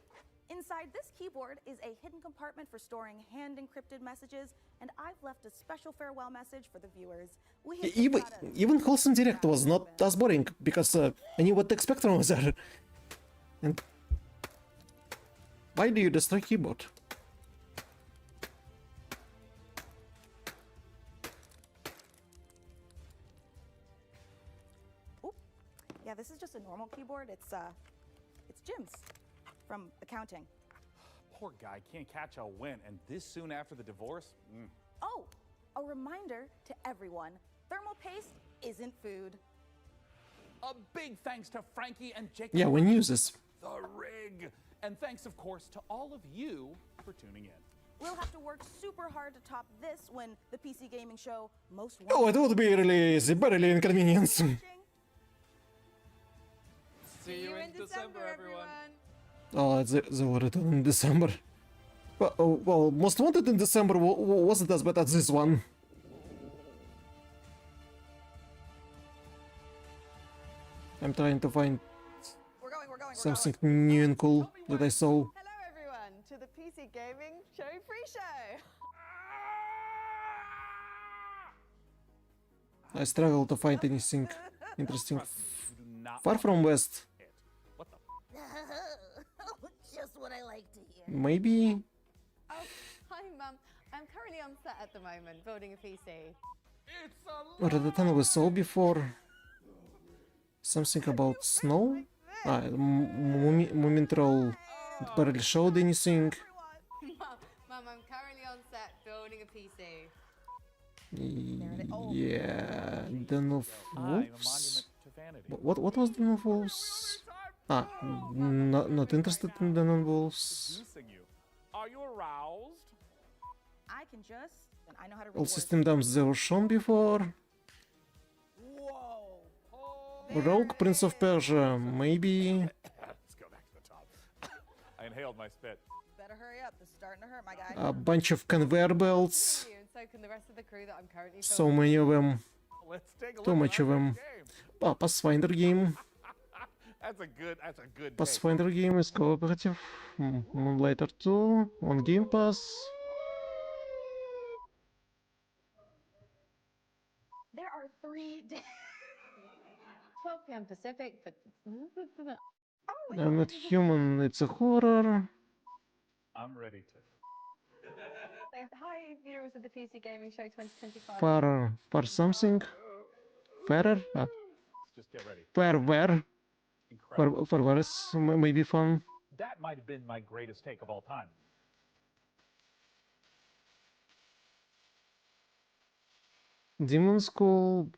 Inside this keyboard is a hidden compartment for storing hand-encrypted messages, and I've left a special farewell message for the viewers. Even Wholesome Direct was not as boring, because I knew what to expect from there. And why do you destroy keyboard? Yeah, this is just a normal keyboard. It's Jim's from accounting. Poor guy can't catch a win, and this soon after the divorce? Oh, a reminder to everyone, thermal paste isn't food. A big thanks to Frankie and Jacob. Yeah, when uses. The rig. And thanks, of course, to all of you for tuning in. We'll have to work super hard to top this when the PC gaming show most Oh, it would be really easy, but really inconvenience. See you in December, everyone. Oh, they were returned in December. Well, Most Wanted in December wasn't as bad as this one. I'm trying to find something new and cool that I saw. Hello everyone to the PC Gaming Show pre-show. I struggle to find anything interesting. Far from West. Just what I like to hear. Maybe. Oh, hi Mum. I'm currently on set at the moment, building a PC. Redatan we saw before. Something about snow? Moomin Troll barely showed anything. Mum, I'm currently on set building a PC. Yeah, Den of Wolves? What was Den of Wolves? Not interested in Den of Wolves. Are you aroused? I can just, and I know how to read All words. system dumps they were shown before. Rogue Prince of Persia, maybe. Let's go back to the top. I inhaled my spit. Better hurry up. This is starting to hurt, my guy. A bunch of conveyor belts. And so can the rest of the crew that I'm currently So filming. many of them. Let's take a Too much of them. Pathfinder game. That's a good Pathfinder game is cooperative. Moonlighter 2 on Game Pass. There are 3 days. 12 p.m. Pacific, but... I'm not human, it's a horror. I'm ready to. Hi, viewers of the PC Gaming Show 2025. Far something. Fairer? Let's just get ready. Where? Incredible. For where is maybe fun. That might have been my greatest take of all time. Demon School.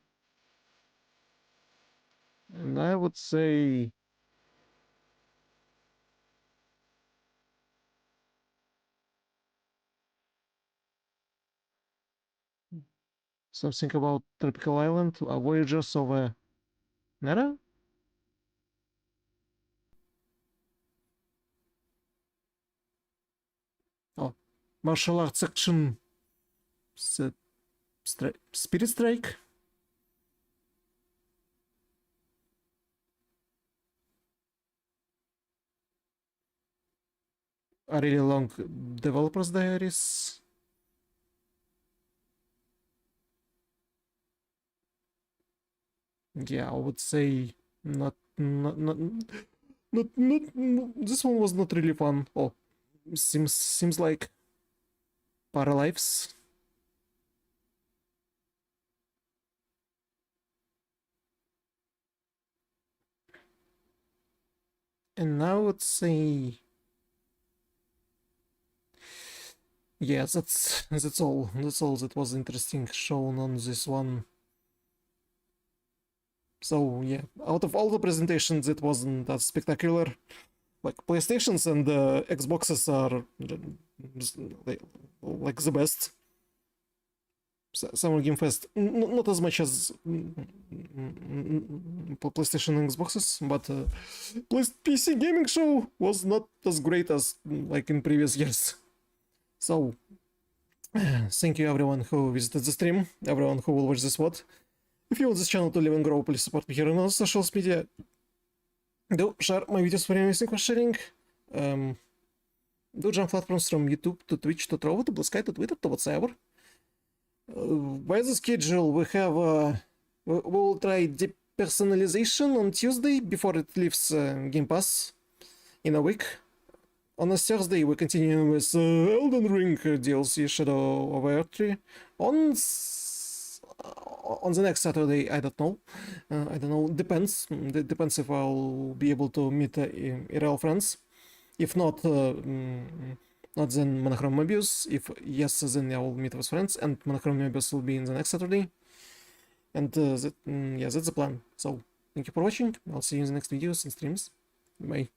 And I would say something about Tropical Island, Voyagers of a Nera? Oh, martial arts action. Spirit Strike? A really long developer's diaries. yeah, I would say not this one was not really fun. Oh, seems like Paralives. And now let's say, yeah, that's all that was interesting shown on this one. So yeah, out of all the presentations, it wasn't that spectacular. Like PlayStations and Xboxes are like the best. Summer Game Fest, not as much as PlayStation and Xboxes, but PC Gaming Show was not as great as like in previous years. So thank you everyone who visited the stream, everyone who will watch this VOD. If you want this channel to live and grow, please support me here on all social media. Do share my videos for anything for sharing. Do jump platforms from YouTube to Twitch to Trovo to Blue Sky to Twitter to whatsoever. By the schedule, we have we will try depersonalization on Tuesday before it leaves Game Pass in a week. On a Thursday, we continue with Elden Ring DLC Shadow of Erdtree. On the next Saturday, I don't know. Depends. Depends if I'll be able to meet IRL friends. If not, not then Monochrome Mobius. If yes, then I will meet with friends, and Monochrome Mobius will be in the next Saturday. And yeah, that's the plan. So thank you for watching. I'll see you in the next videos and streams. Bye.